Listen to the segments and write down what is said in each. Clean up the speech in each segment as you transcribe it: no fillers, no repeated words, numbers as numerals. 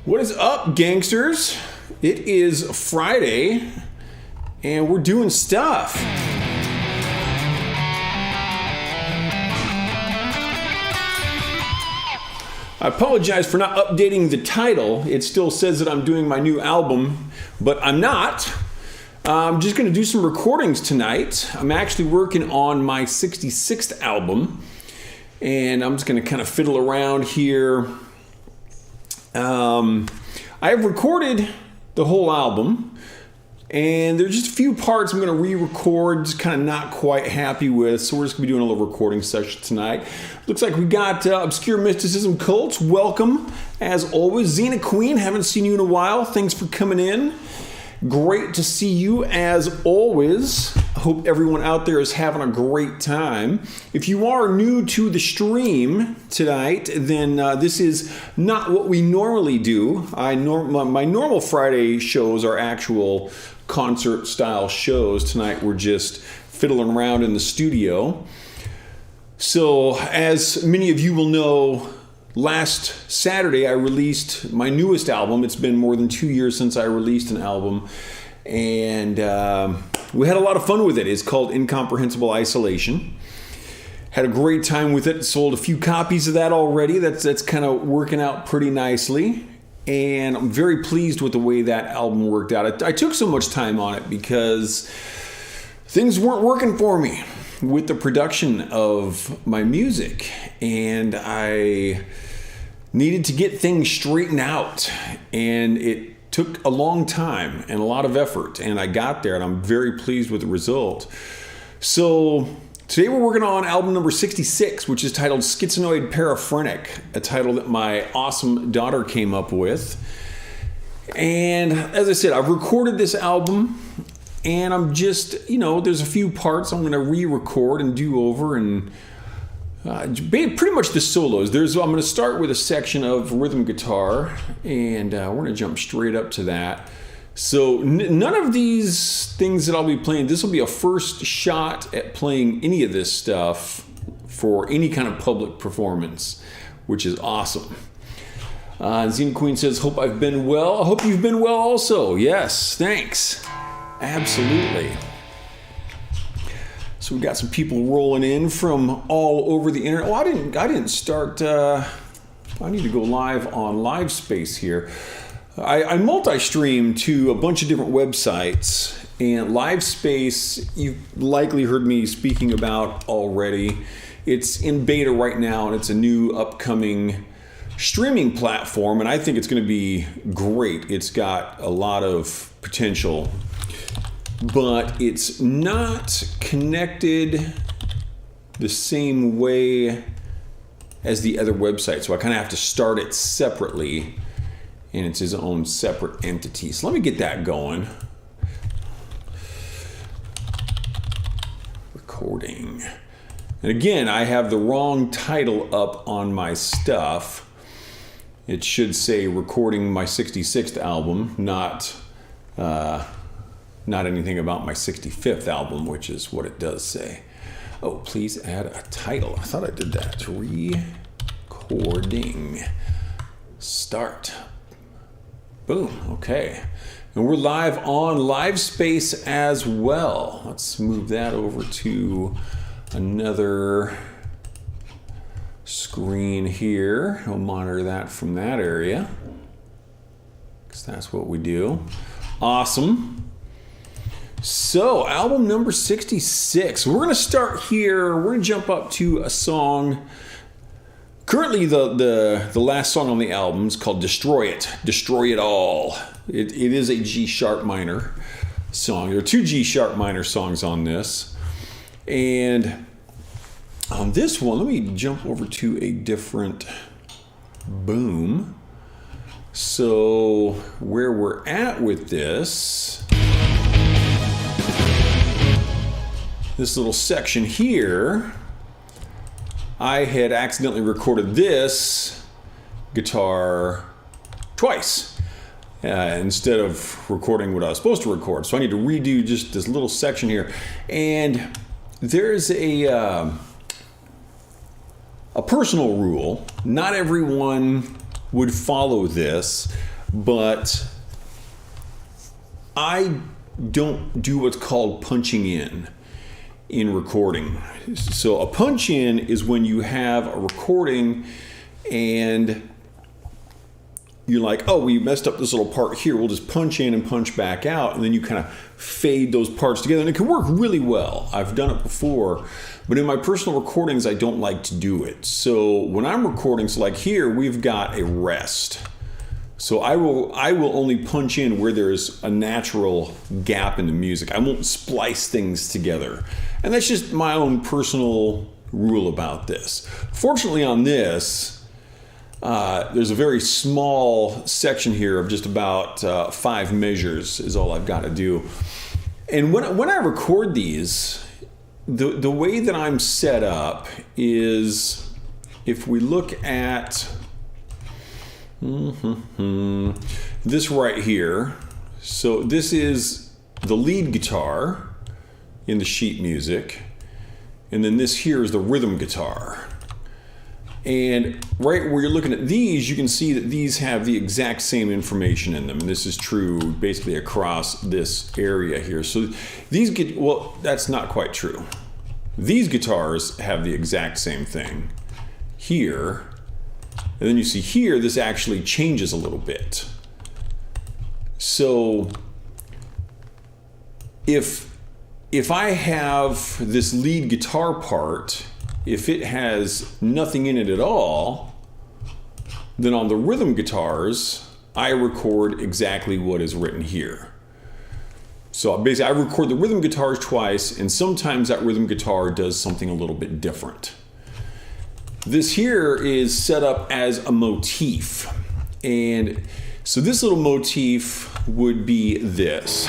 What is up, gangsters? It is Friday, and we're doing stuff. I apologize for not updating the title. It still says that I'm doing my new album, but I'm not. I'm just going to do some recordings tonight. I'm actually working on my 66th album, and I'm just going to kind of fiddle around here. I have recorded the whole album, and there's just a few parts I'm going to re-record, just kind of not quite happy with, so we're just going to be doing a little recording session tonight. Looks like we got Obscure Mysticism Cults. Welcome, as always. Xena Queen, haven't seen you in a while. Thanks for coming in. Great to see you, as always. Hope everyone out there is having a great time. If you are new to the stream tonight, then this is not what we normally do. My normal Friday shows are actual concert-style shows. Tonight we're just fiddling around in the studio. So, as many of you will know, last Saturday I released my newest album. It's been more than 2 years since I released an album, and we had a lot of fun with it. It's called Incomprehensible Isolation. Had a great time with it. Sold a few copies of that already. That's kind of working out pretty nicely, and I'm very pleased with the way that album worked out. I took so much time on it because things weren't working for me with the production of my music, and I needed to get things straightened out, and it took a long time and a lot of effort, and I got there, and I'm very pleased with the result. So today we're working on album number 66, which is titled Schizonoid Paraphrenic, a title that my awesome daughter came up with. And as I said, I've recorded this album, and I'm just, there's a few parts I'm going to re-record and do over, and pretty much the solos. I'm going to start with a section of rhythm guitar, and we're going to jump straight up to that. So none of these things that I'll be playing, this will be a first shot at playing any of this stuff for any kind of public performance, which is awesome. Xena Queen says, hope I've been well. I hope you've been well also. Yes, thanks. Absolutely. So we got some people rolling in from all over the internet. Oh, I didn't start. I need to go live on LiveSpace here. I multi-stream to a bunch of different websites, and LiveSpace you've likely heard me speaking about already. It's in beta right now, and it's a new upcoming streaming platform, and I think it's going to be great. It's got a lot of potential, but it's not connected the same way as the other website. So I kind of have to start it separately, and it's its own separate entity. So let me get that going. Recording. And again, I have the wrong title up on my stuff. It should say recording my 66th album, not anything about my 65th album, which is what it does say. Oh, please add a title. I thought I did that. Recording. Start. Boom. Okay. And we're live on LiveSpace as well. Let's move that over to another screen here. I'll monitor that from that area, because that's what we do. Awesome. So, album number 66. We're going to start here. We're going to jump up to a song. Currently, the last song on the album is called Destroy It. Destroy It All. It is a G-sharp minor song. There are two G-sharp minor songs on this. And on this one, let me jump over to a different boom. So, where we're at with this little section here, I had accidentally recorded this guitar twice instead of recording what I was supposed to record. So I need to redo just this little section here. And there's a personal rule. Not everyone would follow this. but I don't do what's called punching in recording. So a punch in is when you have a recording and you're like, oh, we messed up this little part here. We'll just punch in and punch back out. And then you kind of fade those parts together. And it can work really well. I've done it before. But in my personal recordings, I don't like to do it. So when I'm recording, so like here, we've got a rest. So I will only punch in where there's a natural gap in the music. I won't splice things together. And that's just my own personal rule about this. Fortunately on this, there's a very small section here of just about 5 measures is all I've got to do. And when I record these, the way that I'm set up is, if we look at this right here, so this is the lead guitar in the sheet music, and then this here is the rhythm guitar. And right where you're looking at these, you can see that these have the exact same information in them. And this is true basically across this area here. So these well, that's not quite true. These guitars have the exact same thing here. And then you see here, this actually changes a little bit. So if I have this lead guitar part, if it has nothing in it at all, then on the rhythm guitars, I record exactly what is written here. So basically, I record the rhythm guitars twice, and sometimes that rhythm guitar does something a little bit different. This here is set up as a motif. And so this little motif would be this.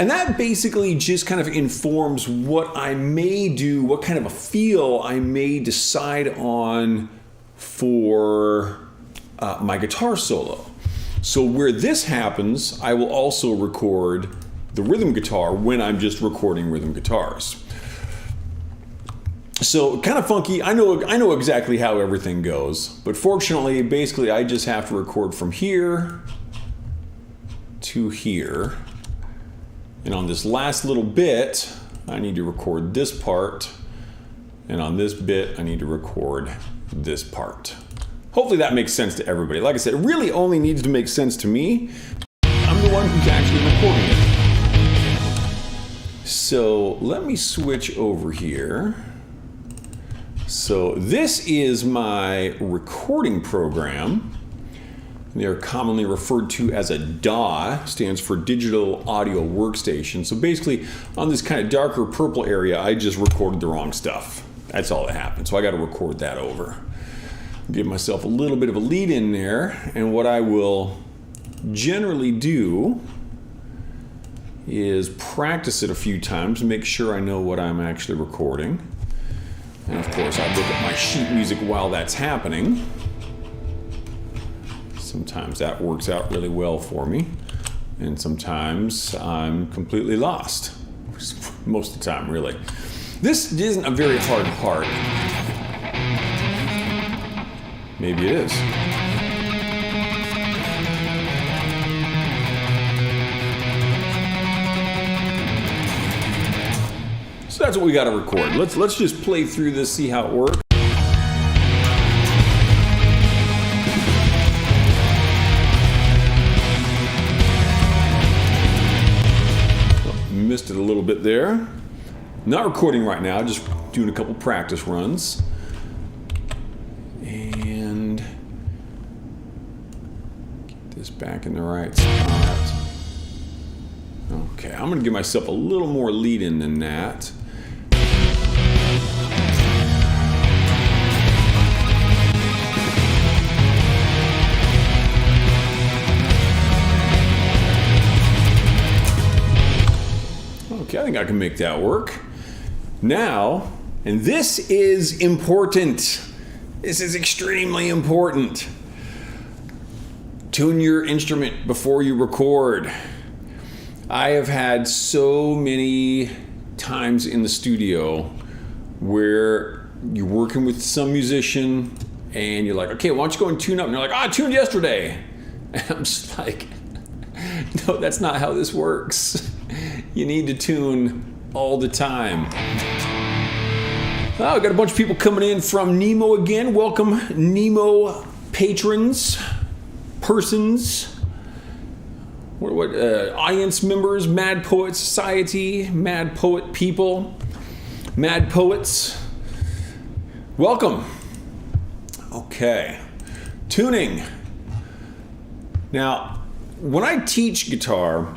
And that basically just kind of informs what I may do, what kind of a feel I may decide on for my guitar solo. So where this happens, I will also record the rhythm guitar when I'm just recording rhythm guitars. So kind of funky. I know exactly how everything goes, but fortunately, basically, I just have to record from here to here. And on this last little bit, I need to record this part. And on this bit, I need to record this part. Hopefully that makes sense to everybody. Like I said, it really only needs to make sense to me. I'm the one who's actually recording it. So let me switch over here. So this is my recording program. They are commonly referred to as a DAW, stands for Digital Audio Workstation. So basically, on this kind of darker purple area, I just recorded the wrong stuff. That's all that happened. So I got to record that over. Give myself a little bit of a lead in there, and what I will generally do is practice it a few times, make sure I know what I'm actually recording. And of course, I look at my sheet music while that's happening. Sometimes that works out really well for me, and sometimes I'm completely lost. Most of the time, really. This isn't a very hard part. Maybe it is. So that's what we got to record. Let's just play through this, see how it works. Missed it a little bit there. Not recording right now, just doing a couple practice runs. And get this back in the right spot. Okay, I'm gonna give myself a little more lead in than that. Okay, I think I can make that work. Now, and this is important. This is extremely important. Tune your instrument before you record. I have had so many times in the studio where you're working with some musician and you're like, okay, why don't you go and tune up? And you're like, I tuned yesterday. And I'm just like, no, that's not how this works. You need to tune all the time. I've got a bunch of people coming in from Nemo again. Welcome, Nemo patrons, persons, what audience members, Mad Poet Society, Mad Poet people, Mad Poets. Welcome. Okay, tuning. Now, when I teach guitar,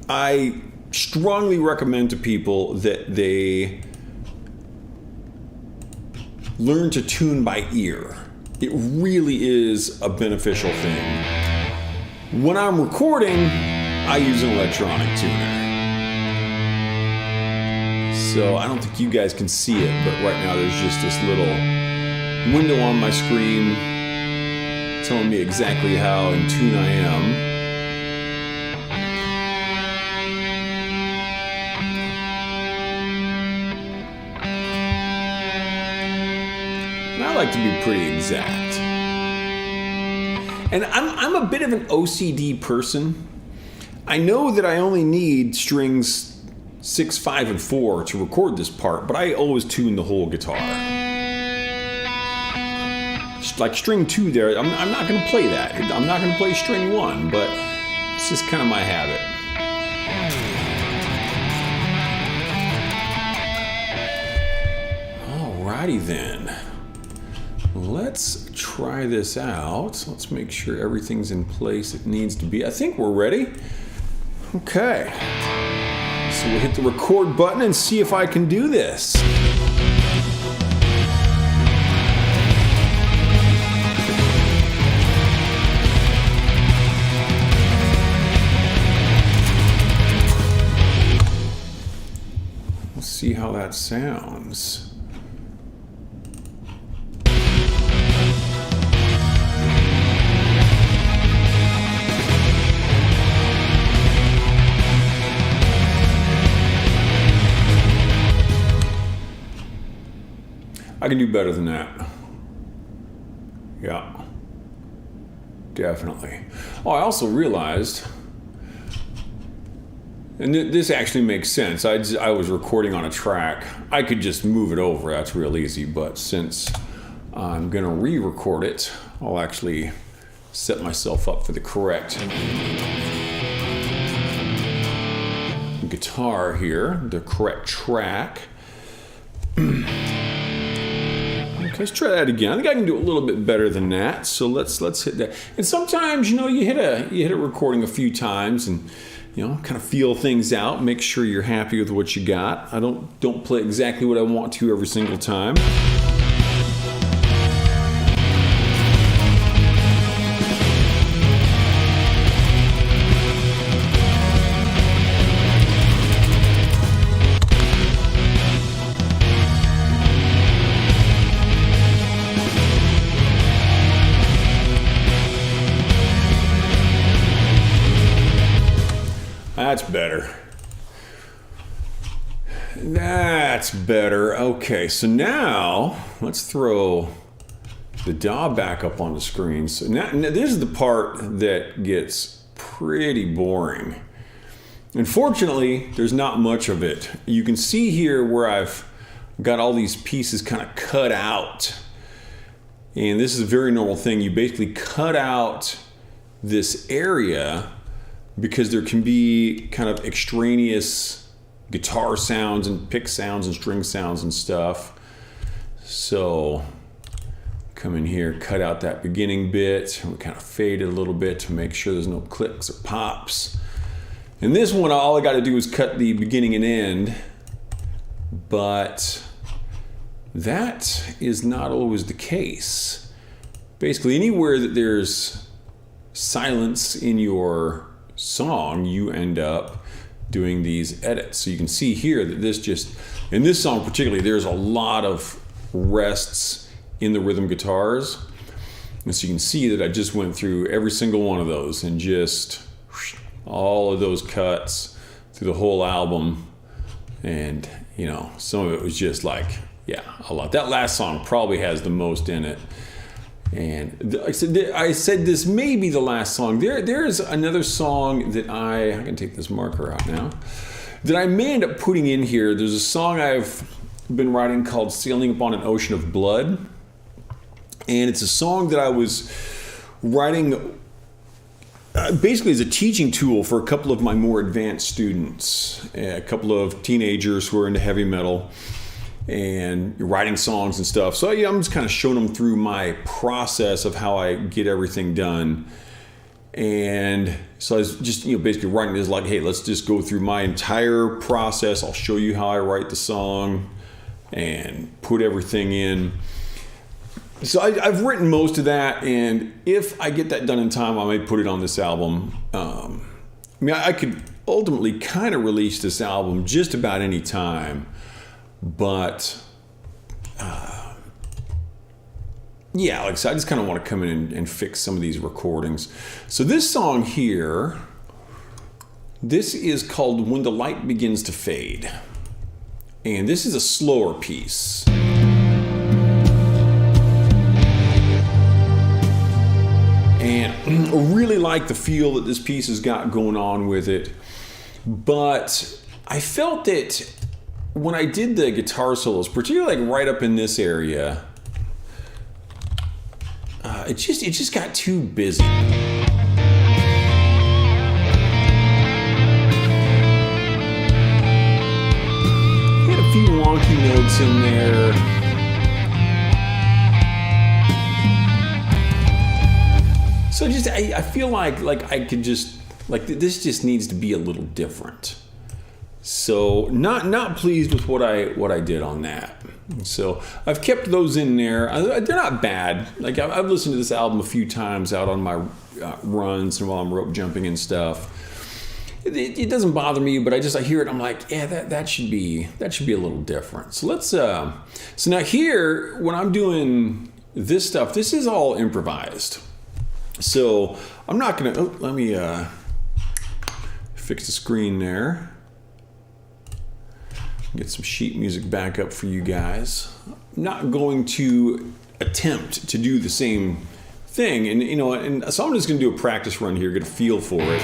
I strongly recommend to people that they learn to tune by ear. It really is a beneficial thing. When I'm recording, I use an electronic tuner. So I don't think you guys can see it, but right now there's just this little window on my screen telling me exactly how in tune I am. And I like to be pretty exact. And I'm a bit of an OCD person. I know that I only need strings 6, 5, and 4 to record this part, but I always tune the whole guitar. Like string 2 there, I'm not going to play that. I'm not going to play string 1, but it's just kind of my habit. Alrighty then. Let's try this out. Let's make sure everything's in place it needs to be. I think we're ready. Okay. So we'll hit the record button and see if I can do this. Let's see how that sounds. I can do better than that. Yeah, definitely. Oh, I also realized, and this actually makes sense. I was recording on a track. I could just move it over. That's real easy. But since I'm going to re-record it, I'll actually set myself up for the correct guitar here, the correct track. Okay, let's try that again. I think I can do a little bit better than that. So let's hit that. And sometimes, you hit a recording a few times and kind of feel things out. Make sure you're happy with what you got. I don't play exactly what I want to every single time. That's better. That's better. Okay, so now let's throw the DAW back up on the screen. So now this is the part that gets pretty boring. Unfortunately, there's not much of it. You can see here where I've got all these pieces kind of cut out. And this is a very normal thing. You basically cut out this area because there can be kind of extraneous guitar sounds and pick sounds and string sounds and stuff. So come in here, cut out that beginning bit, and we kind of fade it a little bit to make sure there's no clicks or pops. In this one, all I got to do is cut the beginning and end, but that is not always the case. Basically, anywhere that there's silence in your song, you end up doing these edits. So you can see here that in this song particularly, there's a lot of rests in the rhythm guitars. And so you can see that I just went through every single one of those and just all of those cuts through the whole album. And, some of it was just like, a lot. That last song probably has the most in it. And I said this may be the last song. There's another song that I can take this marker out now, that I may end up putting in here. There's a song I've been writing called Sailing Upon an Ocean of Blood. And it's a song that I was writing basically as a teaching tool for a couple of my more advanced students, a couple of teenagers who are into heavy metal and writing songs and stuff. So I'm just kind of showing them through my process of how I get everything done. And so I was just, basically writing this like, hey, let's just go through my entire process. I'll show you how I write the song and put everything in. So I've written most of that, and if I get that done in time, I may put it on this album. I could ultimately kind of release this album just about any time, but like I said, I just kind of want to come in and fix some of these recordings. So this song here, this is called When the Light Begins to Fade, and this is a slower piece. And I really like the feel that this piece has got going on with it. But I felt that when I did the guitar solos, particularly like right up in this area, it just got too busy. Had a few wonky notes in there. So I feel like I could just, this just needs to be a little different. So not pleased with what I did on that. So I've kept those in there. They're not bad. Like I've listened to this album a few times out on my runs and while I'm rope jumping and stuff. It doesn't bother me, but I hear it. I'm like, yeah, that should be a little different. So let's. So now here, when I'm doing this stuff, this is all improvised. So I'm not gonna. Let me fix the screen there. Get some sheet music back up for you guys. I'm not going to attempt to do the same thing, and so I'm just gonna do a practice run here, get a feel for it.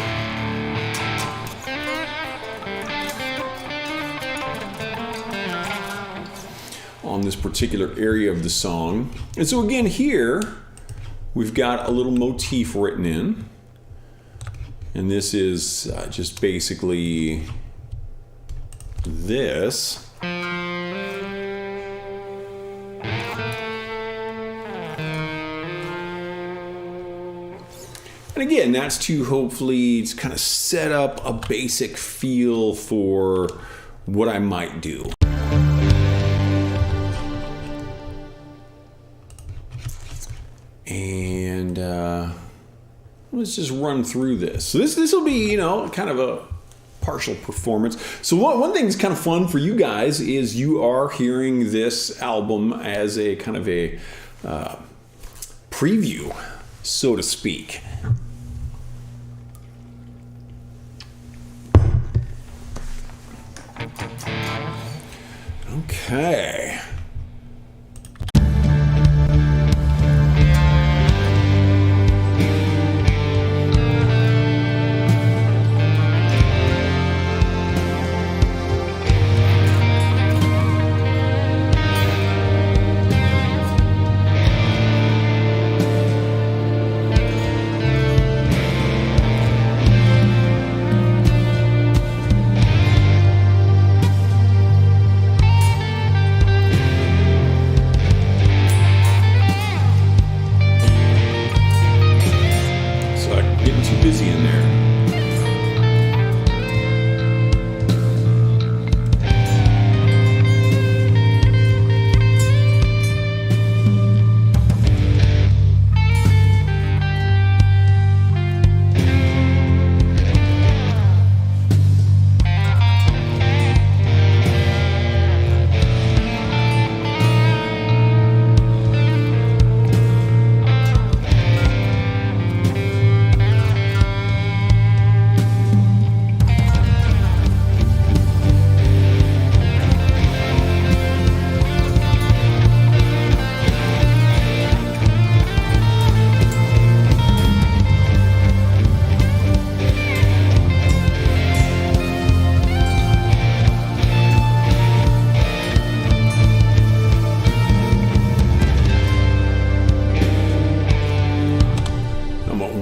On this particular area of the song. And so again here, we've got a little motif written in. And this is just basically this. And again, that's to hopefully kind of set up a basic feel for what I might do. And let's just run through this. So this will be, kind of a partial performance. So one thing that's kind of fun for you guys is you are hearing this album as a kind of a preview, so to speak. Okay.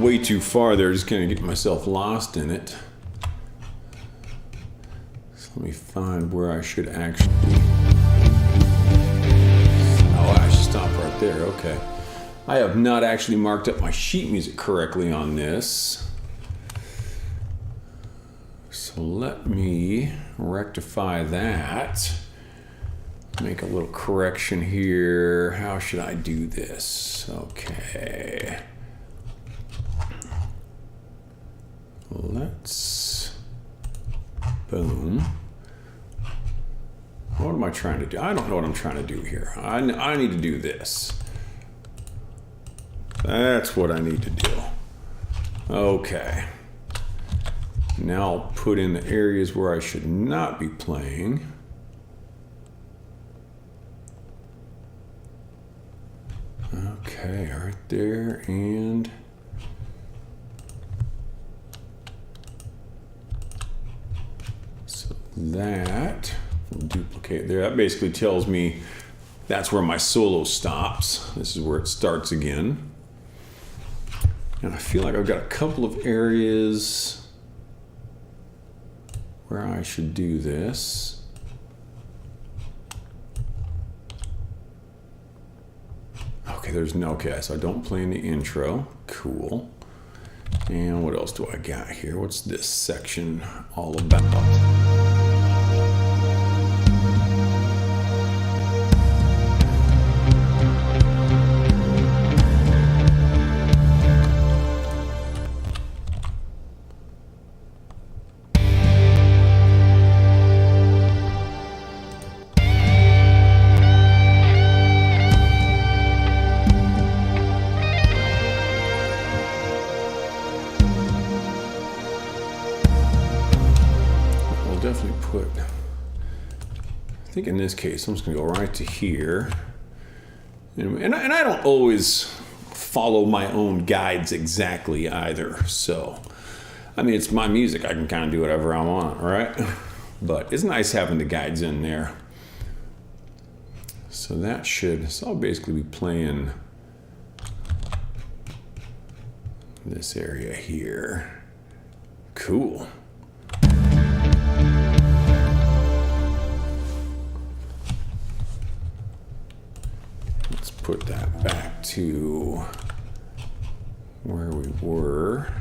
way too far there, just kind of get myself lost in it. So let me find where I should actually... Oh, I should stop right there, okay. I have not actually marked up my sheet music correctly on this. So let me rectify that. Make a little correction here. How should I do this? Okay. Let's, boom. What am I trying to do? I don't know what I'm trying to do here. I need to do this. That's what I need to do. Okay. Now I'll put in the areas where I should not be playing. Okay, right there, and so that will duplicate there. That basically tells me that's where my solo stops. This is where it starts again. And I feel like I've got a couple of areas where I should do this. Okay, there's no, okay, so I don't play in the intro. Cool. And what else do I got here? What's this section all about? Definitely put, I think in this case I'm just gonna go right to here, and I don't always follow my own guides exactly either, so I mean, it's my music, I can kind of do whatever I want, right? But it's nice having the guides in there. So that should, so I'll basically be playing this area here. Cool. Put that back to where we were.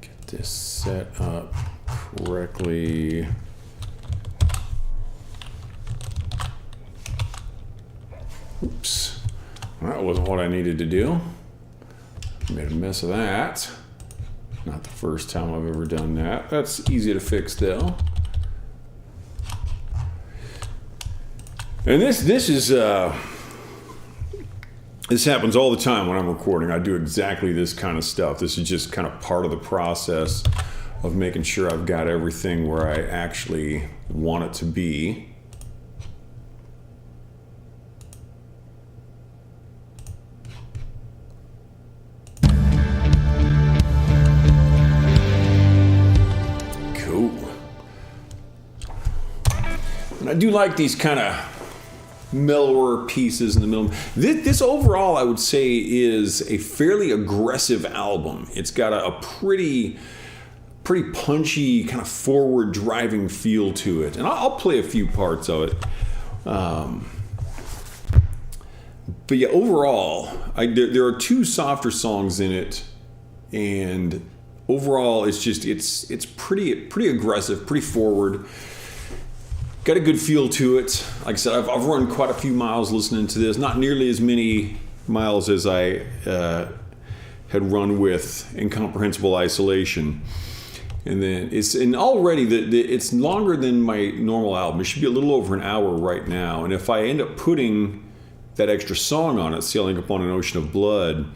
Get this set up correctly. Oops, that wasn't what I needed to do. Made a mess of that. Not the first time I've ever done that. That's easy to fix though. And this is this happens all the time when I'm recording. I do exactly this kind of stuff. This is just kind of part of the process of making sure I've got everything where I actually want it to be. Cool. And I do like these kind of mellower pieces in the middle. This overall, I would say, is a fairly aggressive album. It's got a pretty punchy, kind of forward driving feel to it. And I'll play a few parts of it. But yeah, overall, there are two softer songs in it, and overall, it's pretty aggressive, pretty forward. Got a good feel to it. Like I said, I've run quite a few miles listening to this. Not nearly as many miles as I had run with Incomprehensible Isolation. And then it's longer than my normal album. It should be a little over an hour right now. And if I end up putting that extra song on it, Sailing Upon an Ocean of Blood,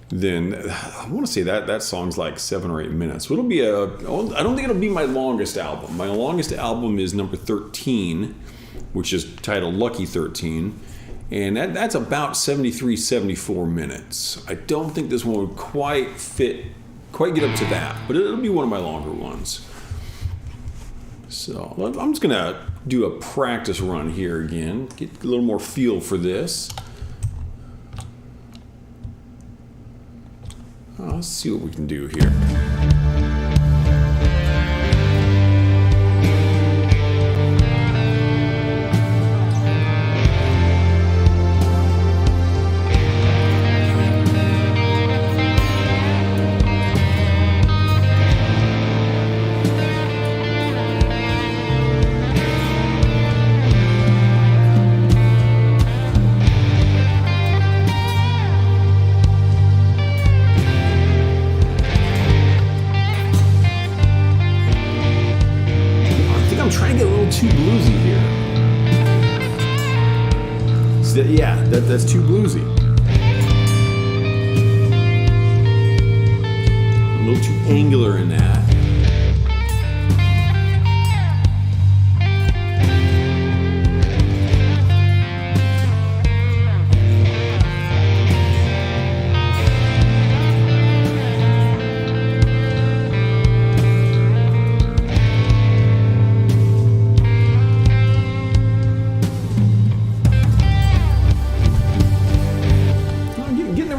then I want to say that song's like 7 or 8 minutes. So it'll be I don't think it'll be my longest album. My longest album is number 13, which is titled Lucky 13. And that's about 73, 74 minutes. I don't think this one would quite get up to that, but it'll be one of my longer ones. So I'm just gonna do a practice run here again, get a little more feel for this. Let's see what we can do here. Trying to get a little too bluesy here. So that's too bluesy. A little too angular in that.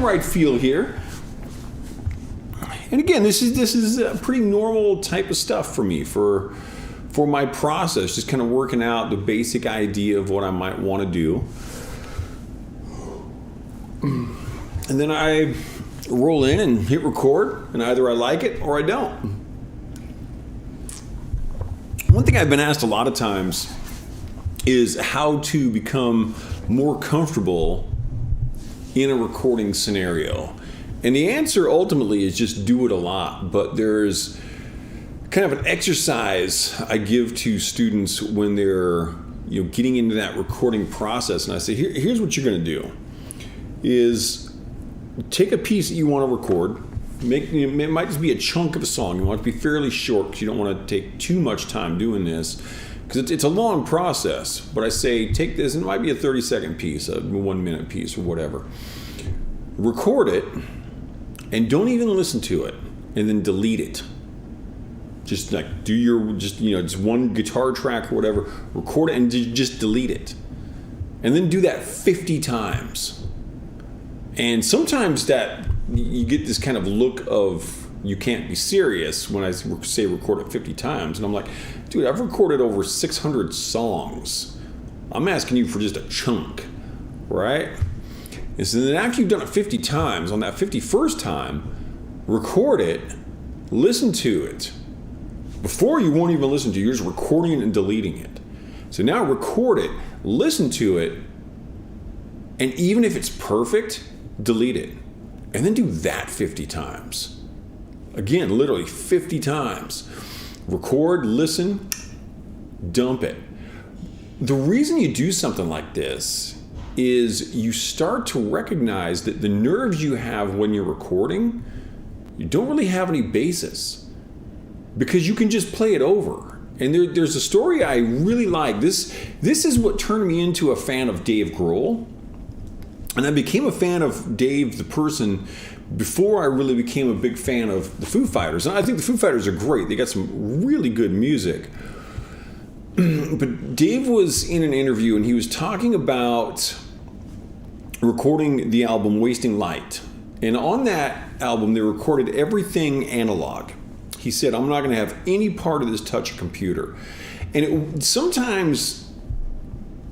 Right feel here, and again, this is a pretty normal type of stuff for me for my process, just kind of working out the basic idea of what I might want to do, and then I roll in and hit record, and either I like it or I don't. One thing I've been asked a lot of times is how to become more comfortable in a recording scenario. And the answer ultimately is just do it a lot. But there's kind of an exercise I give to students when they're getting into that recording process. And I say, here's what you're going to do is take a piece that you want to record. It might just be a chunk of a song. You want it to be fairly short because you don't want to take too much time doing this, because it's a long process. But I say, take this, and it might be a 30-second piece, a 1-minute piece, or whatever. Record it, and don't even listen to it, and then delete it. Just like just one guitar track or whatever. Record it and just delete it, and then do that 50 times. And sometimes that you get this kind of look of you can't be serious when I say record it 50 times. And I'm like, dude, I've recorded over 600 songs. I'm asking you for just a chunk, right? And so then after you've done it 50 times, on that 51st time, record it, listen to it. Before you won't even listen to it, you're just recording it and deleting it. So now record it, listen to it, and even if it's perfect, delete it. And then do that 50 times. Again, literally 50 times. Record, listen, dump it. The reason you do something like this is you start to recognize that the nerves you have when you're recording, you don't really have any basis, because you can just play it over. And there's a story I really like. This is what turned me into a fan of Dave Grohl. And I became a fan of Dave, the person, before I really became a big fan of the Foo Fighters. And I think the Foo Fighters are great. They got some really good music. But Dave was in an interview and he was talking about recording the album Wasting Light. And on that album, they recorded everything analog. He said, I'm not going to have any part of this touch a computer. And sometimes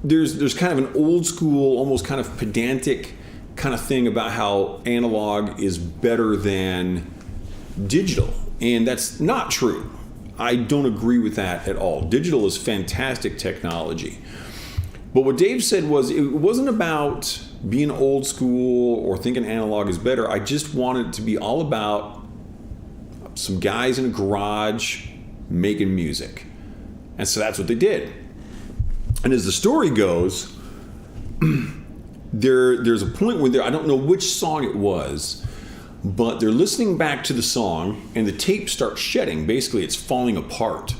there's kind of an old school, almost kind of pedantic kind of thing about how analog is better than digital. And that's not true. I don't agree with that at all. Digital is fantastic technology. But what Dave said was, it wasn't about being old school or thinking analog is better. I just wanted it to be all about some guys in a garage making music. And so that's what they did. And as the story goes, there's a point where I don't know which song it was, but they're listening back to the song and the tape starts shedding. Basically, it's falling apart.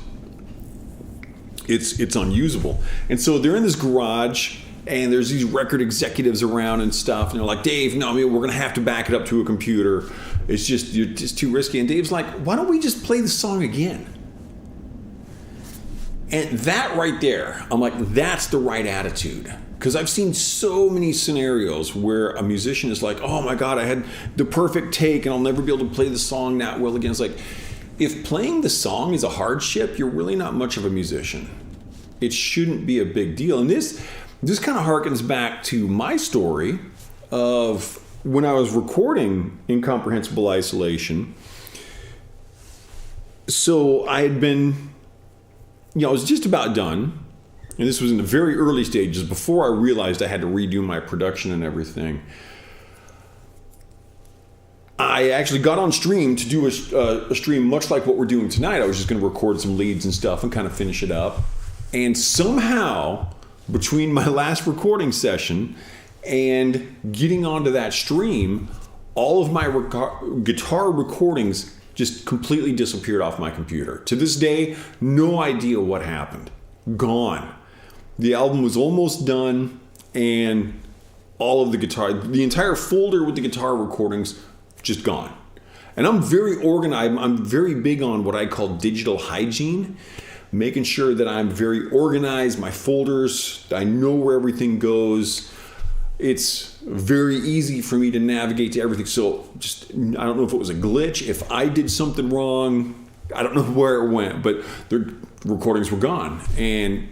It's unusable. And so they're in this garage and there's these record executives around and stuff. And they're like, Dave, no, we're going to have to back it up to a computer. It's just too risky. And Dave's like, why don't we just play the song again? And that right there, I'm like, that's the right attitude. Because I've seen so many scenarios where a musician is like, oh my God, I had the perfect take and I'll never be able to play the song that well again. It's like, if playing the song is a hardship, you're really not much of a musician. It shouldn't be a big deal. And this kind of harkens back to my story of when I was recording Incomprehensible Isolation. So I had been, I was just about done. And this was in the very early stages before I realized I had to redo my production and everything. I actually got on stream to do a stream much like what we're doing tonight. I was just going to record some leads and stuff and kind of finish it up. And somehow, between my last recording session and getting onto that stream, all of my guitar recordings just completely disappeared off my computer. To this day, no idea what happened. Gone. The album was almost done, and all of the entire folder with the guitar recordings, just gone. And I'm very organized. I'm very big on what I call digital hygiene, making sure that I'm very organized, my folders, I know where everything goes. It's very easy for me to navigate to everything. So I don't know if it was a glitch, if I did something wrong, I don't know where it went, but the recordings were gone. And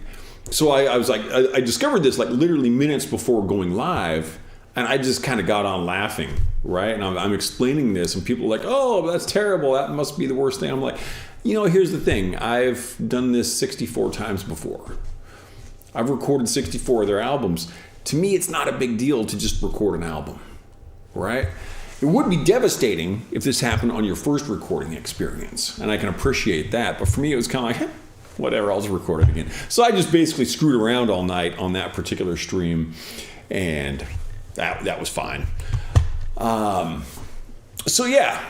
so I was like, I discovered this like literally minutes before going live, and I just kind of got on laughing, right? And I'm explaining this, and people are like, oh, that's terrible. That must be the worst thing. I'm like, here's the thing. I've done this 64 times before. I've recorded 64 of their albums. To me, it's not a big deal to just record an album, right? It would be devastating if this happened on your first recording experience, and I can appreciate that. But for me, it was kind of like, whatever, I'll just record it again. So I just basically screwed around all night on that particular stream, and that was fine. So yeah,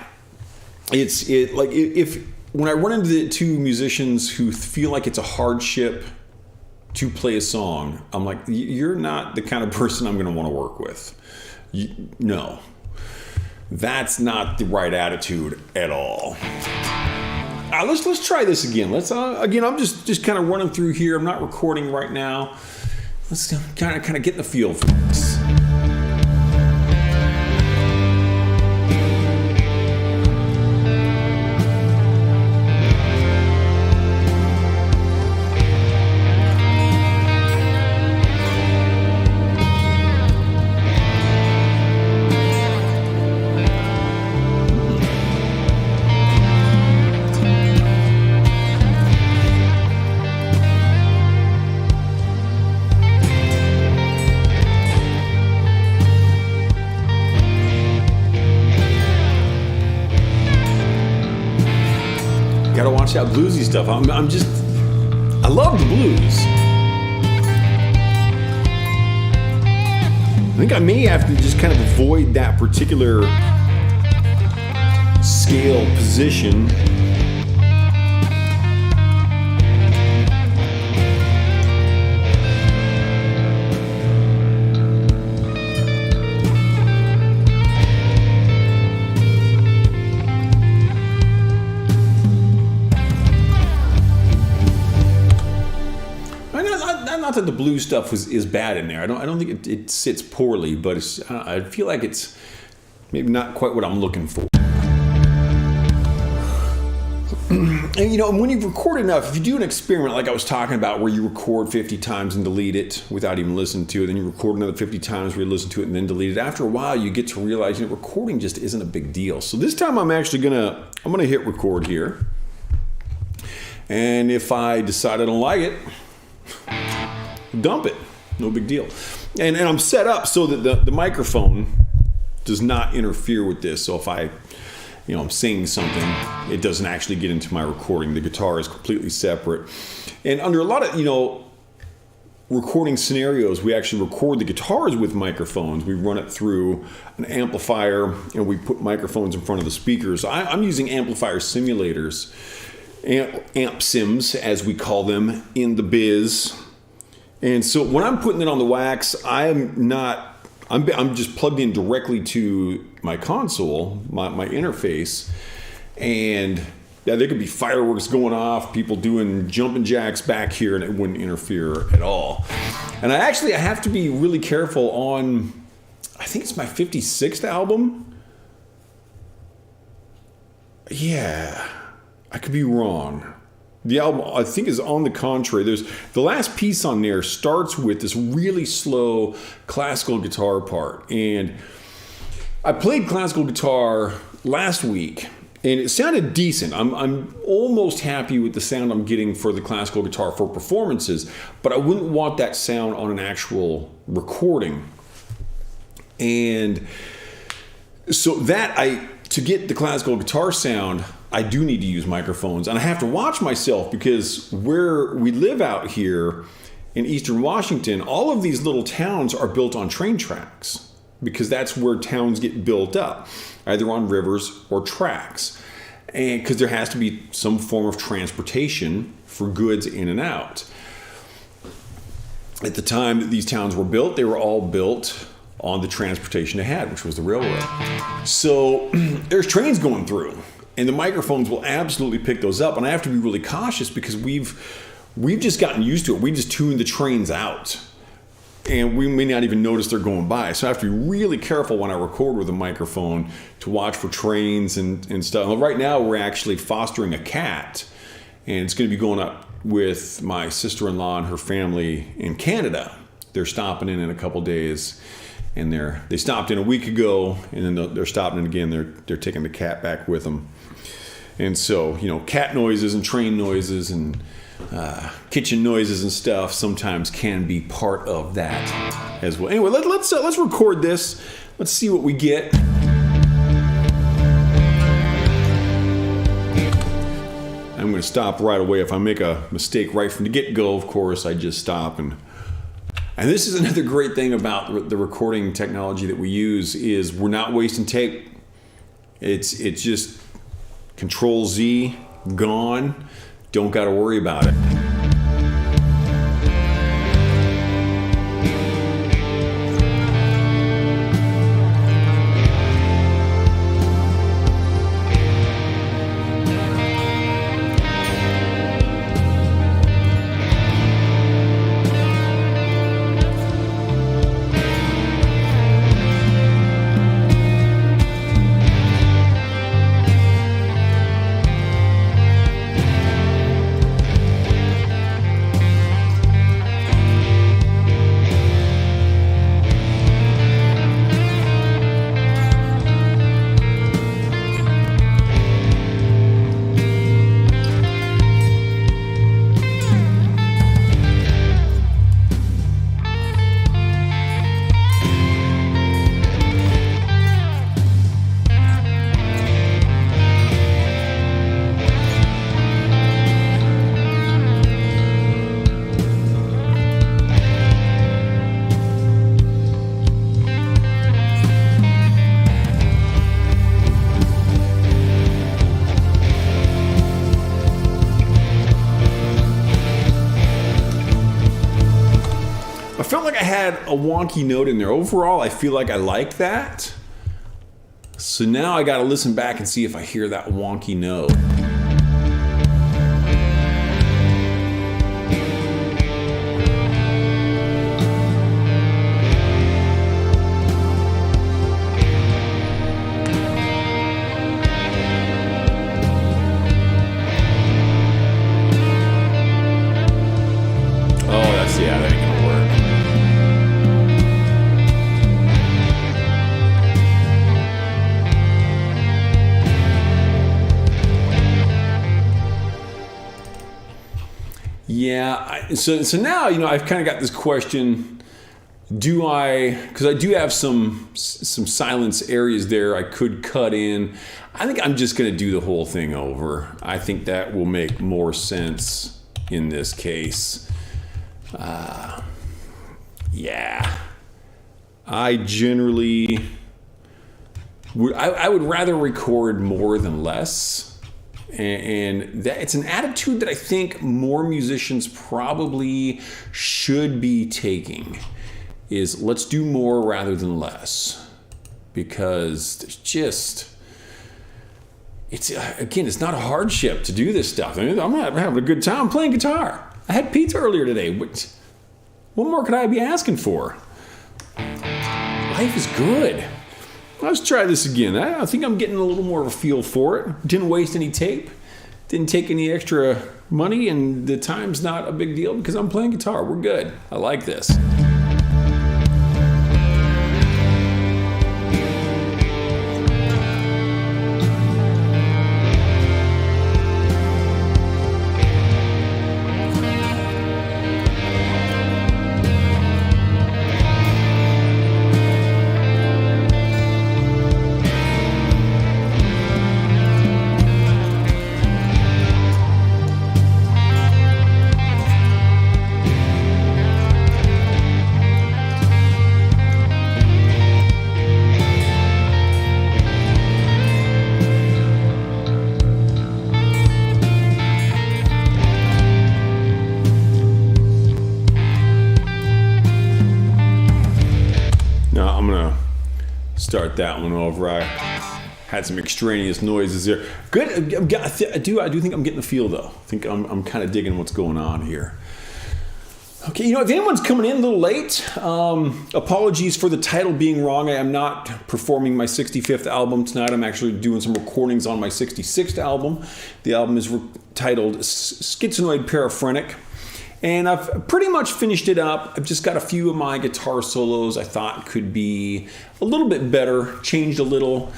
if when I run into two musicians who feel like it's a hardship to play a song, I'm like, you're not the kind of person I'm going to want to work with. No, that's not the right attitude at all. Let's try this again. I'm just kind of running through here. I'm not recording right now. Let's kind of get the feel for this. Gotta watch out bluesy stuff. I love the blues. I think I may have to just kind of avoid that particular scale position. Not that the blues stuff is bad in there. I don't think it sits poorly, but I feel like it's maybe not quite what I'm looking for. And when you've recorded enough, if you do an experiment like I was talking about where you record 50 times and delete it without even listening to it, then you record another 50 times where you listen to it and then delete it, after a while you get to realize recording just isn't a big deal. So this time I'm actually gonna hit record here. And if I decide I don't like it, dump it. No big deal. And I'm set up so that the microphone does not interfere with this. So if I'm saying something, it doesn't actually get into my recording. The guitar is completely separate. And under a lot of, recording scenarios, we actually record the guitars with microphones. We run it through an amplifier and we put microphones in front of the speakers. I'm using amplifier simulators, amp sims as we call them in the biz. And so when I'm putting it on the wax, I'm just plugged in directly to my console, my interface, and Yeah, there could be fireworks going off, people doing jumping jacks back here, and it wouldn't interfere at all. And I have to be really careful on, I think it's my 56th album. Yeah, I could be wrong. The album, I think, is On the Contrary. There's the last piece on there starts with this really slow classical guitar part. And I played classical guitar last week, and it sounded decent. I'm almost happy with the sound I'm getting for the classical guitar for performances, but I wouldn't want that sound on an actual recording. And so to get the classical guitar sound, I do need to use microphones. And I have to watch myself because where we live out here in Eastern Washington, all of these little towns are built on train tracks, because that's where towns get built up, either on rivers or tracks. And because there has to be some form of transportation for goods in and out. At the time that these towns were built, they were all built on the transportation they had, which was the railroad. So there's trains going through, and the microphones will absolutely pick those up. And I have to be really cautious because we've just gotten used to it. We just tune the trains out, and we may not even notice they're going by. So I have to be really careful when I record with a microphone to watch for trains and stuff. Well, right now, we're actually fostering a cat, and it's going to be going up with my sister-in-law and her family in Canada. They're stopping in a couple days, and they stopped in a week ago, and then they're stopping in again. They're taking the cat back with them. And so, cat noises and train noises and kitchen noises and stuff sometimes can be part of that as well. Anyway, let's record this. Let's see what we get. I'm going to stop right away. If I make a mistake right from the get-go, of course, I just stop. And this is another great thing about the recording technology that we use is we're not wasting tape. It's just Control Z, gone. Don't got to worry about it. I felt like I had a wonky note in there. Overall, I feel like I like that. So now I got to listen back and see if I hear that wonky note. That ain't gonna work. Yeah, so now, I've kind of got this question, because I do have some silence areas there I could cut in. I think I'm just going to do the whole thing over. I think that will make more sense in this case. Yeah, I generally I would rather record more than less. And that it's an attitude that I think more musicians probably should be taking, is let's do more rather than less. Because there's just, it's not a hardship to do this stuff. I mean, I'm having a good time playing guitar. I had pizza earlier today. What more could I be asking for? Life is good. Let's try this again. I think I'm getting a little more of a feel for it. Didn't waste any tape. Didn't take any extra money, and the time's not a big deal because I'm playing guitar. We're good. I like this. I'm gonna start that one over. I had some extraneous noises there. Good. I do think I'm getting the feel though. I think I'm kind of digging what's going on here. Okay, if anyone's coming in a little late, apologies for the title being wrong. I am not performing my 65th album tonight. I'm actually doing some recordings on my 66th album. The album is titled Schizonoid Paraphrenic. And I've pretty much finished it up. I've just got a few of my guitar solos I thought could be a little bit better, changed a little.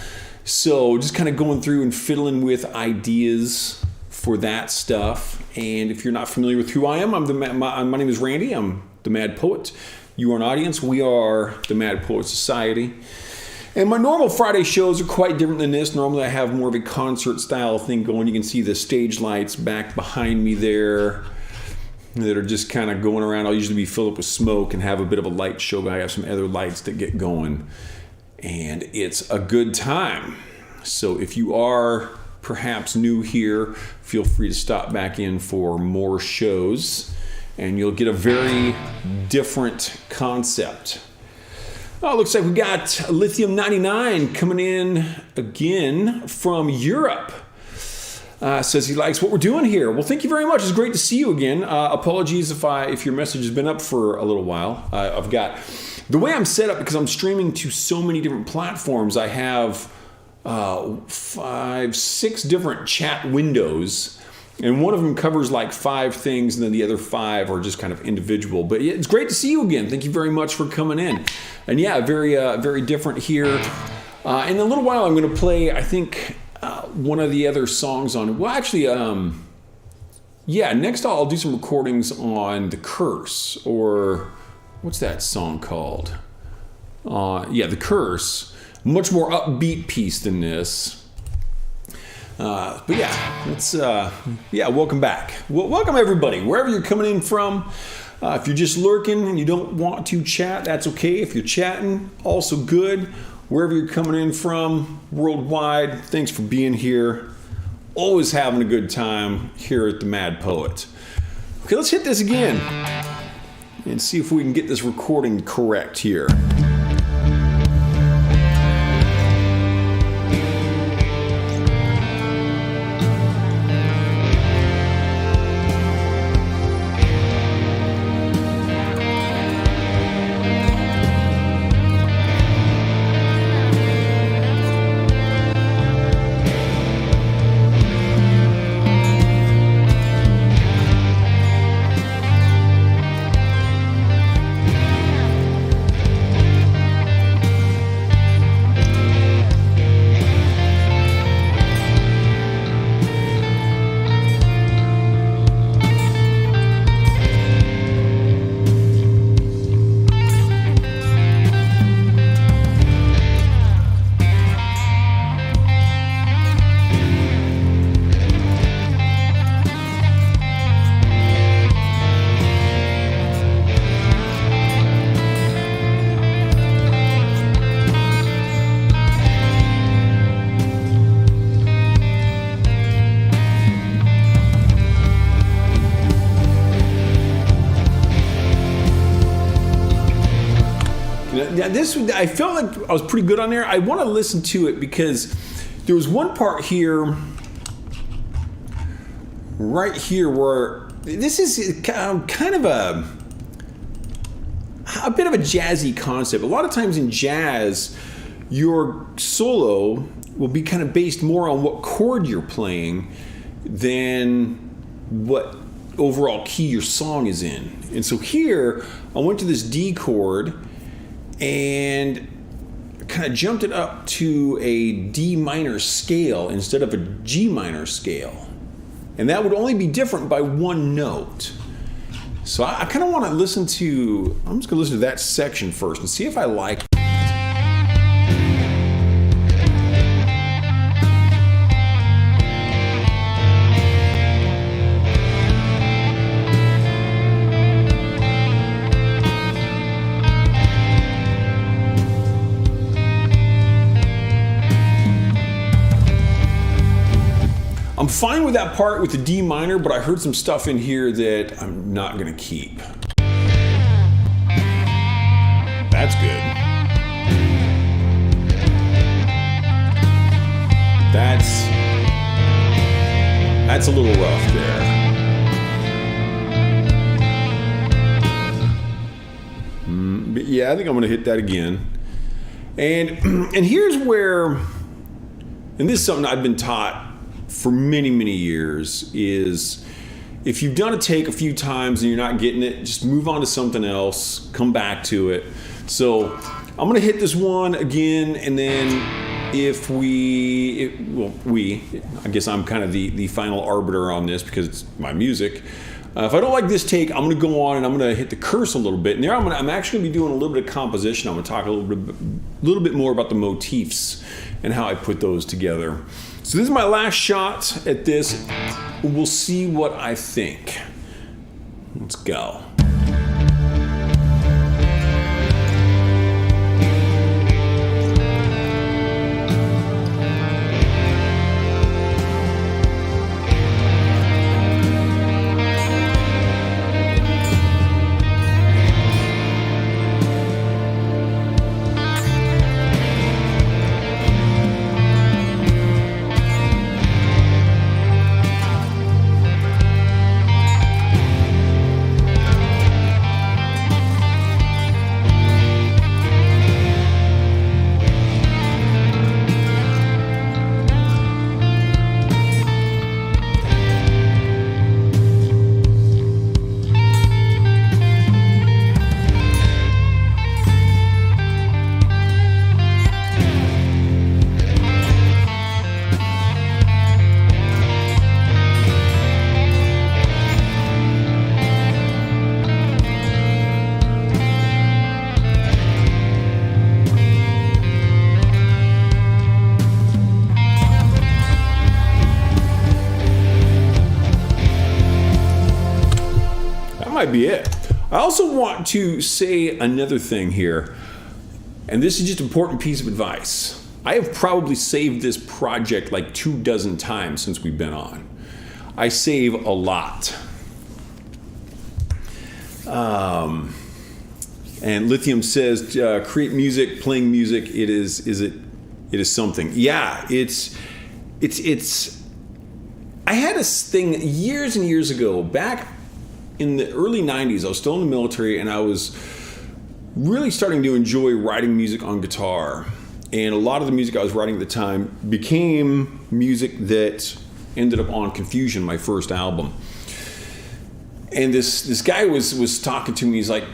So just kind of going through and fiddling with ideas for that stuff. And if you're not familiar with who I am, my name is Randy. I'm the Mad Poet. You are an audience. We are the Mad Poet Society. And my normal Friday shows are quite different than this. Normally I have more of a concert style thing going. You can see the stage lights back behind me there that are just kind of going around. I'll usually be filled up with smoke and have a bit of a light show, but I have some other lights that get going. And it's a good time. So if you are perhaps new here, feel free to stop back in for more shows and you'll get a very different concept. Oh, looks like we got Lithium 99 coming in again from Europe. Says he likes what we're doing here. Well, thank you very much. It's great to see you again. Apologies if your message has been up for a little while. I've got the way I'm set up because I'm streaming to so many different platforms. I have 5, 6 different chat windows, and one of them covers like 5 things, and then the other 5 are just kind of individual. But yeah, it's great to see you again. Thank you very much for coming in. And yeah, very different here. In a little while, I'm going to play, I think, one of the other songs on, well, actually, next I'll do some recordings on The Curse, or what's that song called? The Curse. Much more upbeat piece than this. But yeah, let's, welcome back. Welcome everybody, wherever you're coming in from. If you're just lurking and you don't want to chat, that's okay. If you're chatting, also good. Wherever you're coming in from, worldwide, thanks for being here. Always having a good time here at the Mad Poet. Okay, let's hit this again and see if we can get this recording correct here. Now this, I felt like I was pretty good on there. I want to listen to it because there was one part here, right here, where this is kind of a bit of a jazzy concept. A lot of times in jazz, your solo will be kind of based more on what chord you're playing than what overall key your song is in. And so here, I went to this D chord and kind of jumped it up to a D minor scale instead of a G minor scale. And that would only be different by one note. So I kind of want to I'm just going to listen to that section first and see if I like it. I'm fine with that part with the D minor, but I heard some stuff in here that I'm not going to keep. That's good. That's a little rough there. But yeah, I think I'm going to hit that again. And here's where, and this is something I've been taught for many, many years, is if you've done a take a few times and you're not getting it, just move on to something else, come back to it. So I'm going to hit this one again, and then I guess I'm kind of the final arbiter on this because it's my music. If I don't like this take, I'm going to go on and I'm going to hit the curse a little bit. And there I'm actually going to be doing a little bit of composition. I'm going to talk a little bit more about the motifs and how I put those together. So this is my last shot at this. We'll see what I think. Let's go. Might be it. I also want to say another thing here, and this is just an important piece of advice. I have probably saved this project like 24 times since we've been on. I save a lot. And Lithium says, create music, playing music, it is something. Yeah, it's I had this thing years and years ago, back in the early 90s. I was still in the military and I was really starting to enjoy writing music on guitar. And a lot of the music I was writing at the time became music that ended up on Confusion, my first album. And this guy was talking to me. He's like,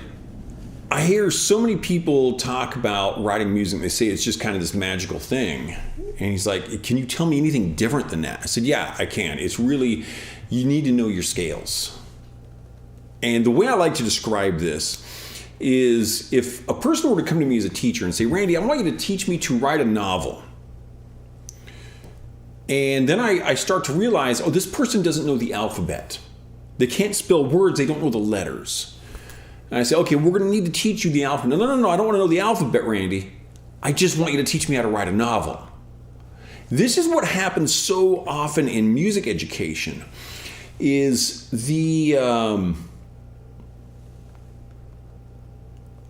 I hear so many people talk about writing music. They say it's just kind of this magical thing. And he's like, can you tell me anything different than that? I said, yeah, I can. It's really, you need to know your scales. And the way I like to describe this is, if a person were to come to me as a teacher and say, Randy, I want you to teach me to write a novel. And then I start to realize, oh, this person doesn't know the alphabet. They can't spell words, they don't know the letters. And I say, okay, we're going to need to teach you the alphabet. No, I don't want to know the alphabet, Randy. I just want you to teach me how to write a novel. This is what happens so often in music education, is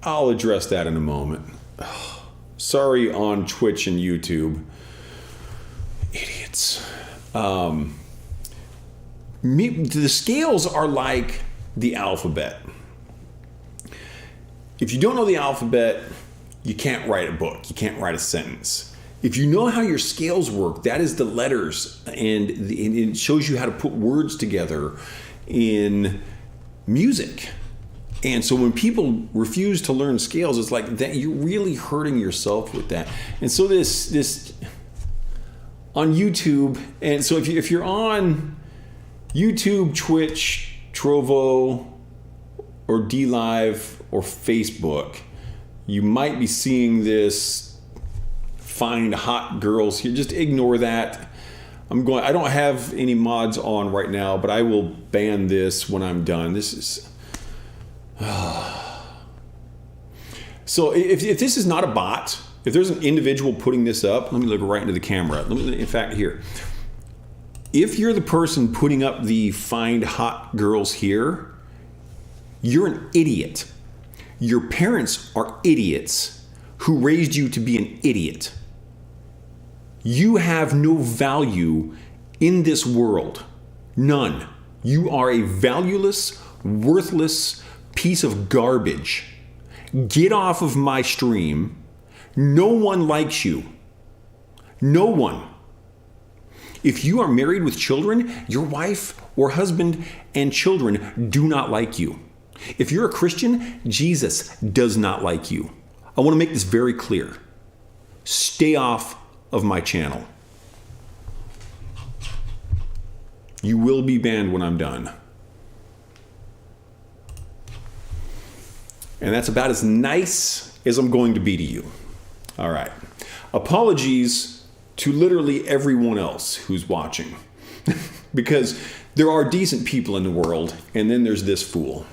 I'll address that in a moment. Sorry on Twitch and YouTube. I'll address that in a moment. Sorry on Twitch and YouTube. I'll address that in a moment. Sorry on Twitch and YouTube. I'll address that in a moment. Sorry on Twitch and YouTube. I'll address that in a moment. Sorry on Twitch and YouTube. I'll address that in a moment. Sorry on Twitch and YouTube. idiots. The scales are like the alphabet. If you don't know the alphabet, you can't write a book. You can't write a sentence. If you know how your scales work, that is the letters, and it shows you how to put words together in music. And so when people refuse to learn scales, it's like that you're really hurting yourself with that. And so this on YouTube, and so if you're on YouTube, Twitch, Trovo, or DLive, or Facebook, you might be seeing this find hot girls here. Just ignore that. I don't have any mods on right now, but I will ban this when I'm done. This is so if this is not a bot, if there's an individual putting this up, let me look right into the camera. In fact, here, if you're the person putting up the find hot girls here, you're an idiot. Your parents are idiots who raised you to be an idiot. You have no value in this world. None. You are a valueless, worthless piece of garbage. Get off of my stream. No one likes you. No one. If you are married with children, your wife or husband and children do not like you. If you're a Christian, Jesus does not like you. I want to make this very clear. Stay off of my channel. You will be banned when I'm done. And that's about as nice as I'm going to be to you. All right. Apologies to literally everyone else who's watching. Because there are decent people in the world, and then there's this fool.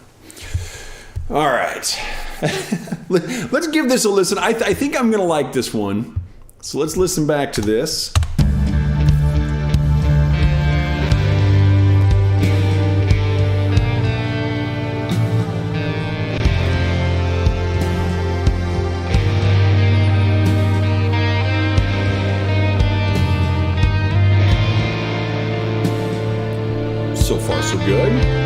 All right. Let's give this a listen. I think I'm going to like this one. So let's listen back to this. So far, so good.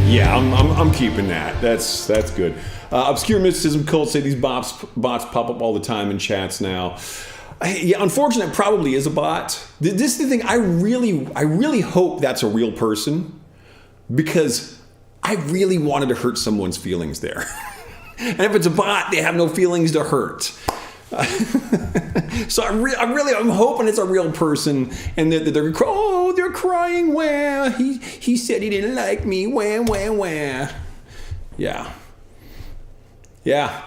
Yeah, I'm keeping that. That's good. Obscure Mysticism Cult say these bots pop up all the time in chats now. Yeah, unfortunately, it probably is a bot. This is the thing. I really hope that's a real person, because I really wanted to hurt someone's feelings there. And if it's a bot, they have no feelings to hurt. So I'm hoping it's a real person, and that they're crying. Well, he said he didn't like me. Wah. Yeah,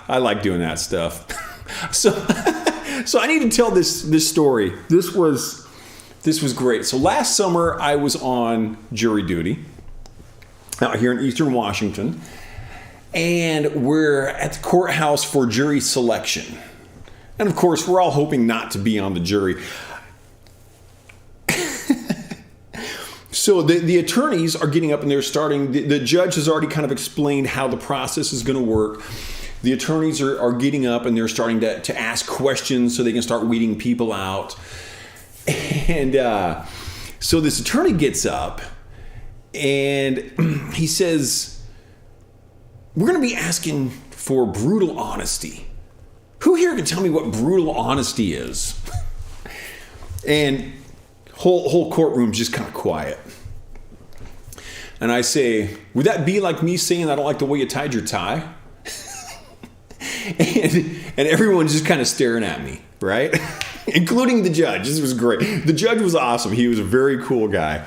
I like doing that stuff. So I need to tell this story. This was great. So last summer I was on jury duty out here in Eastern Washington, and we're at the courthouse for jury selection. And of course, we're all hoping not to be on the jury. So the attorneys are getting up and they're starting. The judge has already kind of explained how the process is going to work. The attorneys are getting up and they're starting to ask questions so they can start weeding people out. And so this attorney gets up and he says, "We're going to be asking for brutal honesty. Who here can tell me what brutal honesty is?" And whole courtroom's just kind of quiet. And I say, "Would that be like me saying I don't like the way you tied your tie?" and everyone's just kind of staring at me, right? Including the judge. This was great. The judge was awesome. He was a very cool guy.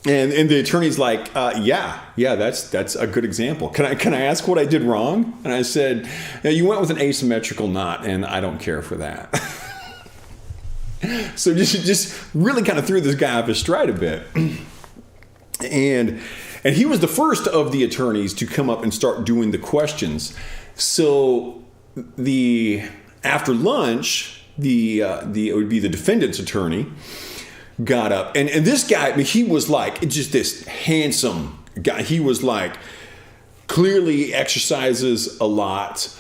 And the attorney's like, yeah, that's a good example. Can I ask what I did wrong? And I said, you went with an asymmetrical knot, and I don't care for that. So just really kind of threw this guy off his stride a bit. And he was the first of the attorneys to come up and start doing the questions. So after lunch, it would be the defendant's attorney got up, and this guy, I mean, he was like just this handsome guy. He was like clearly exercises a lot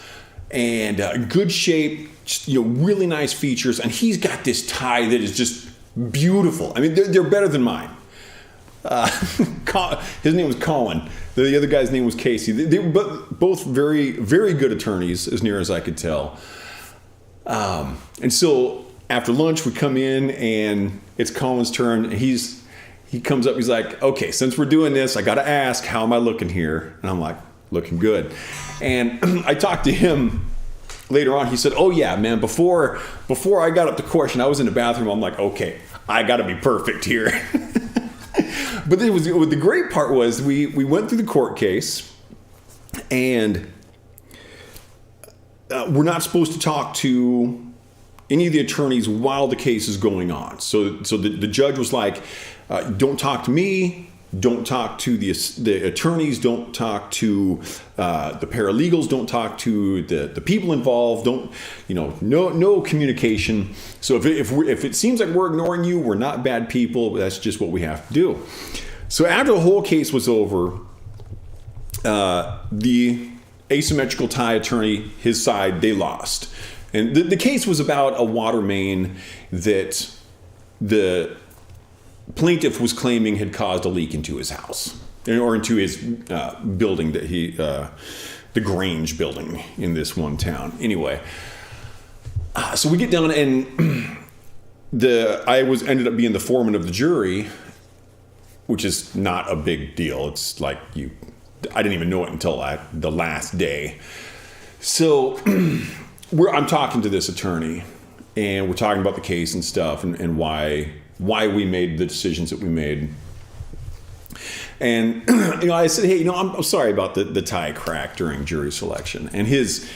and good shape, just, really nice features, and he's got this tie that is just beautiful. I mean, they're better than mine. His name was Colin. The other guy's name was Casey. They were both very, very good attorneys, as near as I could tell. And so after lunch, we come in, and it's Colin's turn. And he comes up. He's like, "Okay, since we're doing this, I got to ask, how am I looking here?" And I'm like, "Looking good." And I talked to him later on. He said, "Oh yeah, man. Before I got up the question, I was in the bathroom. I'm like, okay, I got to be perfect here." But the great part was we went through the court case, and we're not supposed to talk to any of the attorneys while the case is going on. So the judge was like, don't talk to me, don't talk to the attorneys, don't talk to the paralegals, don't talk to the people involved, no communication. So if it seems like we're ignoring you, we're not bad people. That's just what we have to do. So after the whole case was over, the asymmetrical tie attorney, his side, they lost. And the case was about a water main that the plaintiff was claiming had caused a leak into his house, or into his building that the Grange building in this one town. Anyway, so we get down, and I ended up being the foreman of the jury, which is not a big deal. It's like I didn't even know it until the last day. So I'm talking to this attorney, and we're talking about the case and stuff, and why we made the decisions that we made. And I said, hey, I'm sorry about the tie crack during jury selection. And his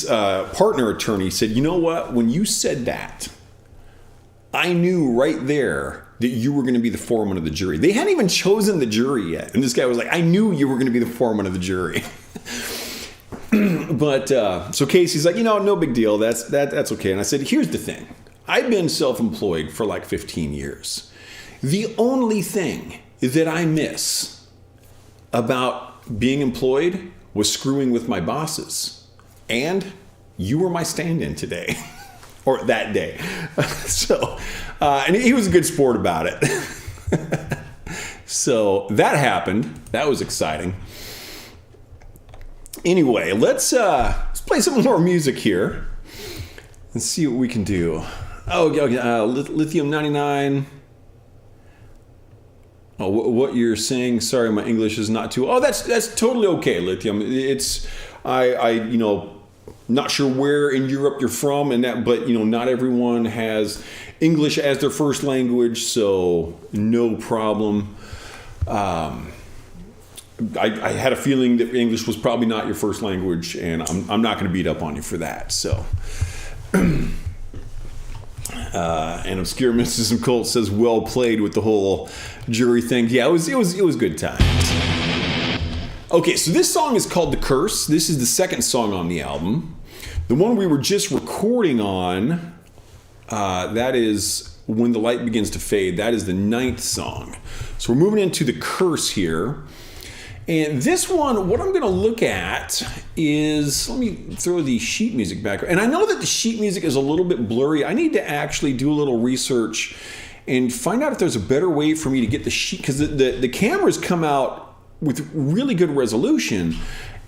partner attorney said, you know what? When you said that, I knew right there that you were going to be the foreman of the jury. They hadn't even chosen the jury yet. And this guy was like, I knew you were going to be the foreman of the jury. But so Casey's like, no big deal. That's okay. And I said, here's the thing. I've been self-employed for like 15 years. The only thing that I miss about being employed was screwing with my bosses. And you were my stand-in today. Or that day. So, and he was a good sport about it. So that happened. That was exciting. Anyway, let's play some more music here and see what we can do. Oh, Lithium 99. Oh, what you're saying? Sorry, my English is not too. Oh, that's totally okay, Lithium. It's not sure where in Europe you're from, but not everyone has English as their first language, so no problem. I had a feeling that English was probably not your first language, and I'm not going to beat up on you for that. So, and Obscure Mysticism Cult says, "Well played with the whole jury thing." Yeah, it was good times. Okay, so this song is called "The Curse." This is the second song on the album. The one we were just recording on, that is "When the Light Begins to Fade." That is the 9th song. So we're moving into "The Curse" here. And this one, what I'm going to look at is, let me throw the sheet music back. And I know that the sheet music is a little bit blurry. I need to actually do a little research and find out if there's a better way for me to get the sheet, because the cameras come out with really good resolution.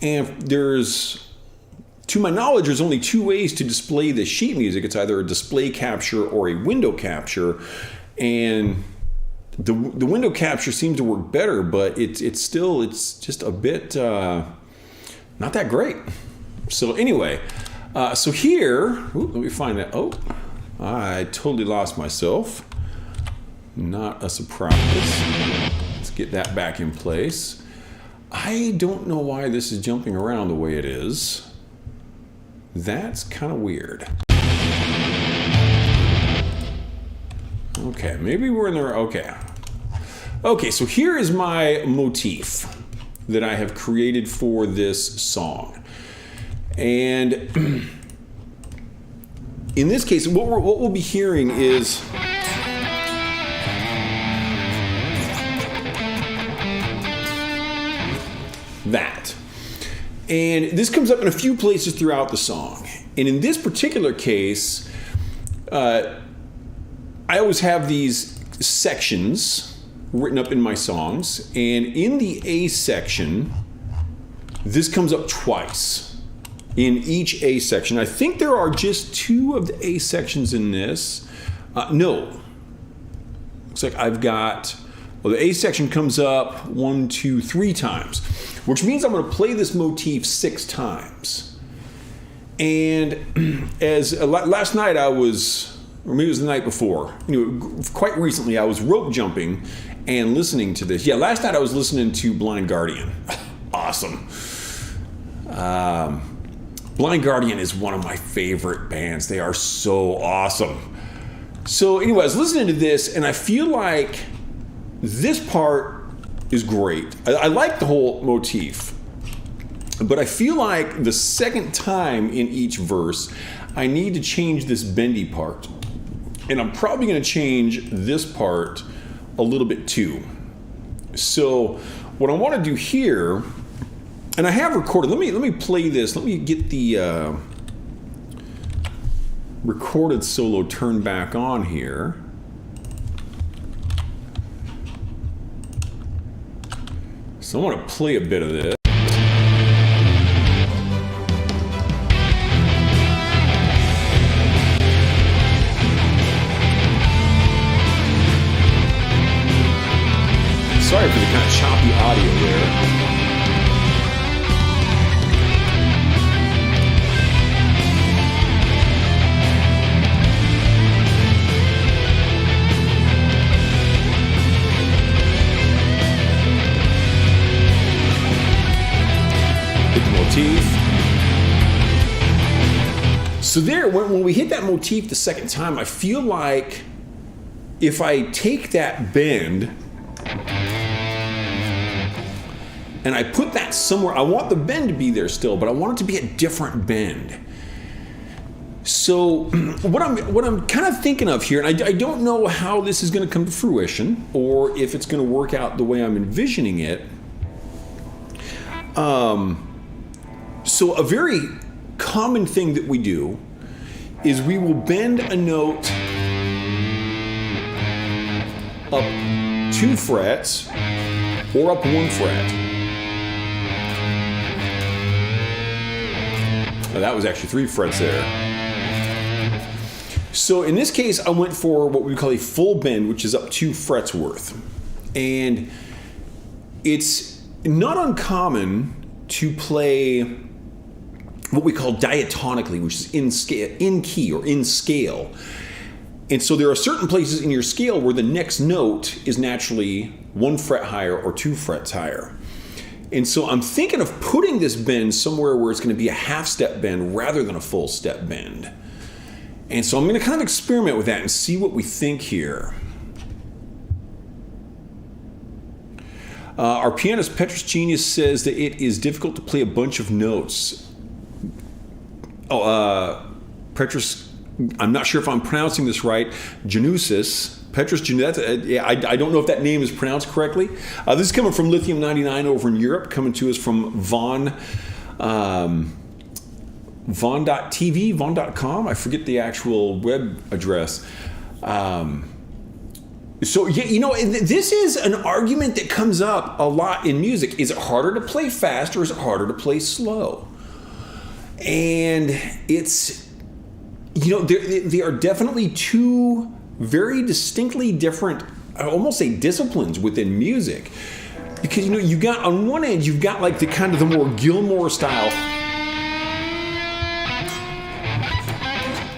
And to my knowledge, there's only 2 ways to display the sheet music. It's either a display capture or a window capture. And the window capture seems to work better, but it's just a bit not that great. So anyway, so here, let me find that. Oh, I totally lost myself. Not a surprise. Let's get that back in place. I don't know why this is jumping around the way it is. That's kind of weird. Okay, maybe we're in there. Okay, so here is my motif that I have created for this song. And in this case, what we'll be hearing is that. And this comes up in a few places throughout the song. And in this particular case, I always have these sections written up in my songs. And in the A section, this comes up twice. In each A section. I think there are just 2 of the A sections in this. No. Looks like I've got, well, the A section comes up 1, 2, 3 times, which means I'm going to play this motif 6 times. And as last night or maybe it was the night before, quite recently I was rope jumping and listening to this. Yeah, last night I was listening to Blind Guardian. Awesome. Blind Guardian is one of my favorite bands. They are so awesome. So anyway, I was listening to this and I feel like this part is great. I like the whole motif, but I feel like the second time in each verse, I need to change this bendy part. And I'm probably going to change this part a little bit too. So what I want to do here, and I have recorded, let me play this. Let me get the recorded solo turned back on here. So I want to play a bit of this. Sorry for the kind of choppy audio there. So there, when we hit that motif the second time, I feel like if I take that bend and I put that somewhere, I want the bend to be there still, but I want it to be a different bend. So what I'm kind of thinking of here, and I don't know how this is going to come to fruition or if it's going to work out the way I'm envisioning it. So a very common thing that we do is we will bend a note up 2 frets or up 1 fret. Oh, that was actually 3 frets there. So in this case, I went for what we call a full bend, which is up 2 frets worth. And it's not uncommon to play what we call diatonically, which is in key or in scale. And so there are certain places in your scale where the next note is naturally 1 fret higher or 2 frets higher. And so I'm thinking of putting this bend somewhere where it's going to be a half step bend rather than a full step bend. And so I'm going to kind of experiment with that and see what we think here. Our pianist Petrus Genius says that it is difficult to play a bunch of notes. Petrus, I'm not sure if I'm pronouncing this right. Genusis, Petrus Genius. I don't know if that name is pronounced correctly. This is coming from Lithium 99 over in Europe, coming to us from Von.TV, Von.com. I forget the actual web address. So, yeah, this is an argument that comes up a lot in music. Is it harder to play fast or is it harder to play slow? And it's, there are definitely 2 very distinctly different, I almost say disciplines within music. Because, you got, on one end, you've got like the kind of the more Gilmore style,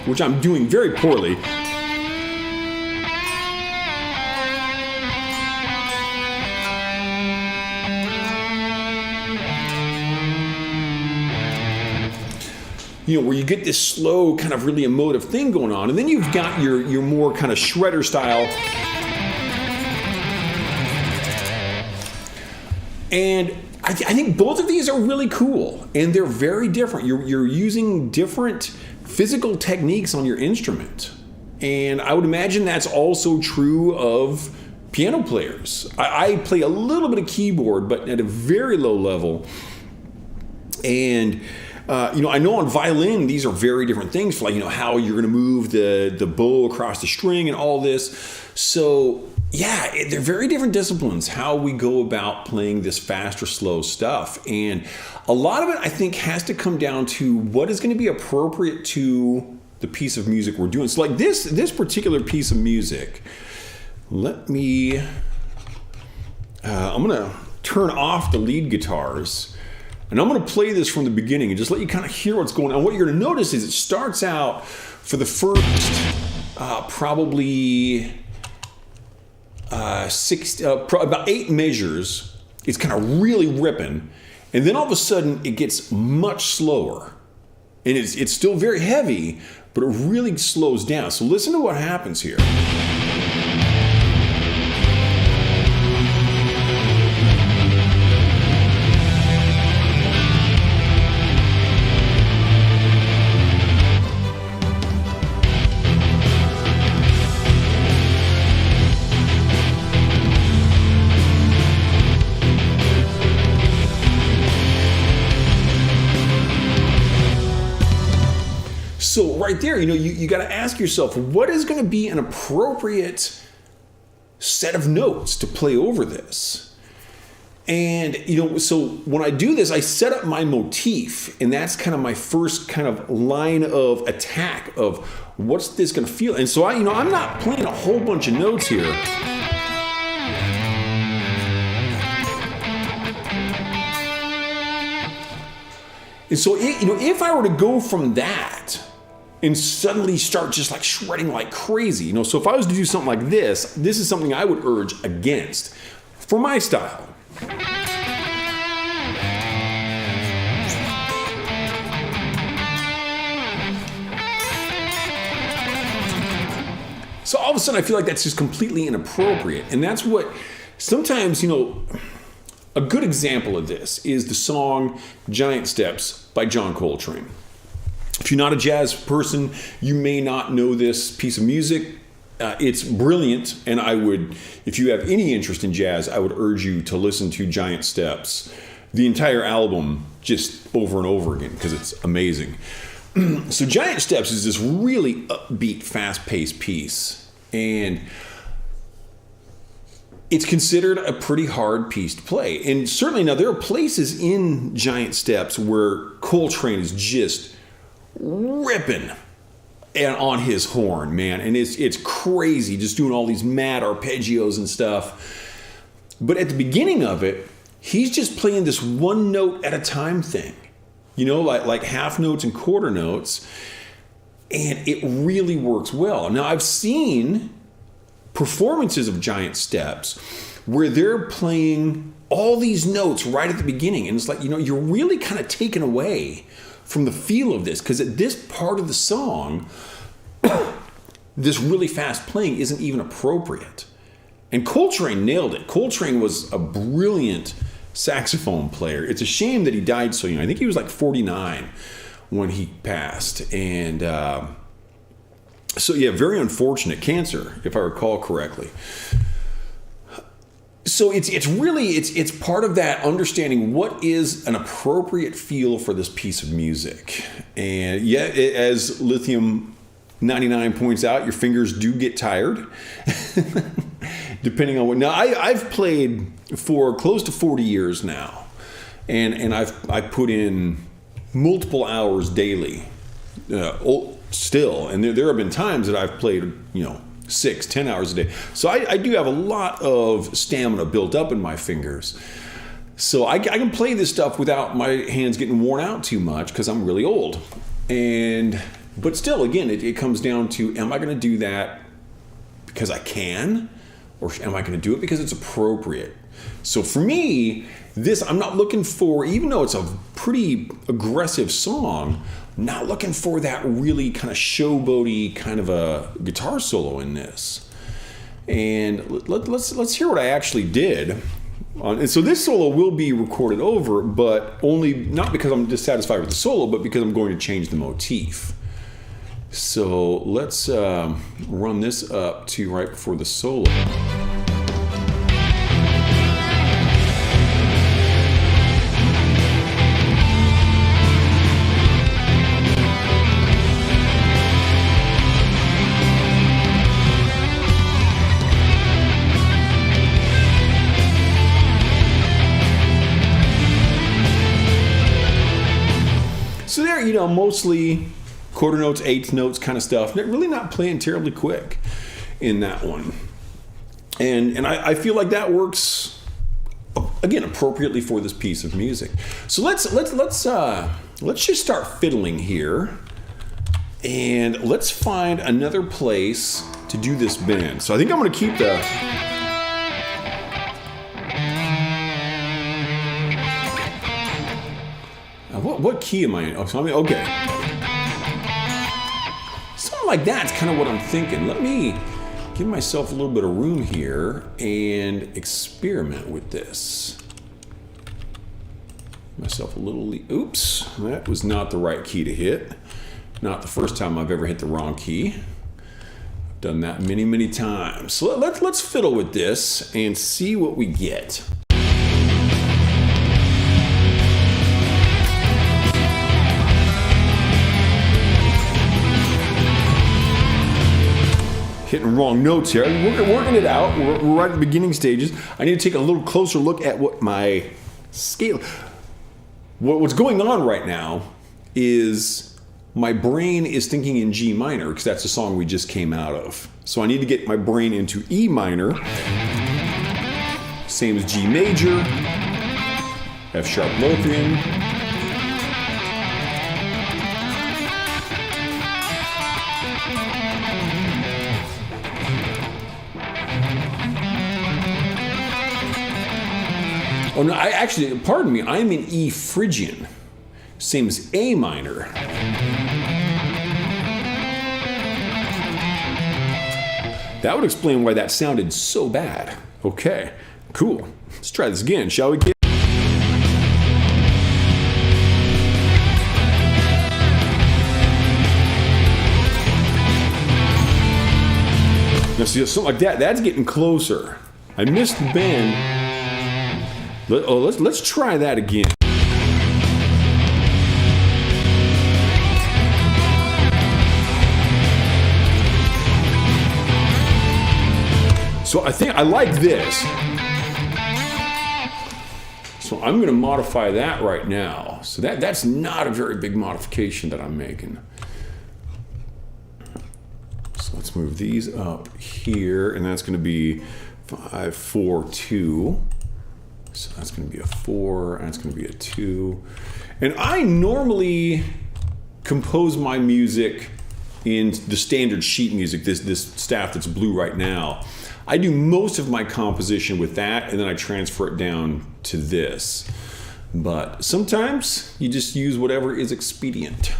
which I'm doing very poorly. Where you get this slow, kind of really emotive thing going on. And then you've got your more kind of shredder style. And I think both of these are really cool. And they're very different. You're using different physical techniques on your instrument. And I would imagine that's also true of piano players. I play a little bit of keyboard, but at a very low level. And I know on violin, these are very different things for how you're going to move the bow across the string and all this. So yeah, they're very different disciplines, how we go about playing this fast or slow stuff. And a lot of it, I think, has to come down to what is going to be appropriate to the piece of music we're doing. So like this particular piece of music, I'm going to turn off the lead guitars. And I'm going to play this from the beginning and just let you kind of hear what's going on. What you're going to notice is it starts out for the first probably about 8 measures. It's kind of really ripping. And then all of a sudden it gets much slower. And it's still very heavy, but it really slows down. So listen to what happens here. So right there, you got to ask yourself, what is going to be an appropriate set of notes to play over this? And, so when I do this, I set up my motif, and that's kind of my first kind of line of attack of what's this going to feel. And so I'm not playing a whole bunch of notes here. And so, if I were to go from that and suddenly start just like shredding like crazy, so if I was to do something like this is something I would urge against for my style. So all of a sudden I feel like that's just completely inappropriate. And that's what sometimes, a good example of this is the song Giant Steps by John Coltrane. If you're not a jazz person, you may not know this piece of music. It's brilliant, and if you have any interest in jazz, I would urge you to listen to Giant Steps, the entire album, just over and over again, because it's amazing. So Giant Steps is this really upbeat, fast-paced piece, and it's considered a pretty hard piece to play. And certainly now there are places in Giant Steps where Coltrane is just ripping and on his horn, man. And it's crazy, just doing all these mad arpeggios and stuff. But at the beginning of it, he's just playing this one note at a time thing. Like half notes and quarter notes. And it really works well. Now, I've seen performances of Giant Steps where they're playing all these notes right at the beginning. And it's like, you're really kind of taken away from the feel of this, because at this part of the song, this really fast playing isn't even appropriate. And Coltrane nailed it. Coltrane was a brilliant saxophone player. It's a shame that he died so young. I think he was like 49 when he passed. And so yeah, very unfortunate. Cancer, if I recall correctly. So it's really part of that understanding what is an appropriate feel for this piece of music. And yeah, as Lithium 99 points out, your fingers do get tired depending on what. Now I've played for close to 40 years now, and I put in multiple hours daily still, and there have been times that I've played 6, 10 hours a day. So I do have a lot of stamina built up in my fingers. So I can play this stuff without my hands getting worn out too much because I'm really old. But still, again, it comes down to, am I going to do that because I can? Or am I going to do it because it's appropriate? So for me, I'm not looking for, even though it's a pretty aggressive song, not looking for that really kind of showboaty kind of a guitar solo in this. And let's hear what I actually did. And so this solo will be recorded over, but only not because I'm dissatisfied with the solo, but because I'm going to change the motif. So let's run this up to right before the solo. So there, mostly quarter notes, eighth notes kind of stuff. Really not playing terribly quick in that one. And I feel like that works, again, appropriately for this piece of music. So let's just start fiddling here. And let's find another place to do this bend. So I think I'm going to keep the... What key am I in? Okay. Something like that's kind of what I'm thinking. Let me give myself a little bit of room here and experiment with this. Myself a little... Oops, that was not the right key to hit. Not the first time I've ever hit the wrong key. I've done that many, many times. So let's fiddle with this and see what we get. Hitting wrong notes here. We're working it out. We're right at the beginning stages. I need to take a little closer look at what my scale... What's going on right now is my brain is thinking in G minor because that's the song we just came out of. So I need to get my brain into E minor. Same as G major. F sharp Lothian. Oh no, pardon me, I'm in E Phrygian, same as A minor. That would explain why that sounded so bad. Okay, cool. Let's try this again, shall we, kid? Now see, something like that, that's getting closer. I missed the bend. Let's try that again. So I think I like this. So I'm going to modify that right now. So that's not a very big modification that I'm making. So let's move these up here, and that's going to be 5, 4, 2. So that's going to be a 4, and that's going to be a 2. And I normally compose my music in the standard sheet music, this staff that's blue right now. I do most of my composition with that, and then I transfer it down to this. But sometimes you just use whatever is expedient.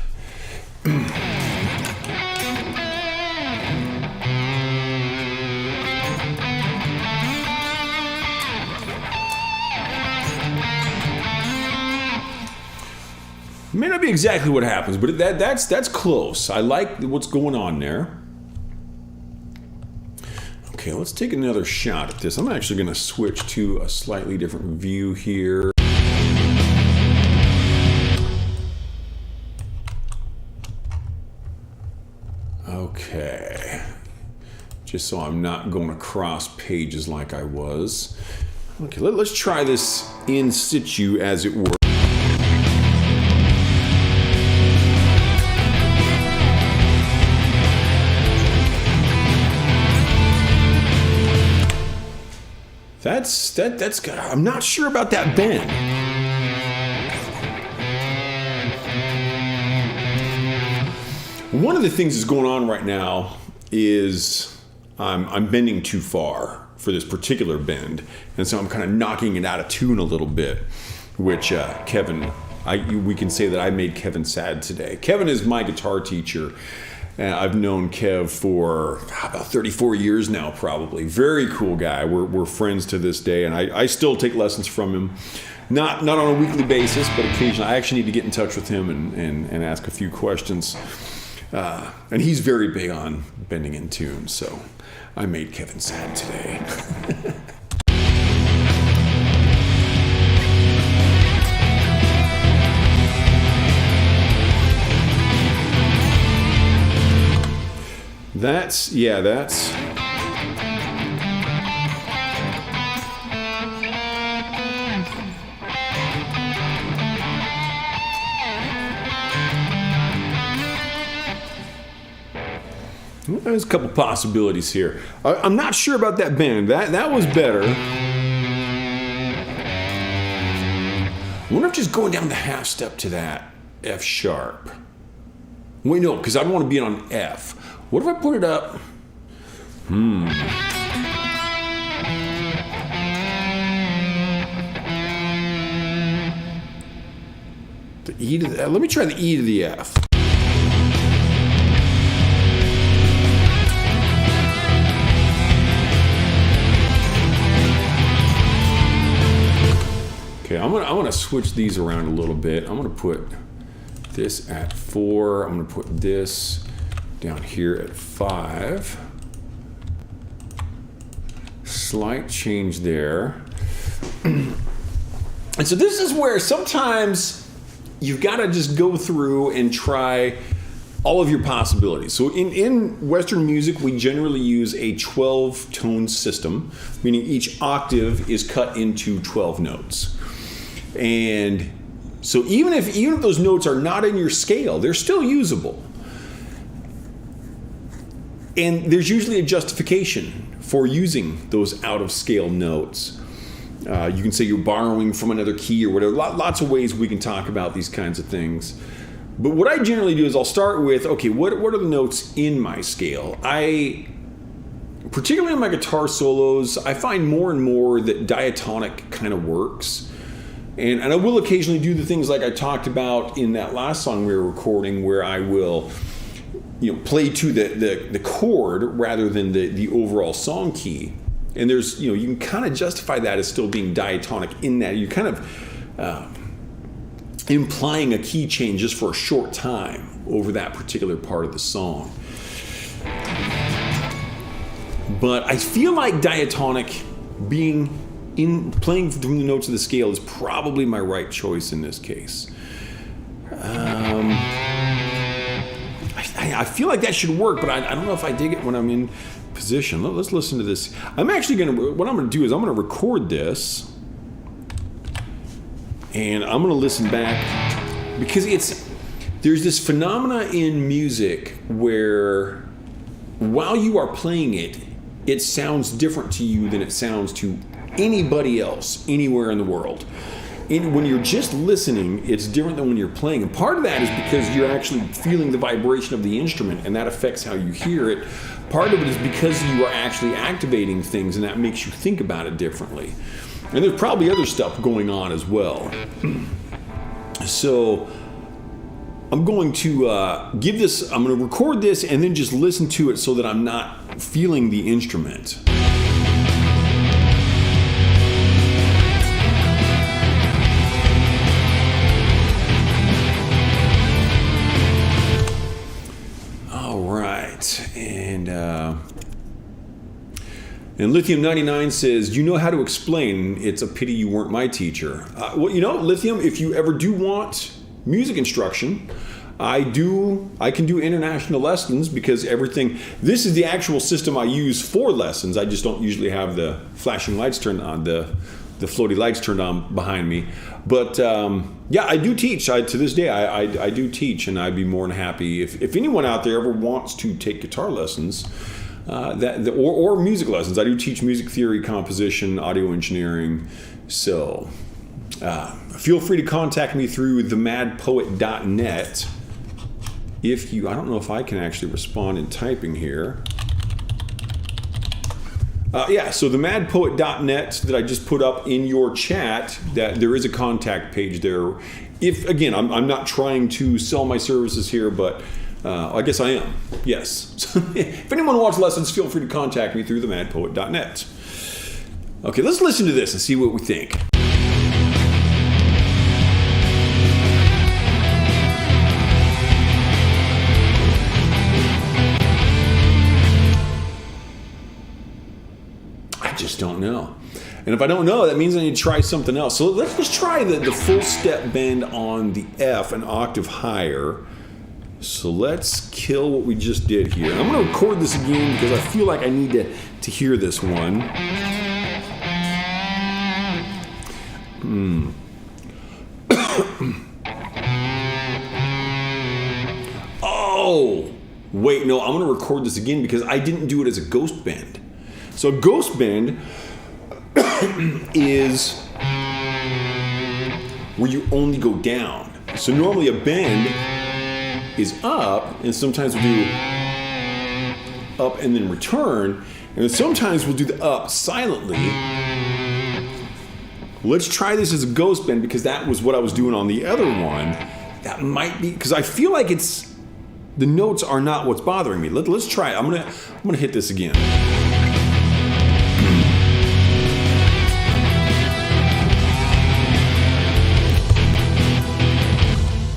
May not be exactly what happens, but that's close. I like what's going on there. Okay, let's take another shot at this. I'm actually going to switch to a slightly different view here. Okay. Just so I'm not going across pages like I was. Okay, let's try this in situ, as it were. that's. I'm not sure about that bend. One of the things that's going on right now is I'm bending too far for this particular bend, and so I'm kind of knocking it out of tune a little bit, which Kevin, we can say that I made Kevin sad today. Kevin is my guitar teacher. I've known Kev for about 34 years now, probably. Very cool guy. We're friends to this day, and I still take lessons from him. Not on a weekly basis, but occasionally. I actually need to get in touch with him and ask a few questions. And he's very big on bending in tune, so I made Kevin sad today. That's. There's a couple possibilities here. I'm not sure about that bend. That was better. I wonder if just going down the half step to that F sharp. Wait, no, because I don't want to be on F. What if I put it up? The E to the F. Let me try the E to the F. Okay, I'm gonna switch these around a little bit. I'm gonna put this at 4. I'm gonna put this down here at 5. Slight change there. And so this is where sometimes you've got to just go through and try all of your possibilities. So in Western music, we generally use a 12-tone system, meaning each octave is cut into 12 notes. And so even if those notes are not in your scale, they're still usable. And there's usually a justification for using those out-of-scale notes. You can say you're borrowing from another key or whatever. Lots of ways we can talk about these kinds of things. But what I generally do is I'll start with, okay, what are the notes in my scale? Particularly in my guitar solos, I find more and more that diatonic kind of works. And I will occasionally do the things like I talked about in that last song we were recording, where I will play to the chord rather than the overall song key. And there's, you can kind of justify that as still being diatonic in that you're kind of implying a key change just for a short time over that particular part of the song. But I feel like diatonic playing from the notes of the scale is probably my right choice in this case. I feel like that should work, but I don't know if I dig it when I'm in position. Let's listen to this. What I'm going to do is I'm going to record this, and I'm going to listen back, because there's this phenomena in music where while you are playing it, it sounds different to you than it sounds to anybody else anywhere in the world. When you're just listening, it's different than when you're playing. And part of that is because you're actually feeling the vibration of the instrument, and that affects how you hear it. Part of it is because you are actually activating things, and that makes you think about it differently. And there's probably other stuff going on as well. So I'm going to I'm going to record this and then just listen to it so that I'm not feeling the instrument. And Lithium 99 says, you know how to explain. It's a pity you weren't my teacher. Lithium, if you ever do want music instruction, I can do international lessons, because this is the actual system I use for lessons. I just don't usually have the flashing lights turned on, the floaty lights turned on behind me. But I do teach. To this day, I do teach, and I'd be more than happy if anyone out there ever wants to take guitar lessons. or music lessons. I do teach music theory, composition, audio engineering. So feel free to contact me through themadpoet.net. If you, I don't know if I can actually respond in typing here. So themadpoet.net that I just put up in your chat, that there is a contact page there. If, again, I'm not trying to sell my services here, but I guess I am. Yes. If anyone wants lessons, feel free to contact me through themadpoet.net. Okay, let's listen to this and see what we think. Don't know. And if I don't know, that means I need to try something else. So let's try the full step bend on the F, an octave higher. So let's kill what we just did here. I'm going to record this again because I feel like I need to hear this one. Oh, wait, no, I'm going to record this again because I didn't do it as a ghost bend. So a ghost bend is where you only go down. So normally a bend is up, and sometimes we'll do up and then return, and then sometimes we'll do the up silently. Let's try this as a ghost bend because that was what I was doing on the other one. That might be, because I feel like the notes are not what's bothering me. Let's try it. I'm gonna hit this again.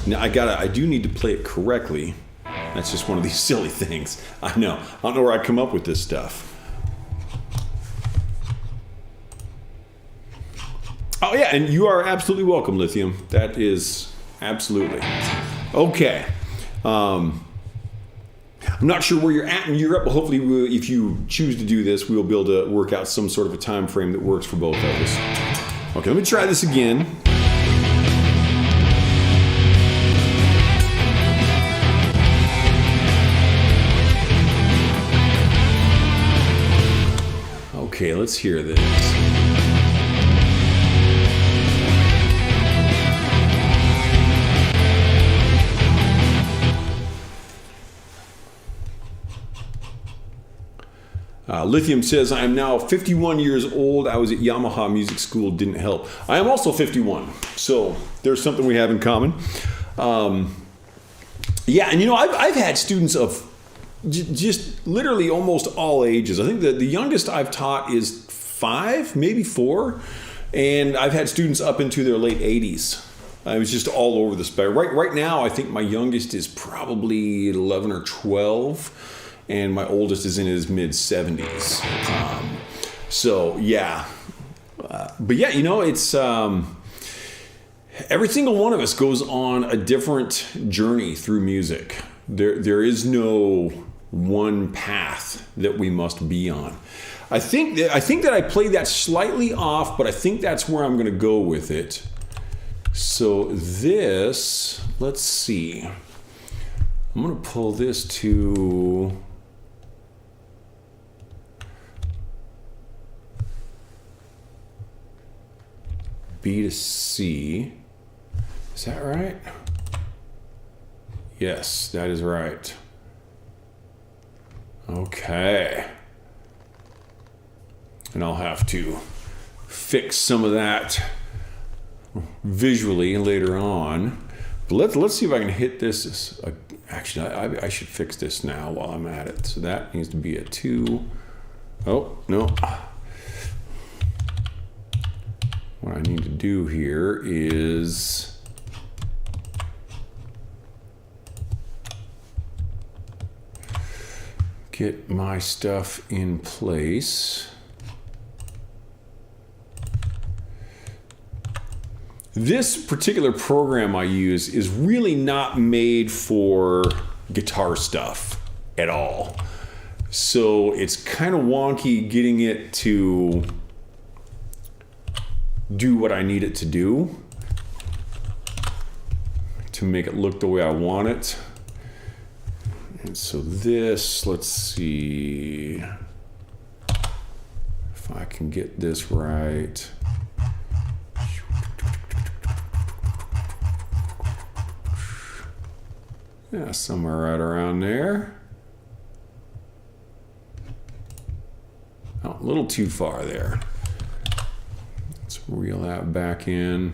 Now I do need to play it correctly. That's just one of these silly things. I know. I don't know where I come up with this stuff. Oh yeah, and you are absolutely welcome, Lithium. That is absolutely. Okay. I'm not sure where you're at in Europe, but hopefully if you choose to do this, we'll be able to work out some sort of a time frame that works for both of us. Okay, let me try this again. Okay, let's hear this. Lithium says, I am now 51 years old. I was at Yamaha Music School, didn't help. I am also 51, so there's something we have in common. Yeah, and I've had students of just literally almost all ages. I think that the youngest I've taught is 5, maybe 4, and I've had students up into their late 80s. I was just all over the spectrum. Right now, I think my youngest is probably 11 or 12. And my oldest is in his mid-70s. So, yeah. But yeah, it's... every single one of us goes on a different journey through music. There is no one path that we must be on. I think that I played that slightly off, but I think that's where I'm going to go with it. So this... Let's see. I'm going to pull this to... B to C. Is that right? Yes, that is right. Okay. And I'll have to fix some of that visually later on. But let's see if I can hit this. Actually, I should fix this now while I'm at it. So that needs to be a 2. Oh, no. What I need to do here is get my stuff in place. This particular program I use is really not made for guitar stuff at all. So it's kind of wonky getting it to do what I need it to do to make it look the way I want it. right, so this, let's see if I can get this right. Yeah, somewhere right around there. Oh, a little too far there. Let's reel that back in.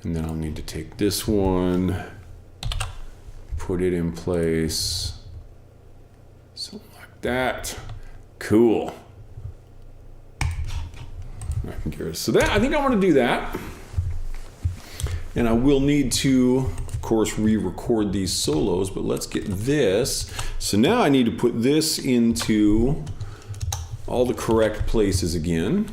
And then I'll need to take this one, put it in place. Something like that. Cool. I can get rid. So that, I think I want to do that. And I will need to, of course, re-record these solos, but let's get this. So now I need to put this into all the correct places again.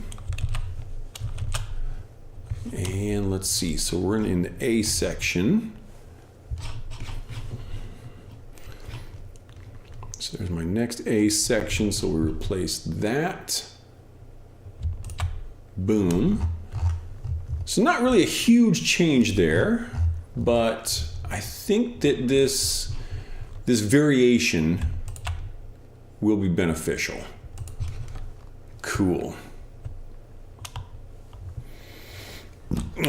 And let's see, so we're in the A section. So there's my next A section, so we replace that. Boom. So not really a huge change there, but I think that this variation will be beneficial. Cool.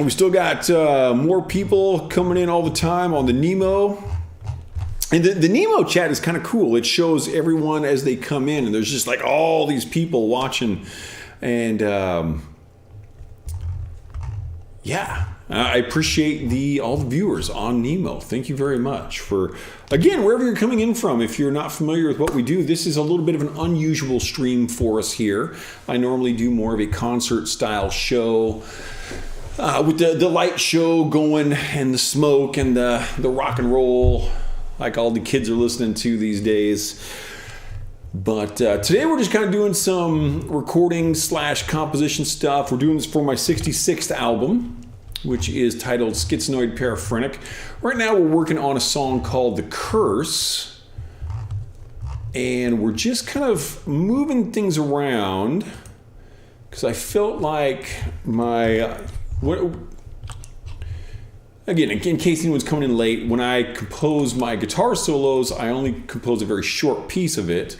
We still got more people coming in all the time on the Nemo. And the Nemo chat is kind of cool. It shows everyone as they come in, and there's just like all these people watching. And yeah, I appreciate all the viewers on Nemo. Thank you very much for, again, wherever you're coming in from. If you're not familiar with what we do, this is a little bit of an unusual stream for us here. I normally do more of a concert style show with the light show going and the smoke and the rock and roll like all the kids are listening to these days. But today we're just kind of doing some recording / composition stuff. We're doing this for my 66th album, which is titled Schizonoid Paraphrenic. Right now we're working on a song called The Curse. And we're just kind of moving things around because I felt like again, in case anyone's coming in late, when I compose my guitar solos, I only compose a very short piece of it,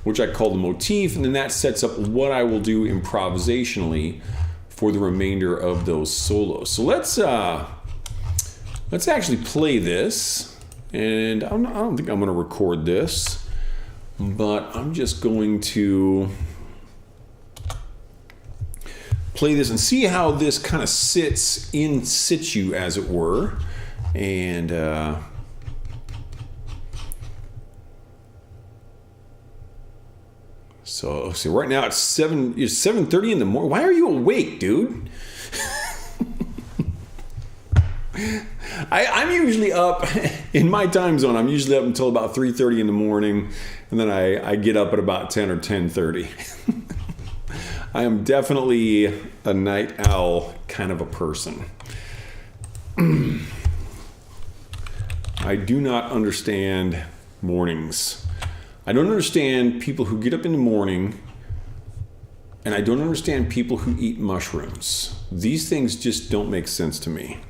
which I call the motif, and then that sets up what I will do improvisationally for the remainder of those solos. So let's actually play this, and I don't think I'm going to record this, but I'm just going to play this and see how this kind of sits in situ, as it were. And so right now it's 7:30 in the morning. Why are you awake, dude? I'm usually up in my time zone. I'm usually up until about 3:30 in the morning, and then I get up at about 10 or 10:30. I am definitely a night owl kind of a person. I do not understand mornings. I don't understand people who get up in the morning, and I don't understand people who eat mushrooms. These things just don't make sense to me.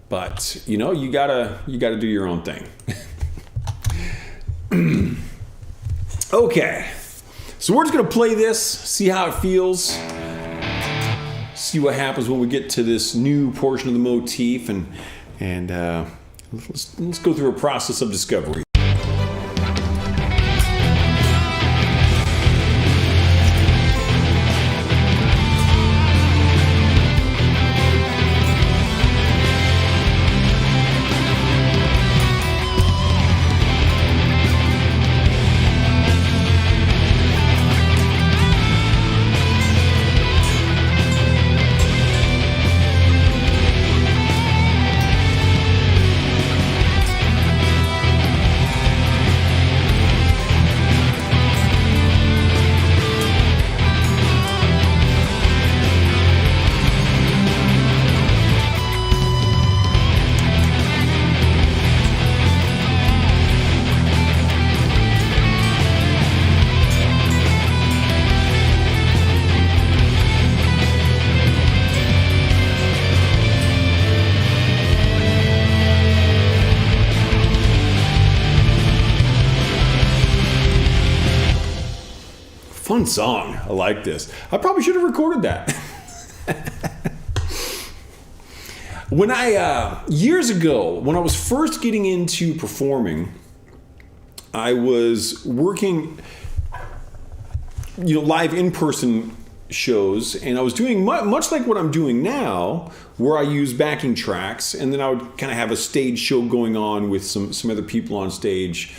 But, you know, you gotta do your own thing. Okay. So we're just going to play this, see how it feels, see what happens when we get to this new portion of the motif, and let's go through a process of discovery. fun song. I like this. I probably should have recorded that. When years ago, when I was first getting into performing, I was working, live in-person shows, and I was doing much like what I'm doing now, where I use backing tracks, and then I would kind of have a stage show going on with some other people on stage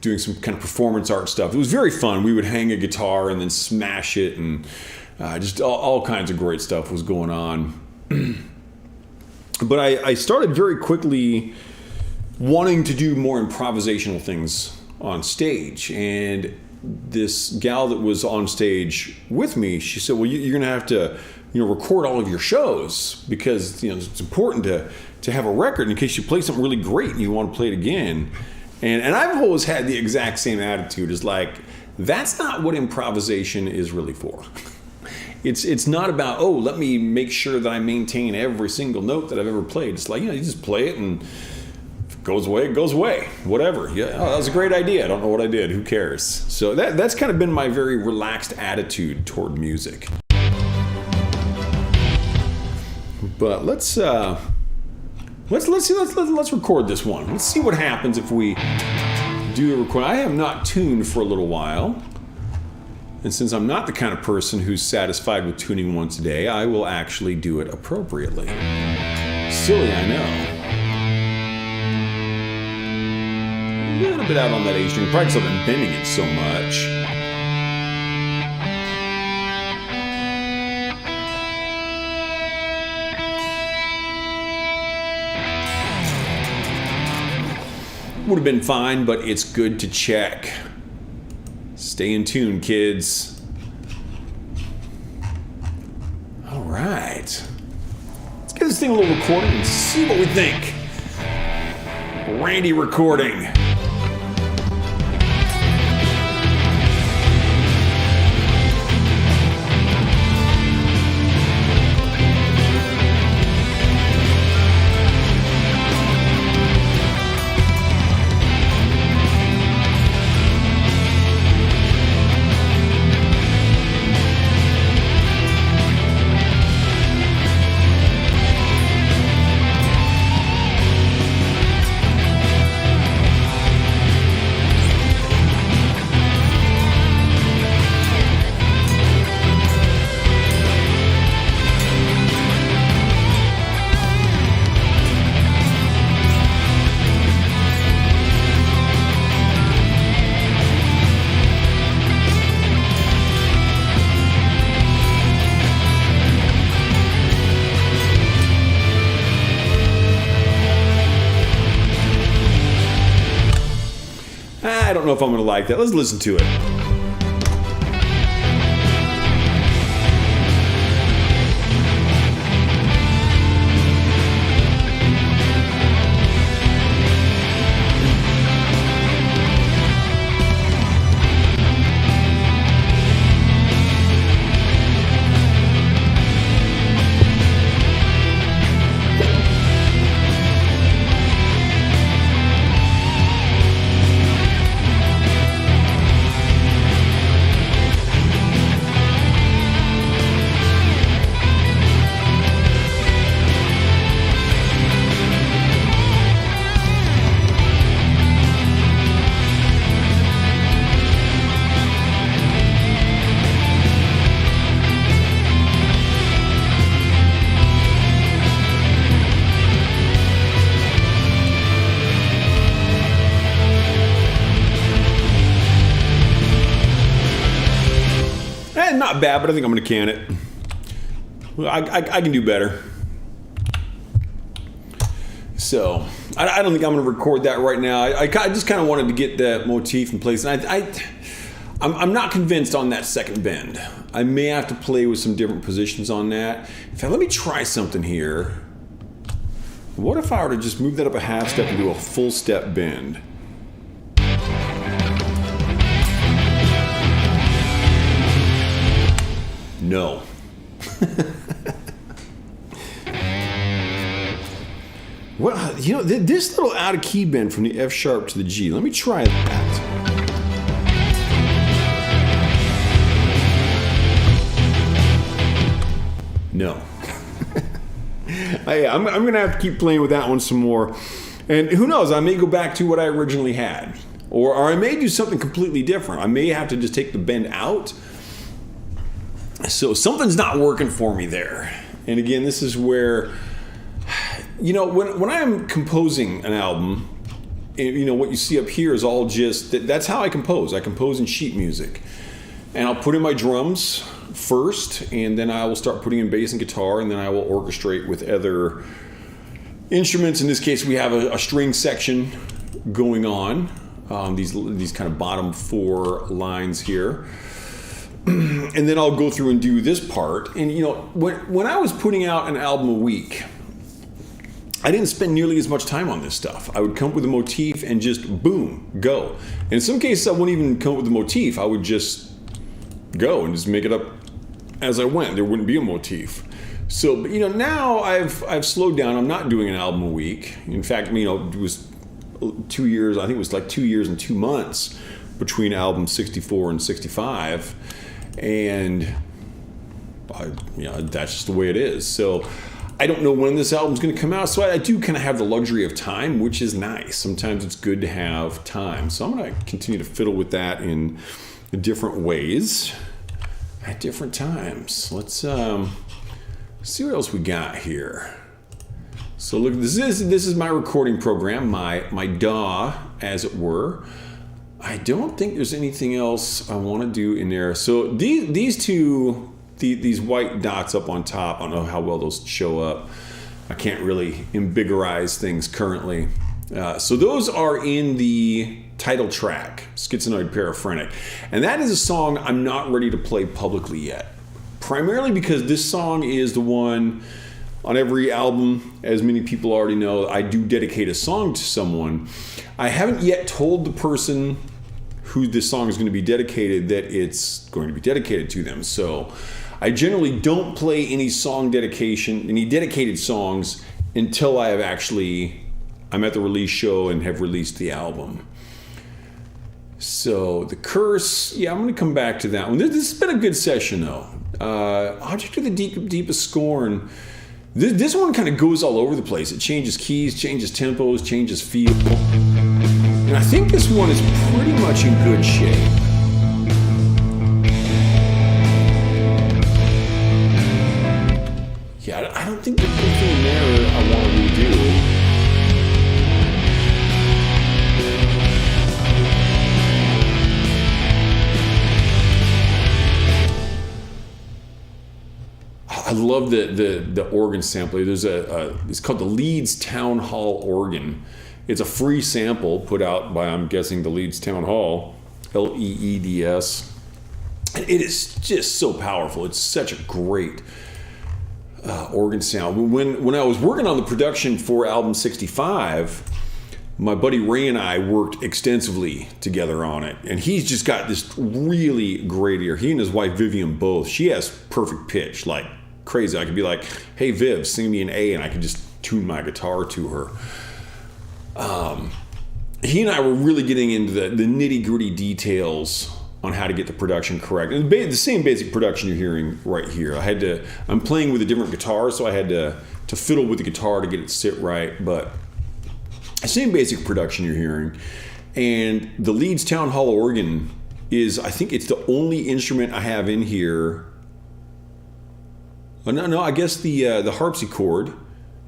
doing some kind of performance art stuff. It was very fun. We would hang a guitar and then smash it, and just all kinds of great stuff was going on. But I started very quickly wanting to do more improvisational things on stage. And this gal that was on stage with me, she said, well, you're going to have to, record all of your shows, because, it's important to have a record in case you play something really great and you want to play it again. And I've always had the exact same attitude. It's like, that's not what improvisation is really for. It's not about, let me make sure that I maintain every single note that I've ever played. It's like, you just play it, and if it goes away, it goes away. Whatever. Yeah, that was a great idea. I don't know what I did. Who cares? So that's kind of been my very relaxed attitude toward music. But let's record this one. Let's see what happens if we do a record. I have not tuned for a little while. And since I'm not the kind of person who's satisfied with tuning once a day, I will actually do it appropriately. Silly, I know. A little bit out on that A string, probably because I've been bending it so much. Would have been fine, but it's good to check. Stay in tune, kids. All right. Let's get this thing a little recorded and see what we think. Randy recording. I don't know if I'm going to like that. Let's listen to it. Not bad, but I think I'm going to can it. I can do better. So, I don't think I'm going to record that right now. I just kind of wanted to get that motif in place. And I'm not convinced on that second bend. I may have to play with some different positions on that. In fact, let me try something here. What if I were to just move that up a half step and do a full step bend? No. Well, this little out of key bend from the F sharp to the G. Let me try that. No. I'm going to have to keep playing with that one some more. And who knows, I may go back to what I originally had. Or I may do something completely different. I may have to just take the bend out. So something's not working for me there. And again, this is where, when I am composing an album, what you see up here is all just, that's how I compose. I compose in sheet music. And I'll put in my drums first, and then I will start putting in bass and guitar, and then I will orchestrate with other instruments. In this case, we have a string section going on. These kind of bottom 4 lines here. And then I'll go through and do this part. And when I was putting out an album a week, I didn't spend nearly as much time on this stuff. I would come up with a motif and just boom, go. And in some cases I wouldn't even come up with a motif. I would just go and just make it up as I went. There wouldn't be a motif. So, now I've slowed down. I'm not doing an album a week. In fact, it was 2 years. I think it was like 2 years and 2 months between albums 64 and 65. And that's just the way it is. So I don't know when this album's going to come out. So I do kind of have the luxury of time, which is nice. Sometimes it's good to have time. So I'm going to continue to fiddle with that in different ways at different times. Let's see what else we got here. So look, this is my recording program, my DAW, as it were. I don't think there's anything else I want to do in there. So these two, these white dots up on top, I don't know how well those show up. I can't really embigorize things currently. So those are in the title track, Schizonoid Paraphrenic. And that is a song I'm not ready to play publicly yet. Primarily because this song is the one on every album, as many people already know, I do dedicate a song to someone. I haven't yet told the person who this song is going to be dedicated that it's going to be dedicated to them. So I generally don't play any dedicated songs until I'm at the release show and have released the album. So the Curse, I'm going to come back to that one. This has been a good session though. Object of the Deepest Scorn. This one kind of goes all over the place. It changes keys, changes tempos, changes feel. And I think this one is pretty much in good shape. Yeah, I don't think there's anything there I want to redo. I love the organ sampler. There's it's called the Leeds Town Hall organ. It's a free sample put out by, I'm guessing, the Leeds Town Hall, LEEDS. And it is just so powerful. It's such a great organ sound. When I was working on the production for album 65, my buddy Ray and I worked extensively together on it. And he's just got this really great ear. He and his wife Vivian both. She has perfect pitch, like crazy. I could be like, hey Viv, sing me an A, and I could just tune my guitar to her. He and I were really getting into the nitty-gritty details on how to get the production correct. And the same basic production you're hearing right here. I'm playing with a different guitar, so I had to fiddle with the guitar to get it sit right, but the same basic production you're hearing. And the Leeds Town Hall organ is, I think it's the only instrument I have in here. No, I guess the harpsichord.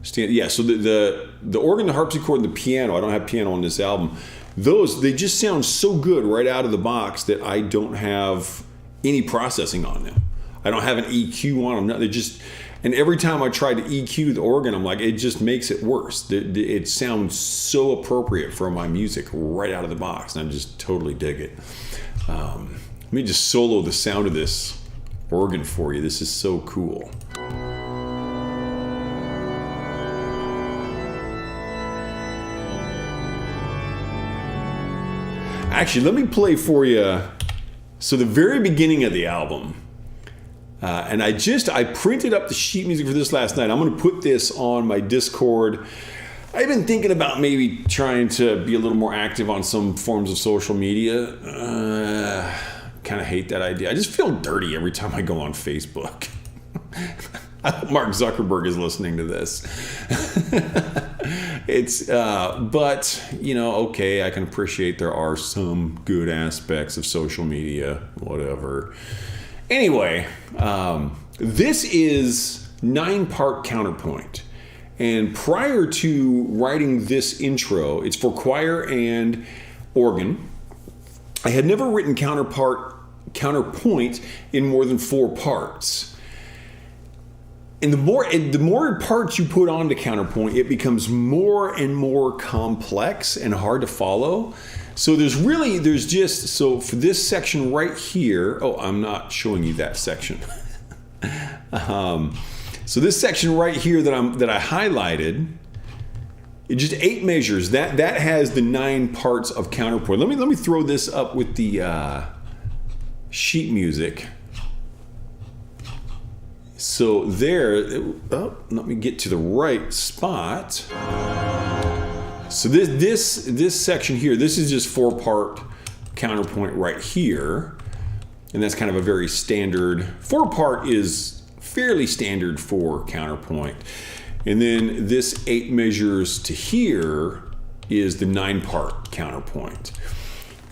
So the organ, the harpsichord, and the piano. I don't have piano on this album. They just sound so good right out of the box that I don't have any processing on them. I don't have an EQ on them. And every time I try to EQ the organ, I'm like, it just makes it worse. It sounds so appropriate for my music right out of the box, and I just totally dig it. Let me just solo the sound of this organ for you. This is so cool. Actually, let me play for you. So the very beginning of the album, and I printed up the sheet music for this last night. I'm going to put this on my Discord. I've been thinking about maybe trying to be a little more active on some forms of social media. Kind of hate that idea. I just feel dirty every time I go on Facebook. I hope Mark Zuckerberg is listening to this. But, okay, I can appreciate there are some good aspects of social media, whatever. Anyway, this is 9-part counterpoint. And prior to writing this intro, it's for choir and organ. I had never written counterpoint in more than 4 parts. And the more parts you put onto counterpoint, it becomes more and more complex and hard to follow. So for this section right here, I'm not showing you that section. So this section right here that I highlighted, it's just 8 measures. That has the 9 parts of counterpoint. Let me throw this up with the sheet music. So there, let me get to the right spot. So this section here, this is just 4-part counterpoint right here. And that's kind of a very standard, 4-part is fairly standard for counterpoint. And then this 8 measures to here is the 9-part counterpoint.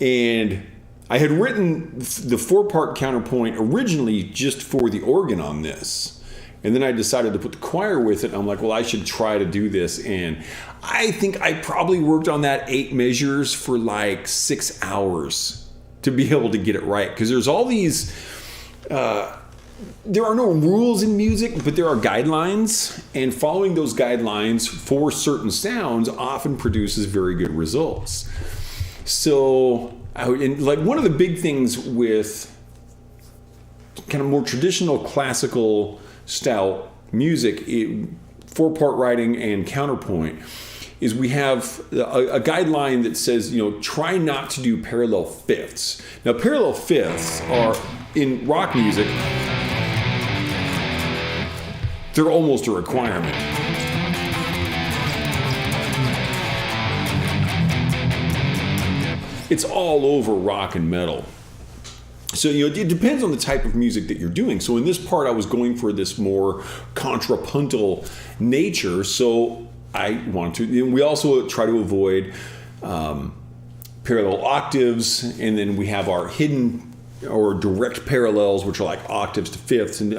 And I had written the 4-part counterpoint originally just for the organ on this. And then I decided to put the choir with it. I'm like, well, I should try to do this. And I think I probably worked on that 8 measures for like 6 hours to be able to get it right. Because there's all these, there are no rules in music, but there are guidelines. And following those guidelines for certain sounds often produces very good results. So, one of the big things with kind of more traditional classical style music, 4-part writing and counterpoint, is we have a guideline that says, try not to do parallel fifths. Now, parallel fifths are, in rock music, they're almost a requirement. It's all over rock and metal. So, it depends on the type of music that you're doing. So in this part, I was going for this more contrapuntal nature. So I wanted to, we also try to avoid parallel octaves. And then we have our hidden or direct parallels, which are like octaves to fifths. And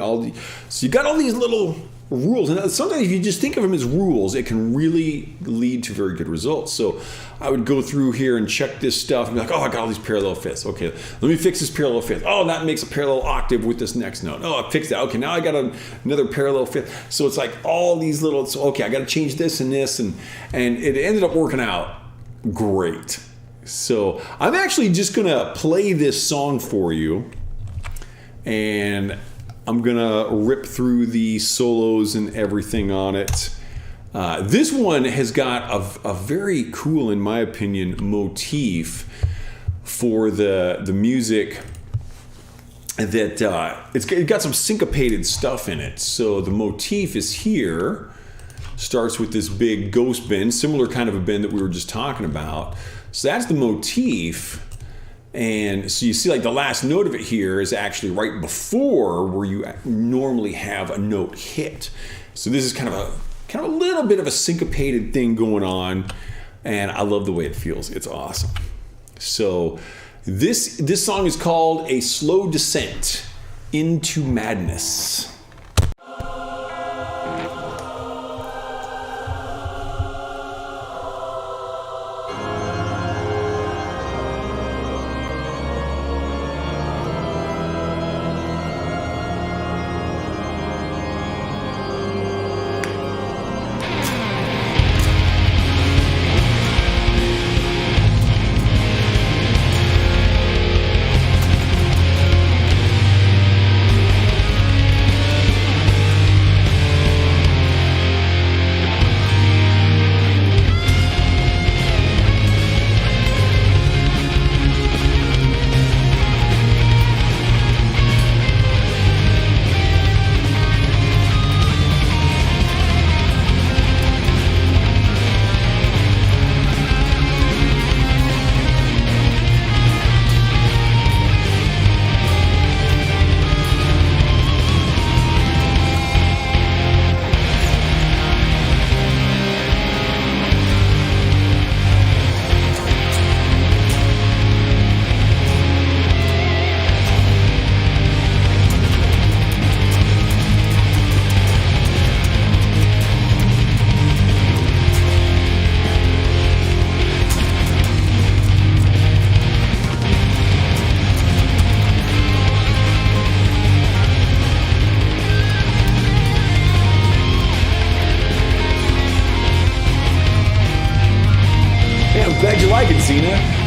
so you got all these little rules. And sometimes if you just think of them as rules, it can really lead to very good results. So I would go through here and check this stuff and be like, I got all these parallel fifths. Okay, let me fix this parallel fifth. That makes a parallel octave with this next note. I fixed that. Okay, now I got another parallel fifth. So it's like all these little, I got to change this and this. And it ended up working out great. So I'm actually just going to play this song for you. And I'm going to rip through the solos and everything on it. This one has got a very cool, in my opinion, motif for the music that it's got some syncopated stuff in it. So the motif is here, starts with this big ghost bend, similar kind of a bend that we were just talking about. So that's the motif. And so you see like the last note of it here is actually right before where you normally have a note hit. So this is kind of a little bit of a syncopated thing going on. And I love the way it feels. It's awesome. So this song is called A Slow Descent into Madness. Argentina.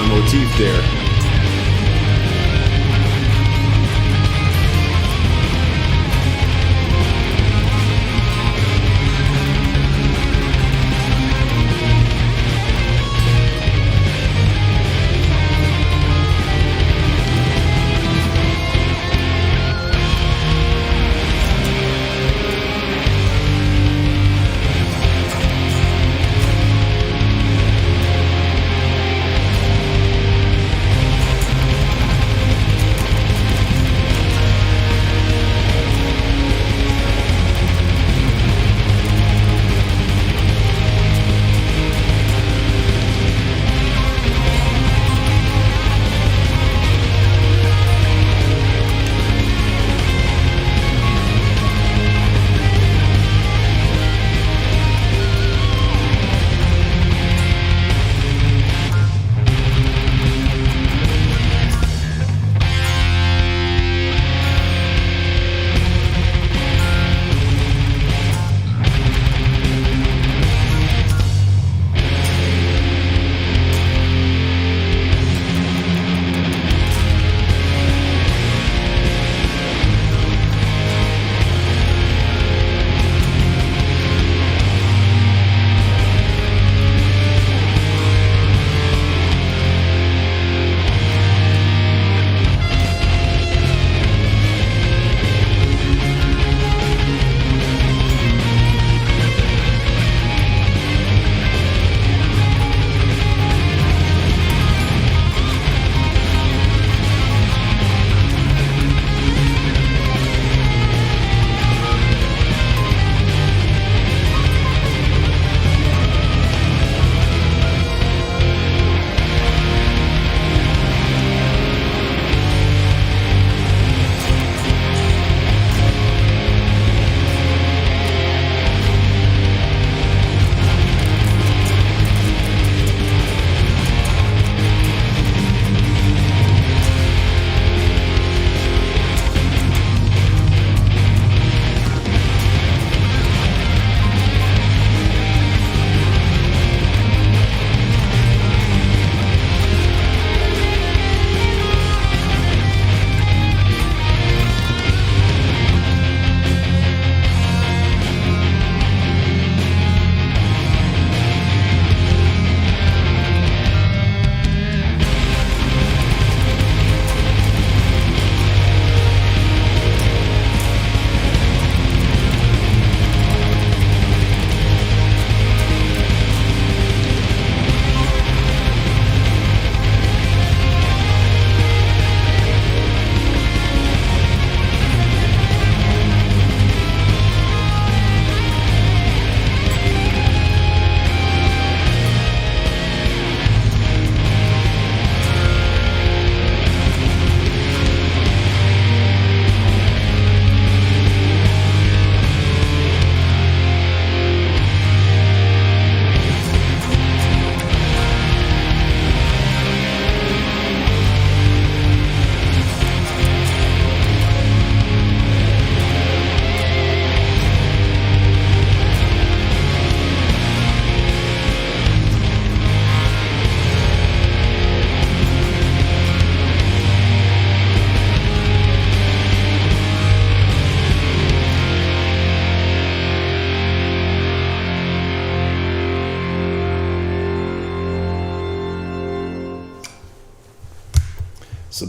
Motif there.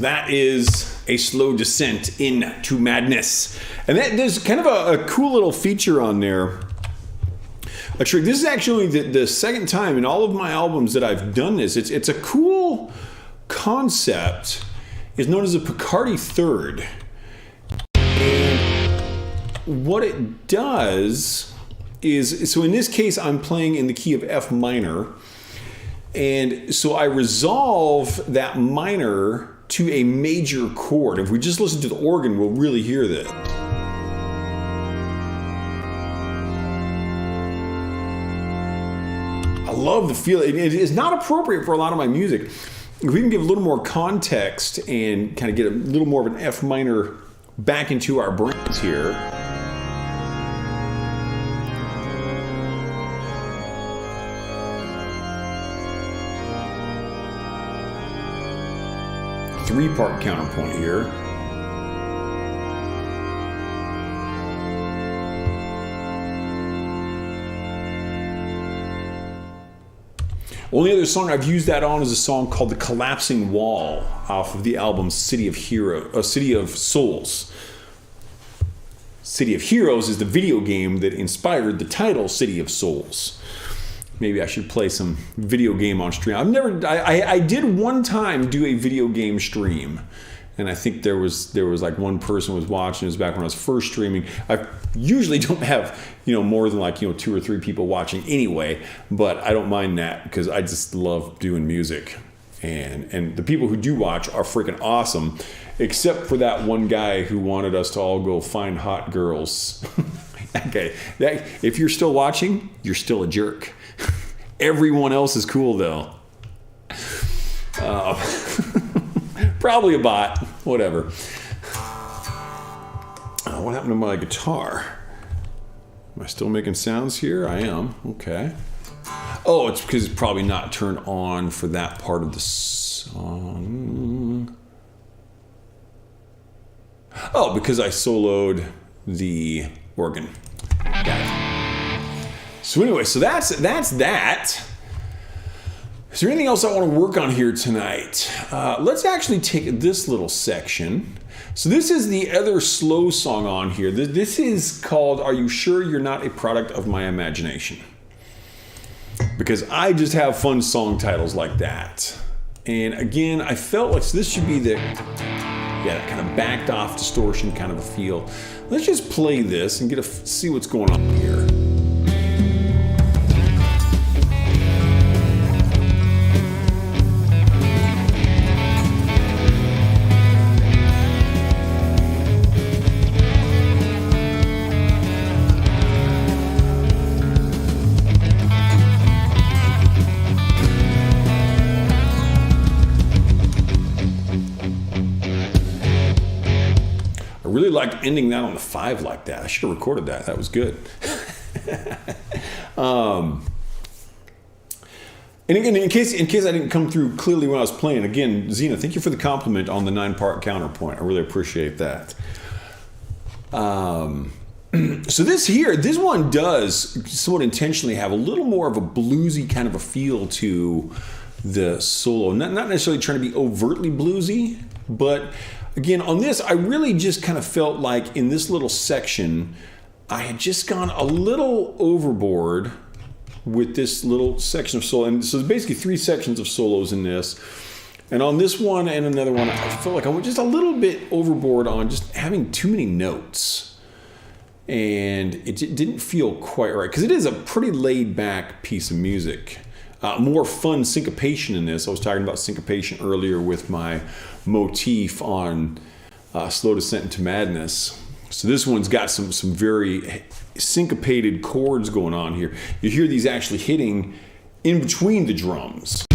that is a slow descent into madness. And there's kind of a cool little feature on there. Actually, this is actually the second time in all of my albums that I've done this. It's a cool concept. It's known as a Picardy third. And what it does is, so in this case, I'm playing in the key of F minor. And so I resolve that minor to a major chord. If we just listen to the organ, we'll really hear that. I love the feel. It is not appropriate for a lot of my music. If we can give a little more context and kind of get a little more of an F minor back into our brains here. Three-part counterpoint here. Only other song I've used that on is a song called "The Collapsing Wall" off of the album City of Souls. City of Heroes is the video game that inspired the title City of Souls. Maybe I should play some video game on stream. I did one time do a video game stream, and I think there was like one person was watching. It was back when I was first streaming. I usually don't have more than like 2 or 3 people watching anyway, but I don't mind that because I just love doing music, and the people who do watch are freaking awesome, except for that one guy who wanted us to all go find hot girls. Okay, if you're still watching, you're still a jerk. Everyone else is cool though. Probably a bot. Whatever. What happened to my guitar? Am I still making sounds here? I am. Okay. Oh, it's because it's probably not turned on for that part of the song. Oh, because I soloed the organ. Got it. So anyway, so that's that. Is there anything else I want to work on here tonight? Let's actually take this little section. So this is the other slow song on here. This is called "Are You Sure You're Not a Product of My Imagination?" Because I just have fun song titles like that. And again, I felt like this should be that kind of backed off distortion kind of a feel. Let's just play this and see what's going on here. I really liked ending that on the 5 like that. I should have recorded that. That was good. And again, in case I didn't come through clearly when I was playing, again, Xena, thank you for the compliment on the 9-part counterpoint. I really appreciate that. So this one does somewhat intentionally have a little more of a bluesy kind of a feel to the solo. Not necessarily trying to be overtly bluesy, but again, on this, I really just kind of felt like in this little section, I had just gone a little overboard with this little section of solo. And so there's basically 3 sections of solos in this. And on this one and another one, I felt like I went just a little bit overboard on just having too many notes. And it didn't feel quite right, because it is a pretty laid back piece of music. More fun syncopation in this. I was talking about syncopation earlier with my motif on Slow Descent into Madness. So this one's got some very syncopated chords going on here. You hear these actually hitting in between the drums.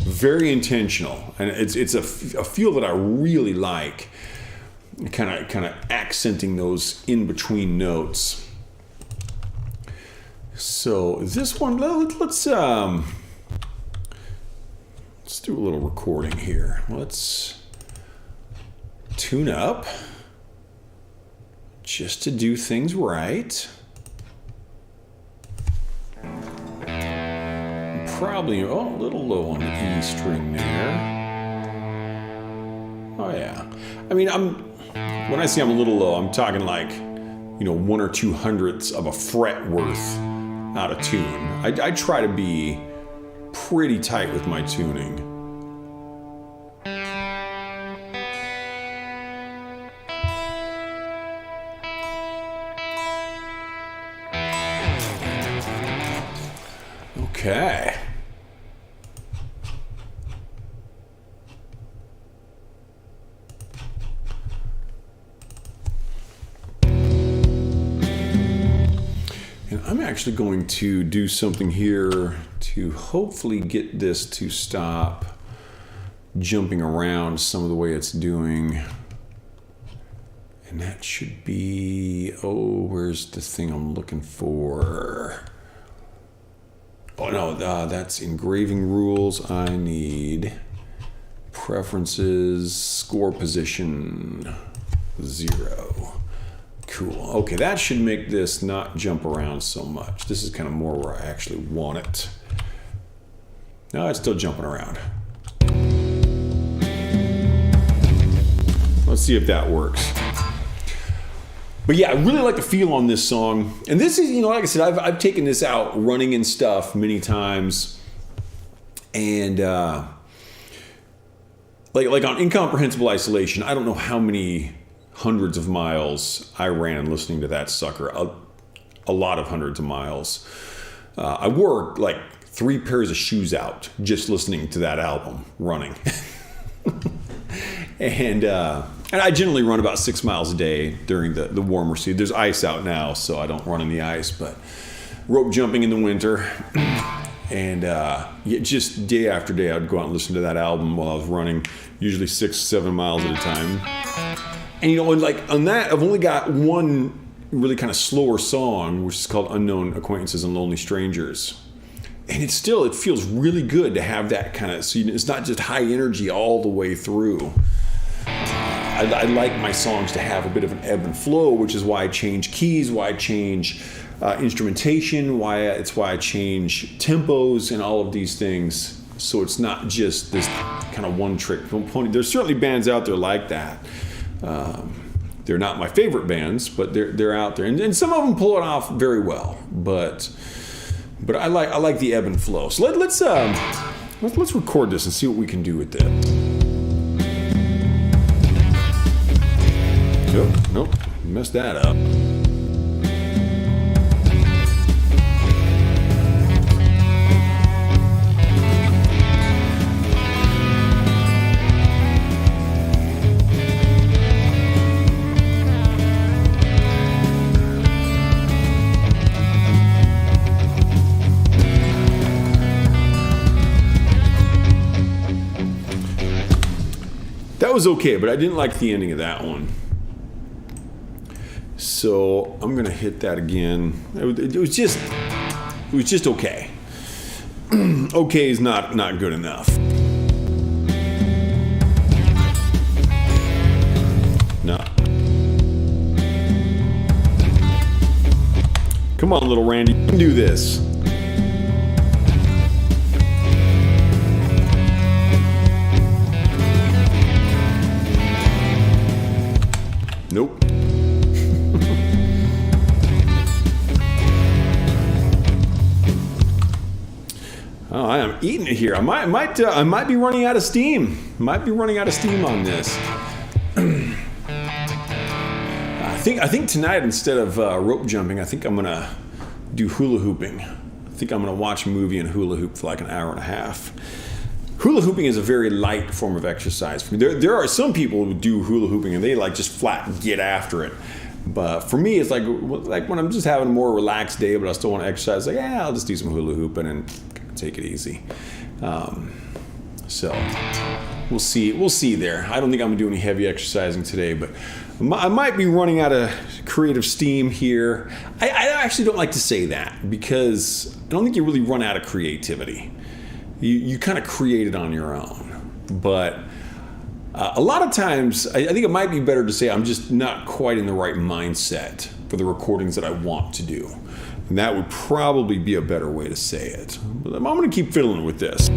Very intentional, and it's a feel that I really like. Kind of accenting those in between notes. So this one, let's do a little recording here. Let's tune up just to do things right. probably, a little low on the E string there. Oh yeah. I mean, when I say I'm a little low, I'm talking like, 1 or 2 hundredths of a fret worth out of tune. I try to be pretty tight with my tuning. Okay. And I'm actually going to do something here to hopefully get this to stop jumping around some of the way it's doing. And that should be, where's the thing I'm looking for? Oh no, that's engraving rules. I need preferences, score position, 0. Cool. Okay, that should make this not jump around so much. This is kind of more where I actually want it. No, it's still jumping around. Let's see if that works. But yeah, I really like the feel on this song. And this is, like I said, I've taken this out running and stuff many times. And like on Incomprehensible Isolation, I don't know how many hundreds of miles I ran listening to that sucker. A lot of hundreds of miles. I wore like 3 pairs of shoes out just listening to that album running. And I generally run about 6 miles a day during the warmer season. There's ice out now, so I don't run in the ice, but rope jumping in the winter. And just day after day, I'd go out and listen to that album while I was running, usually 6, 7 miles at a time. And like on that, I've only got one really kind of slower song, which is called Unknown Acquaintances and Lonely Strangers. And it feels really good to have that kind of, so it's not just high energy all the way through. I like my songs to have a bit of an ebb and flow, which is why I change keys, why I change instrumentation, why I change tempos and all of these things. So it's not just this kind of one trick pony. There's certainly bands out there like that. They're not my favorite bands, but they're out there, and some of them pull it off very well. But I like the ebb and flow. So let's record this and see what we can do with it. Nope, messed that up. That was okay, but I didn't like the ending of that one. So I'm gonna hit that again. It was just okay. Okay is not good enough. No. Come on, little Randy, you can do this. Nope. Oh, I am eating it here. I might be running out of steam. Might be running out of steam on this. I think tonight, instead of rope jumping, I think I'm gonna do hula hooping. I think I'm gonna watch a movie and hula hoop for like an hour and a half. Hula hooping is a very light form of exercise. There are some people who do hula hooping and they like just flat get after it. But for me, it's like when I'm just having a more relaxed day, but I still want to exercise. Like, I'll just do some hula hooping and take it easy. So we'll see there. I don't think I'm gonna do any heavy exercising today, but I might be running out of creative steam here. I actually don't like to say that because I don't think you really run out of creativity. You kind of create it on your own. But a lot of times, I think it might be better to say I'm just not quite in the right mindset for the recordings that I want to do. And that would probably be a better way to say it. But I'm going to keep fiddling with this.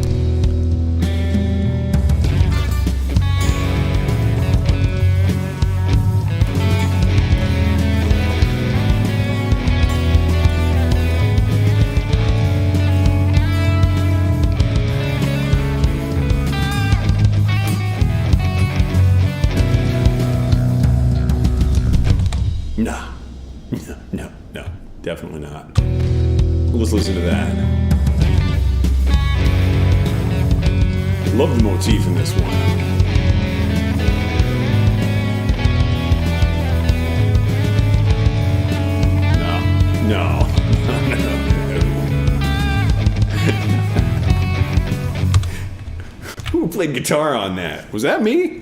No, definitely not. Let's listen to that. Love the motif in this one. No. Who played guitar on that? Was that me?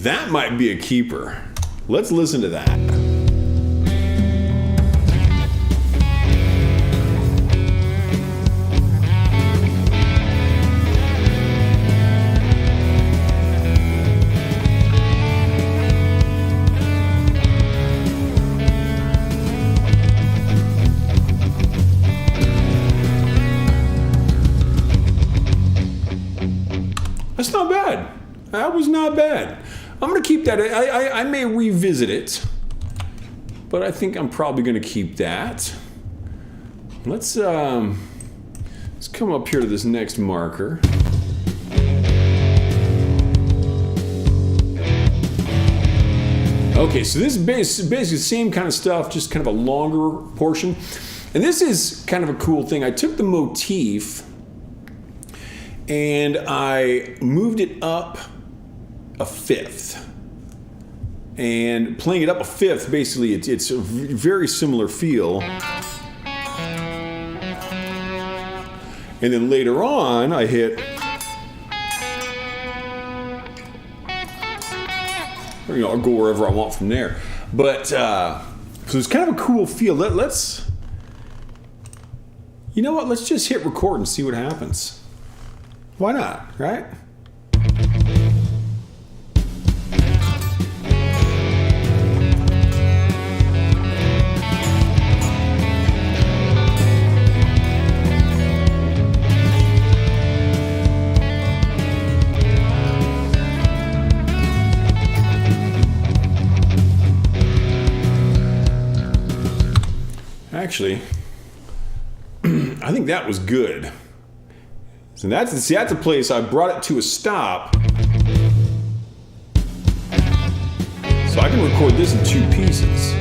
That might be a keeper. Let's listen to that. That's not bad. That was not bad. I'm going to keep that. I may revisit it, but I think I'm probably going to keep that. Let's come up here to this next marker. Okay, so this is basically the same kind of stuff, just kind of a longer portion. And this is kind of a cool thing. I took the motif and I moved it up a fifth. And playing it up a fifth, basically, it's a very similar feel. And then later on, I hit, I'll go wherever I want from there. But, so it's kind of a cool feel. Let's, you know what, let's just hit record and see what happens. Why not, right? Actually, I think that was good. So that's a place I brought it to a stop. So I can record this in two pieces.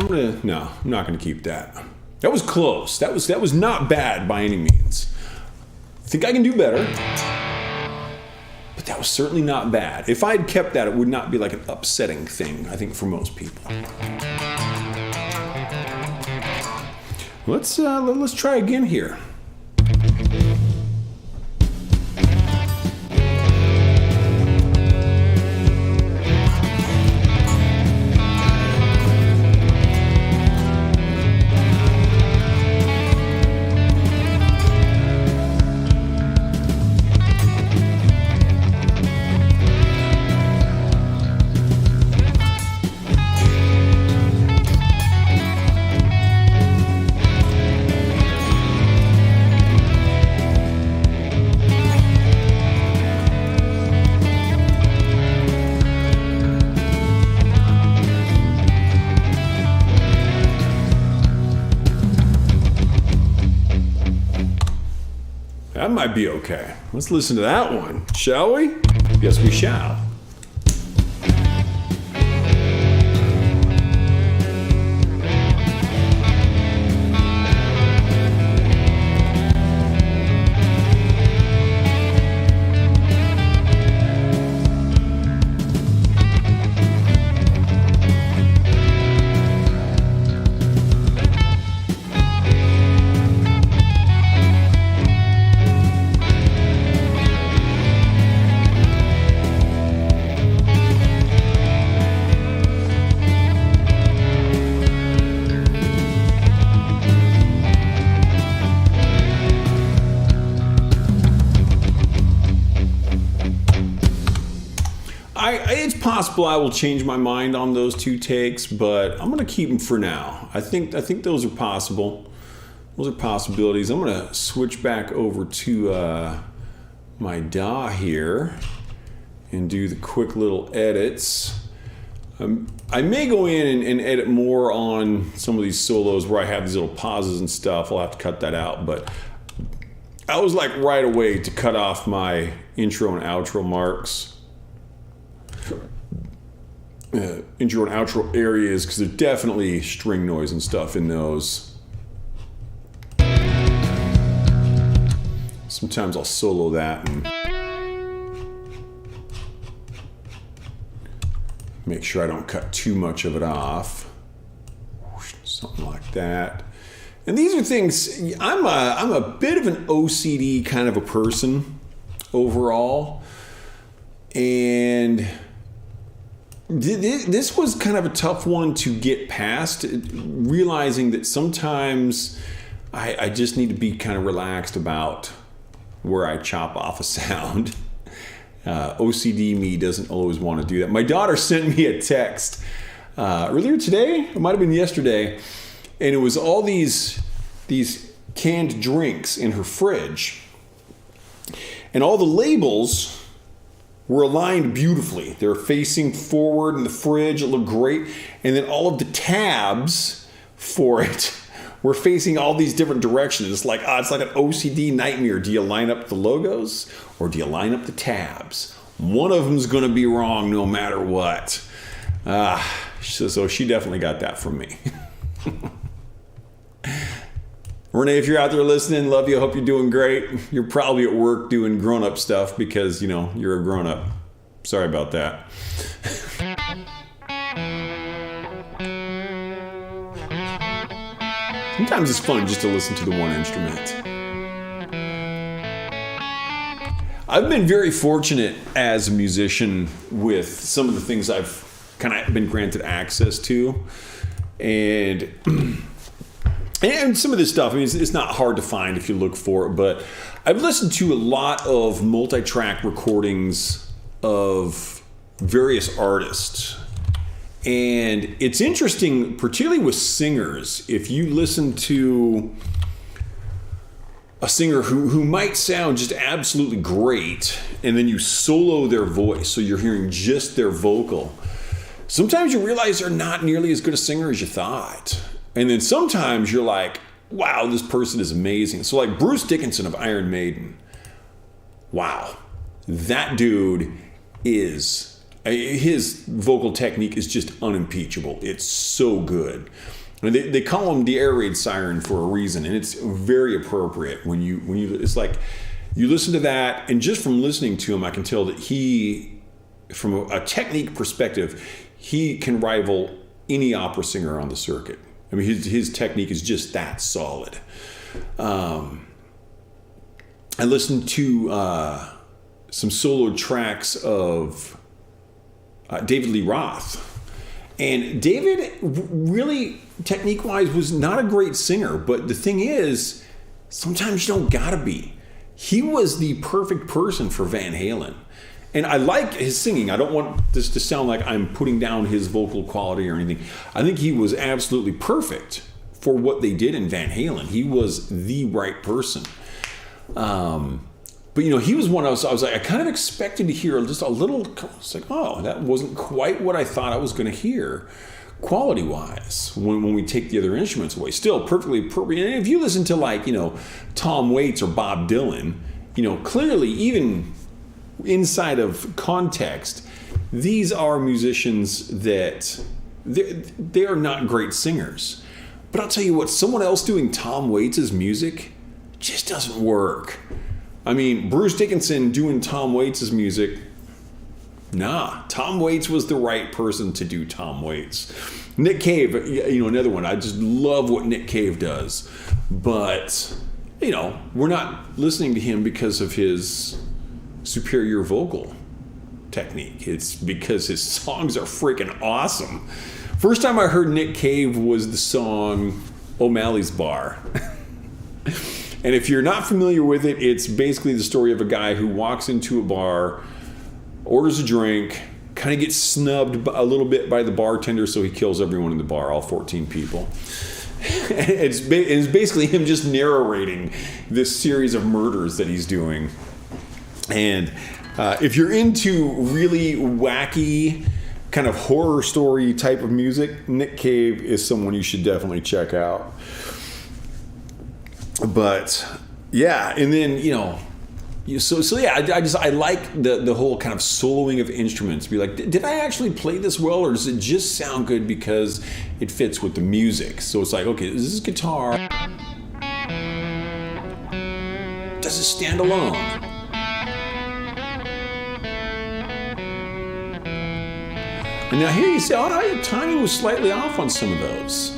I'm not gonna keep that. That was close. That was not bad by any means. I think I can do better, but that was certainly not bad. If I had kept that, it would not be like an upsetting thing, I think, for most people. Let's try again here. That might be okay. Let's listen to that one, shall we? Yes, we shall. It's possible I will change my mind on those 2 takes, but I'm going to keep them for now. I think those are possible. Those are possibilities. I'm going to switch back over to my DAW here and do the quick little edits. I may go in and edit more on some of these solos where I have these little pauses and stuff. I'll have to cut that out, but I was like right away to cut off my intro and outro marks. Intro and outro areas, because there's definitely string noise and stuff in those. Sometimes I'll solo that and make sure I don't cut too much of it off. Something like that. And these are things, I'm a bit of an OCD kind of a person overall. And this was kind of a tough one to get past, realizing that sometimes I just need to be kind of relaxed about where I chop off a sound. OCD me doesn't always want to do that. My daughter sent me a text earlier today, it might have been yesterday, and it was all these canned drinks in her fridge. And all the labels were aligned beautifully. They're facing forward in the fridge. It looked great. And then all of the tabs for it were facing all these different directions. It's like an OCD nightmare. Do you line up the logos or do you line up the tabs? One of them's going to be wrong no matter what. So she definitely got that from me. Renee, if you're out there listening, love you. Hope you're doing great. You're probably at work doing grown-up stuff because, you're a grown-up. Sorry about that. Sometimes it's fun just to listen to the one instrument. I've been very fortunate as a musician with some of the things I've kind of been granted access to. And some of this stuff, it's not hard to find if you look for it, but I've listened to a lot of multi-track recordings of various artists. And it's interesting, particularly with singers, if you listen to a singer who might sound just absolutely great, and then you solo their voice, so you're hearing just their vocal, sometimes you realize they're not nearly as good a singer as you thought. And then sometimes you're like, wow, this person is amazing. So like Bruce Dickinson of Iron Maiden. Wow. That dude his vocal technique is just unimpeachable. It's so good. And they call him the air raid siren for a reason. And it's very appropriate when you it's like you listen to that, and just from listening to him, I can tell that he, from a technique perspective, he can rival any opera singer on the circuit. I mean, his technique is just that solid. I listened to some solo tracks of David Lee Roth. And David really, technique-wise, was not a great singer. But the thing is, sometimes you don't gotta be. He was the perfect person for Van Halen. And I like his singing. I don't want this to sound like I'm putting down his vocal quality or anything. I think he was absolutely perfect for what they did in Van Halen. He was the right person. But he was one I was like, I kind of expected to hear just a little. It's like, oh, that wasn't quite what I thought I was going to hear, quality-wise. When we take the other instruments away, still perfectly appropriate. And if you listen to Tom Waits or Bob Dylan, clearly even inside of context, these are musicians that they are not great singers. But I'll tell you what, someone else doing Tom Waits' music just doesn't work. I mean, Bruce Dickinson doing Tom Waits' music, nah. Tom Waits was the right person to do Tom Waits. Nick Cave, another one. I just love what Nick Cave does. But, we're not listening to him because of his superior vocal technique. It's because his songs are freaking awesome. First time I heard Nick Cave was the song O'Malley's Bar. And if you're not familiar with it, it's basically the story of a guy who walks into a bar, orders a drink, kind of gets snubbed a little bit by the bartender, so he kills everyone in the bar, all 14 people. It's basically him just narrating this series of murders that he's doing. And if you're into really wacky kind of horror story type of music, Nick Cave is someone you should definitely check out. But yeah, and then I like the whole kind of soloing of instruments. Be like, did I actually play this well, or does it just sound good because it fits with the music? So it's like, okay, this is guitar. Does it stand alone? And now here you say, your timing was slightly off on some of those.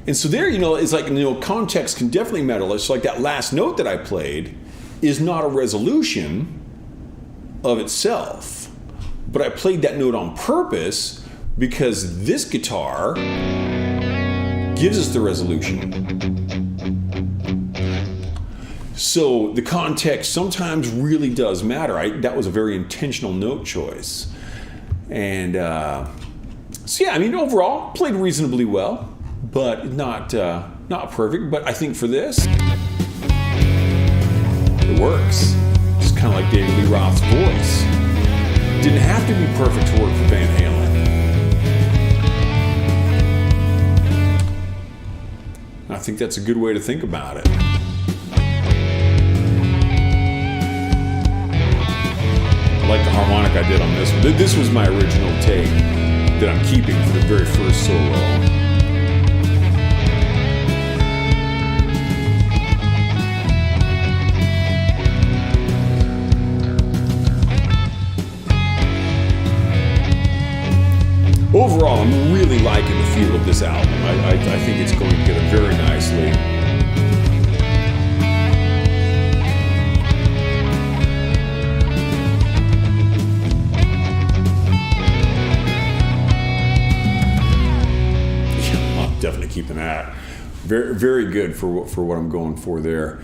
And so there, it's like, context can definitely matter. It's like that last note that I played is not a resolution of itself, but I played that note on purpose because this guitar gives us the resolution. So the context sometimes really does matter. That was a very intentional note choice. And overall, played reasonably well. But not perfect. But I think for this, it works. Just kind of like David Lee Roth's voice. Didn't have to be perfect to work for Van Halen. I think that's a good way to think about it. I like the harmonic I did on this one. This was my original take that I'm keeping for the very first solo. Overall, I'm really liking the feel of this album. I think it's going together very nicely. Yeah, I'm definitely keeping that. Very, very good for what I'm going for there.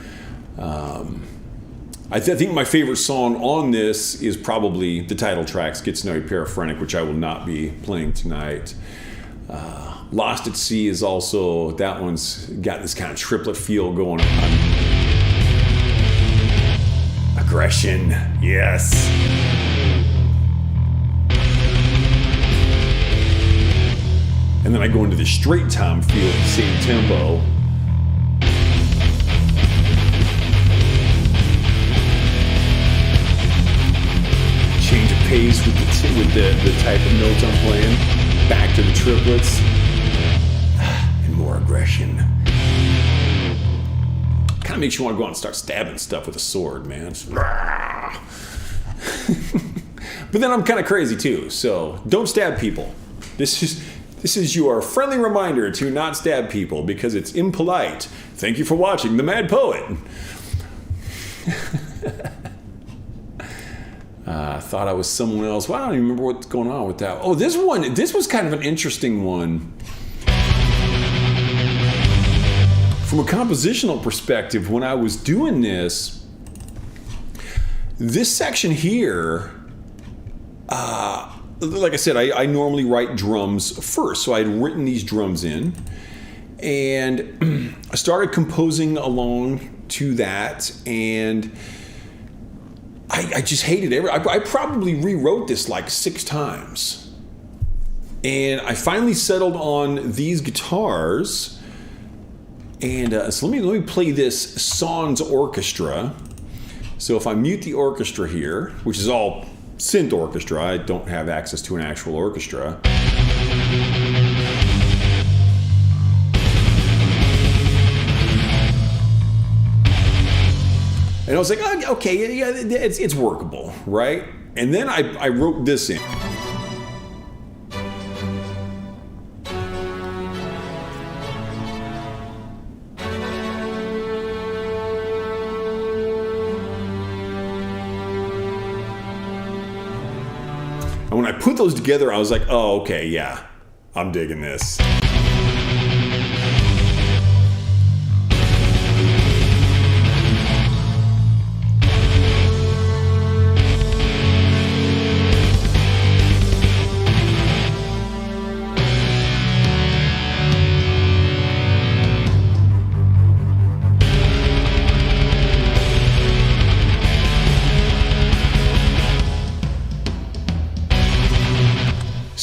I think my favorite song on this is probably the title track, Get to Know You Paraphrenic, which I will not be playing tonight. Lost at Sea is also, that one's got this kind of triplet feel going on. Aggression, yes. And then I go into the straight time feel at the same tempo. Change of pace with the type of notes I'm playing. Back to the triplets. And more aggression. Kind of makes you want to go out and start stabbing stuff with a sword, man. But then I'm kind of crazy too, so don't stab people. This is your friendly reminder to not stab people because it's impolite. Thank you for watching The Mad Poet. Thought I was someone else. Well, I don't even remember what's going on with that. Oh, this was kind of an interesting one. From a compositional perspective, when I was doing this section here, like I said, I normally write drums first. So I had written these drums in, and I started composing along to that, and I just hated it. I probably rewrote this like 6 times. And I finally settled on these guitars. And so let me play this Sans Orchestra. So if I mute the orchestra here, which is all synth orchestra, I don't have access to an actual orchestra. And I was like, oh, okay, yeah, it's workable, right? And then I wrote this in. And when I put those together, I was like, oh, okay, yeah, I'm digging this.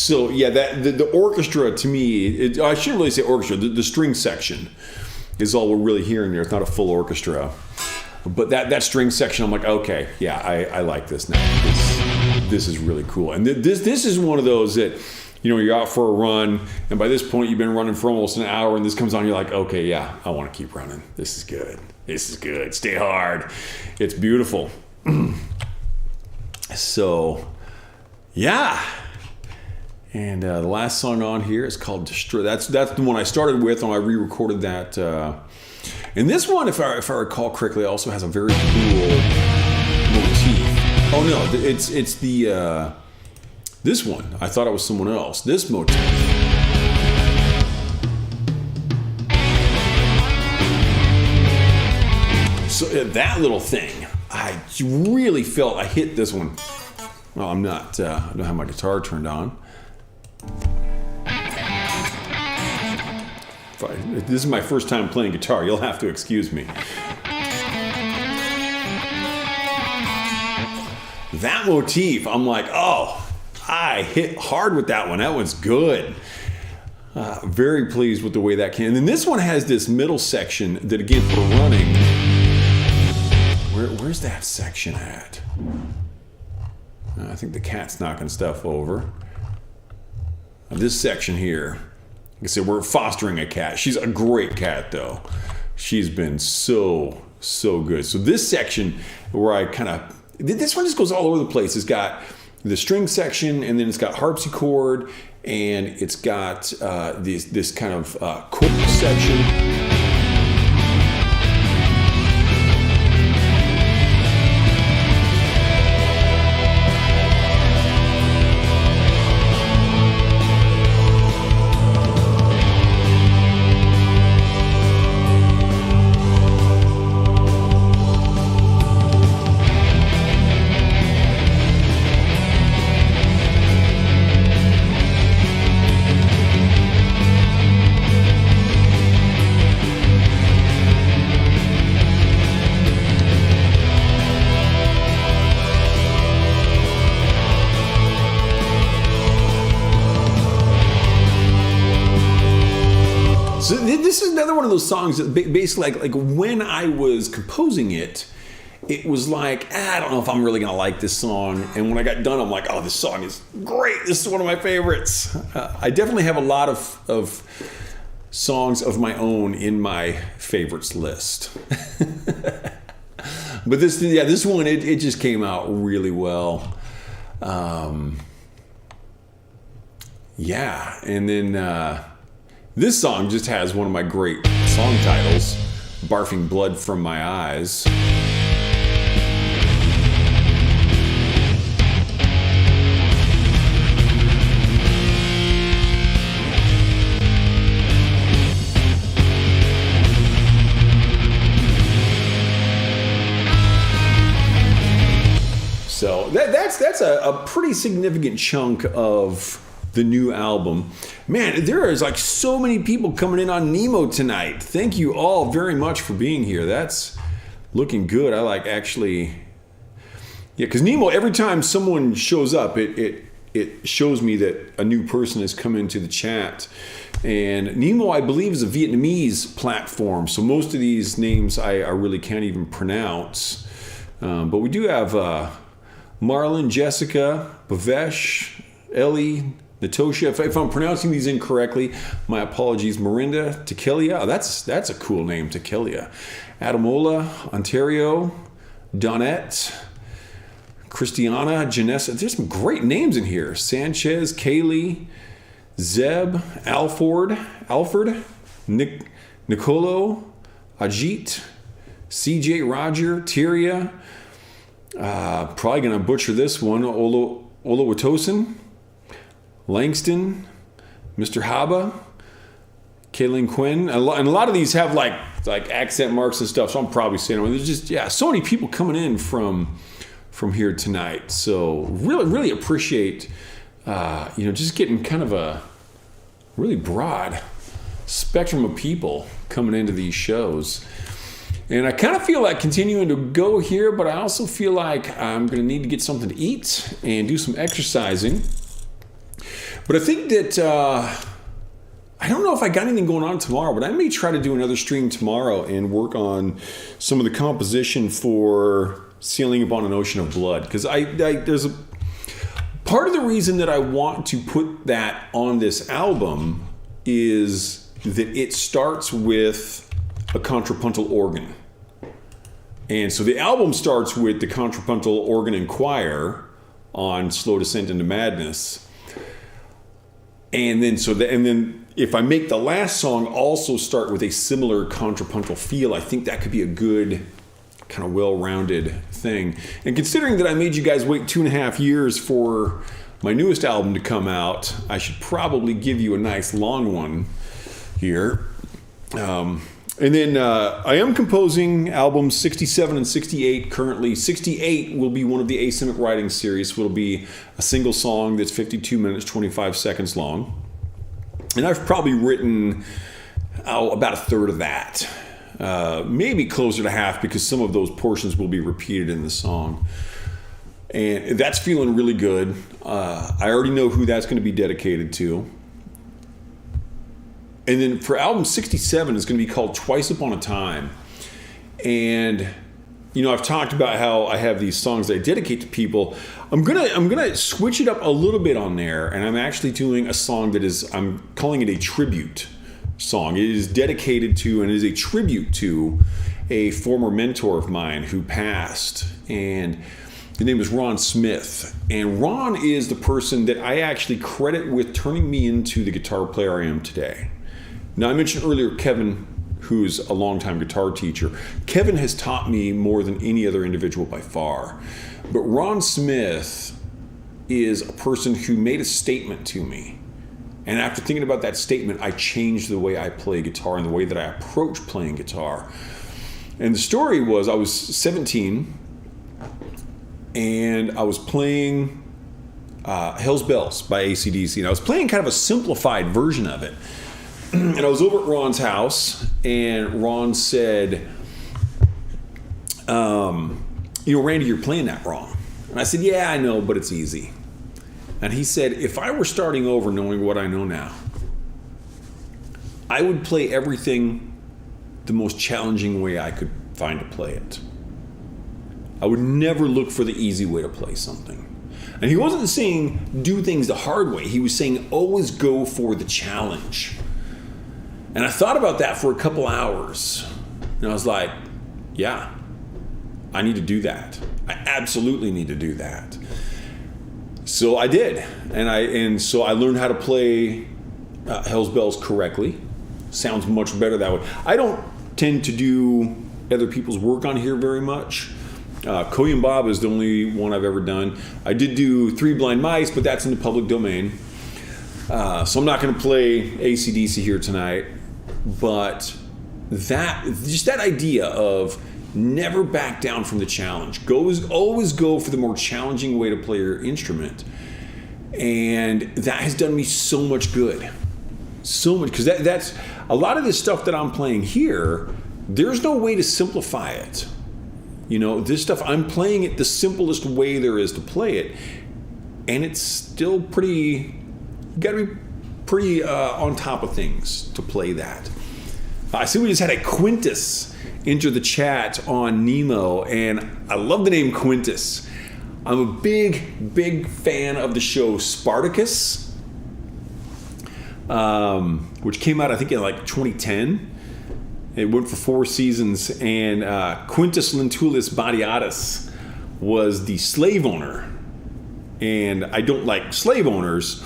So yeah, that the orchestra to me, I shouldn't really say orchestra. The string section is all we're really hearing there. It's not a full orchestra, but that string section, I'm like, okay, yeah, I like this now. This is really cool. And this is one of those that, you're out for a run, and by this point you've been running for almost an hour, and this comes on, you're like, okay, yeah, I want to keep running. This is good. This is good. Stay hard. It's beautiful. So, yeah. And the last song on here is called Destroy. That's the one I started with when I re-recorded that. And this one, if I recall correctly, also has a very cool motif. Oh no, it's the this one. I thought it was someone else. This motif. So that little thing, I really felt I hit this one. Well, I'm not. I don't have my guitar turned on. If this is my first time playing guitar, you'll have to excuse me. That motif, I'm like, oh, I hit hard with that one. That one's good. Very pleased with the way that came. And then this one has this middle section that, again, for running. Where's that section at? I think the cat's knocking stuff over. This section here, like I said, we're fostering a cat. She's a great cat, though. She's been so good. So this section where this one just goes all over the place. It's got the string section, and then it's got harpsichord, and it's got this kind of chord section. So this is another one of those songs that basically, like when I was composing it, it was like, I don't know if I'm really going to like this song. And when I got done, I'm like, oh, this song is great. This is one of my favorites. I definitely have a lot of songs of my own in my favorites list. But this one, it just came out really well. Yeah, and then this song just has one of my great song titles, Barfing Blood from My Eyes. So that's a pretty significant chunk of the new album. Man, there is like so many people coming in on Nemo tonight. Thank you all very much for being here. That's looking good. I like actually, because Nemo, every time someone shows up, it shows me that a new person has come into the chat. And Nemo, I believe, is a Vietnamese platform, so most of these names I really can't even pronounce. But we do have Marlon, Jessica, Bavesh, Ellie, Natosha. If I'm pronouncing these incorrectly, my apologies. Marinda, Tequila. Oh, that's a cool name, Tequila. Adamola, Ontario, Donette, Christiana, Janessa. There's some great names in here. Sanchez, Kaylee, Zeb, Alford, Nicolo, Ajit, CJ, Roger, Tyria. Probably going to butcher this one. Olowatosin, Langston, Mr. Haba, Kaylin Quinn. And a lot of these have like accent marks and stuff, so I'm probably saying them. There's just, so many people coming in from here tonight. So really appreciate, just getting kind of a really broad spectrum of people coming into these shows. And I kind of feel like continuing to go here, but I also feel like I'm going to need to get something to eat and do some exercising. But I think that, I don't know if I got anything going on tomorrow, but I may try to do another stream tomorrow and work on some of the composition for Sailing Upon an Ocean of Blood. Because there's a part of the reason that I want to put that on this album is that it starts with a contrapuntal organ. And so the album starts with the contrapuntal organ and choir on Slow Descent into Madness. And then if I make the last song also start with a similar contrapuntal feel, I think that could be a good kind of well-rounded thing. And considering that I made you guys wait 2.5 years for my newest album to come out, I should probably give you a nice long one here. And then I am composing albums 67 and 68 currently. 68 will be one of the asymmetric writing series, so it'll be a single song that's 52 minutes, 25 seconds long. And I've probably written about a third of that. Maybe closer to half, because some of those portions will be repeated in the song. And that's feeling really good. I already know who that's going to be dedicated to. And then for album 67, it's going to be called Twice Upon a Time. And, you know, I've talked about how I have these songs that I dedicate to people. I'm gonna switch it up a little bit on there, and I'm actually doing a song that I'm calling it a tribute song. It is dedicated to and is a tribute to a former mentor of mine who passed. And his name is Ron Smith. And Ron is the person that I actually credit with turning me into the guitar player I am today. Now, I mentioned earlier Kevin, who's a longtime guitar teacher. Kevin has taught me more than any other individual by far. But Ron Smith is a person who made a statement to me. And after thinking about that statement, I changed the way I play guitar and the way that I approach playing guitar. And the story was, I was 17, and I was playing Hell's Bells by AC/DC. And I was playing kind of a simplified version of it. And I was over at Ron's house, and Ron said, Randy, you're playing that wrong. And I said, yeah, I know, but it's easy. And he said, if I were starting over knowing what I know now, I would play everything the most challenging way I could find to play it. I would never look for the easy way to play something. And he wasn't saying do things the hard way. He was saying always go for the challenge. And I thought about that for a couple hours. And I was like, yeah, I need to do that. I absolutely need to do that. So I did. And so I learned how to play Hell's Bells correctly. Sounds much better that way. I don't tend to do other people's work on here very much. Coy and Bob is the only one I've ever done. I did do Three Blind Mice, but that's in the public domain. So I'm not going to play AC/DC here tonight. But that idea of never back down from the challenge. Always go for the more challenging way to play your instrument. And that has done me so much good. So much. Because that's a lot of this stuff that I'm playing here, there's no way to simplify it. You know, this stuff, I'm playing it the simplest way there is to play it. And it's still you got to be pretty on top of things to play that. I see we just had a Quintus enter the chat on Nemo, and I love the name Quintus. I'm a big fan of the show Spartacus, which came out I think in like 2010. It went for 4 seasons, and Quintus Lentulus Batiatus was the slave owner. And I don't like slave owners,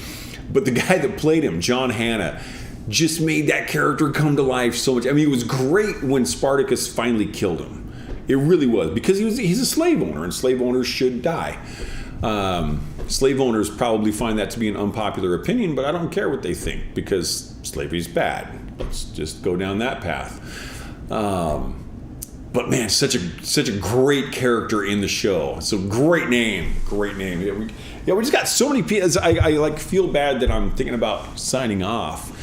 but the guy that played him, John Hannah, just made that character come to life so much. I mean, it was great when Spartacus finally killed him. It really was, because he's a slave owner, and slave owners should die. Slave owners probably find that to be an unpopular opinion, but I don't care what they think, because slavery is bad. Let's just go down that path. But man, such a great character in the show. So great name. Yeah, we just got so many people. I like feel bad that I'm thinking about signing off.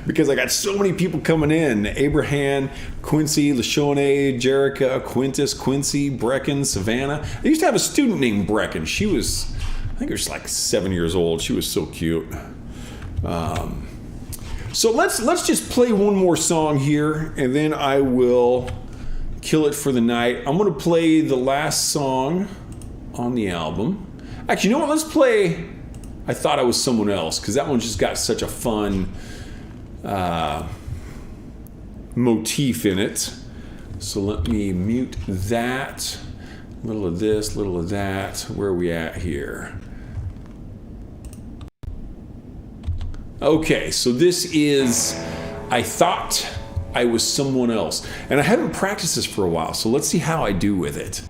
Because I got so many people coming in. Abraham, Quincy, Lashone, Jerica, Quintus, Quincy, Brecken, Savannah. I used to have a student named Brecken. She was think it was like 7 years old. She was so cute. So let's just play one more song here, and then I will kill it for the night. I'm going to play the last song on the album. Actually, you know what? Let's play I Thought I Was Someone Else, because that one just got such a fun motif in it. So let me mute that. A little of this, little of that. Where are we at here? Okay, so this is I Thought I Was Someone Else. And I haven't practiced this for a while, so let's see how I do with it.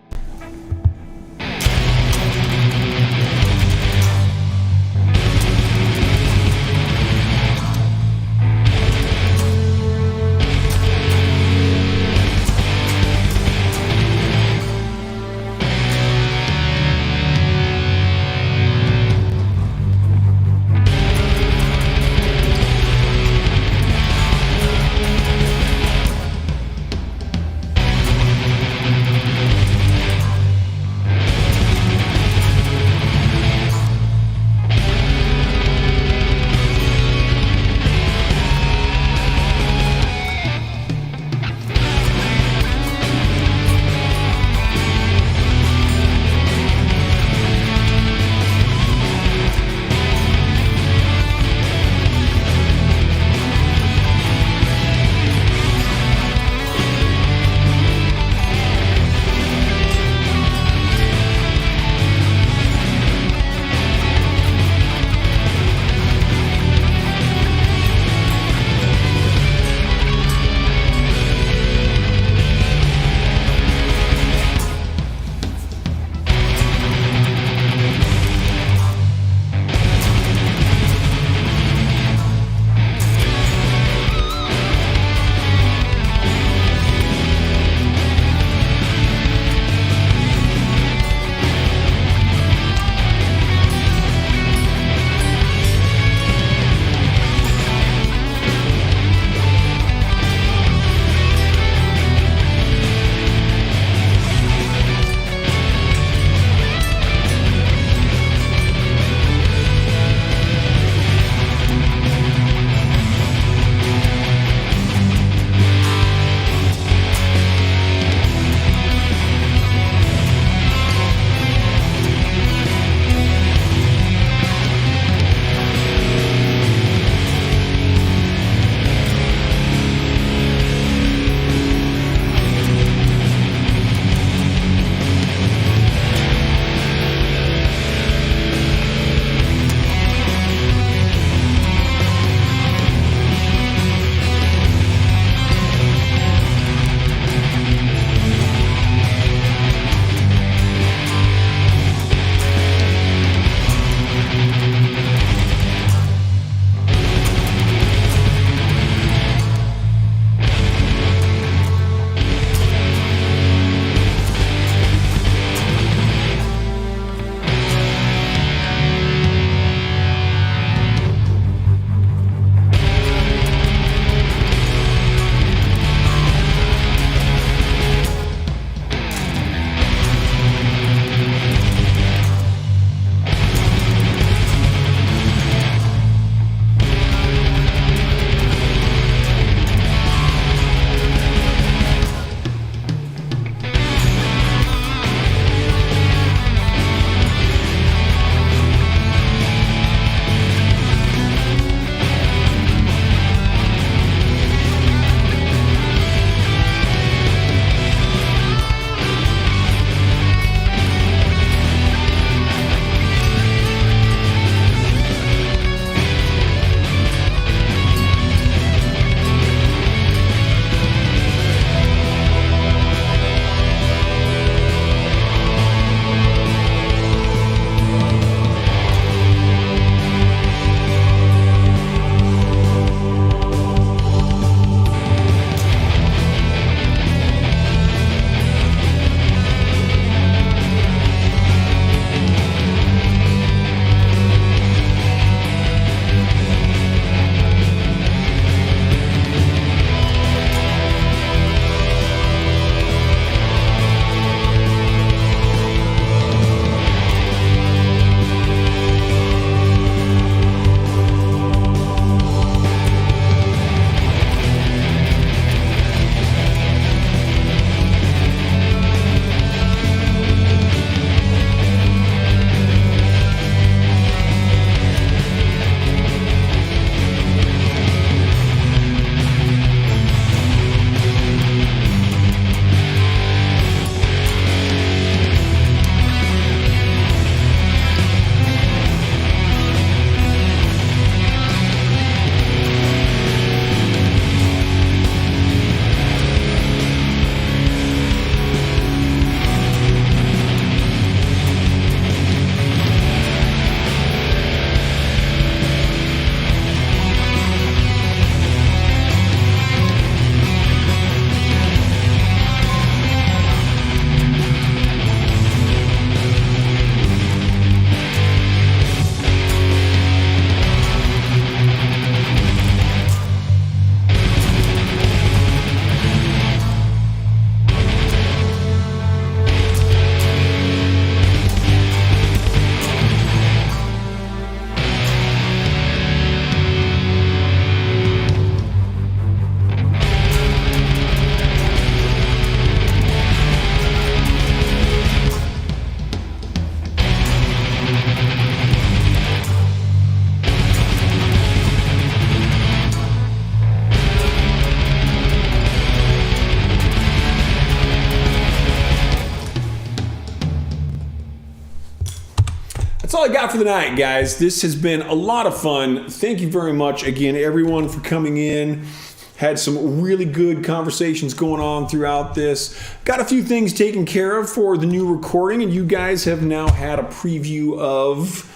That's all I got for the night, guys. This has been a lot of fun. Thank you very much again, everyone, for coming in. Had some really good conversations going on throughout this. Got a few things taken care of for the new recording, and you guys have now had a preview of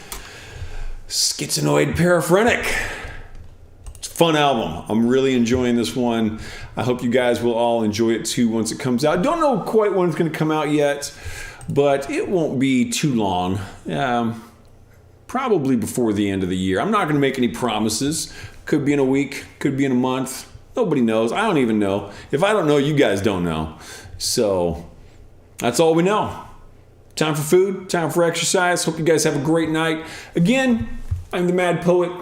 Schizonoid Paraphrenic. It's a fun album. I'm really enjoying this one. I hope you guys will all enjoy it too once it comes out. Don't know quite when it's going to come out yet, but it won't be too long. Probably before the end of the year. I'm not going to make any promises. Could be in a week, could be in a month. Nobody knows. I don't even know. If I don't know, you guys don't know. So that's all we know. Time for food, time for exercise. Hope you guys have a great night. Again, I'm the Mad Poet.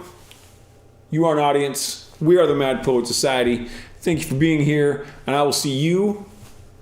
You are an audience. We are the Mad Poet Society. Thank you for being here, and I will see you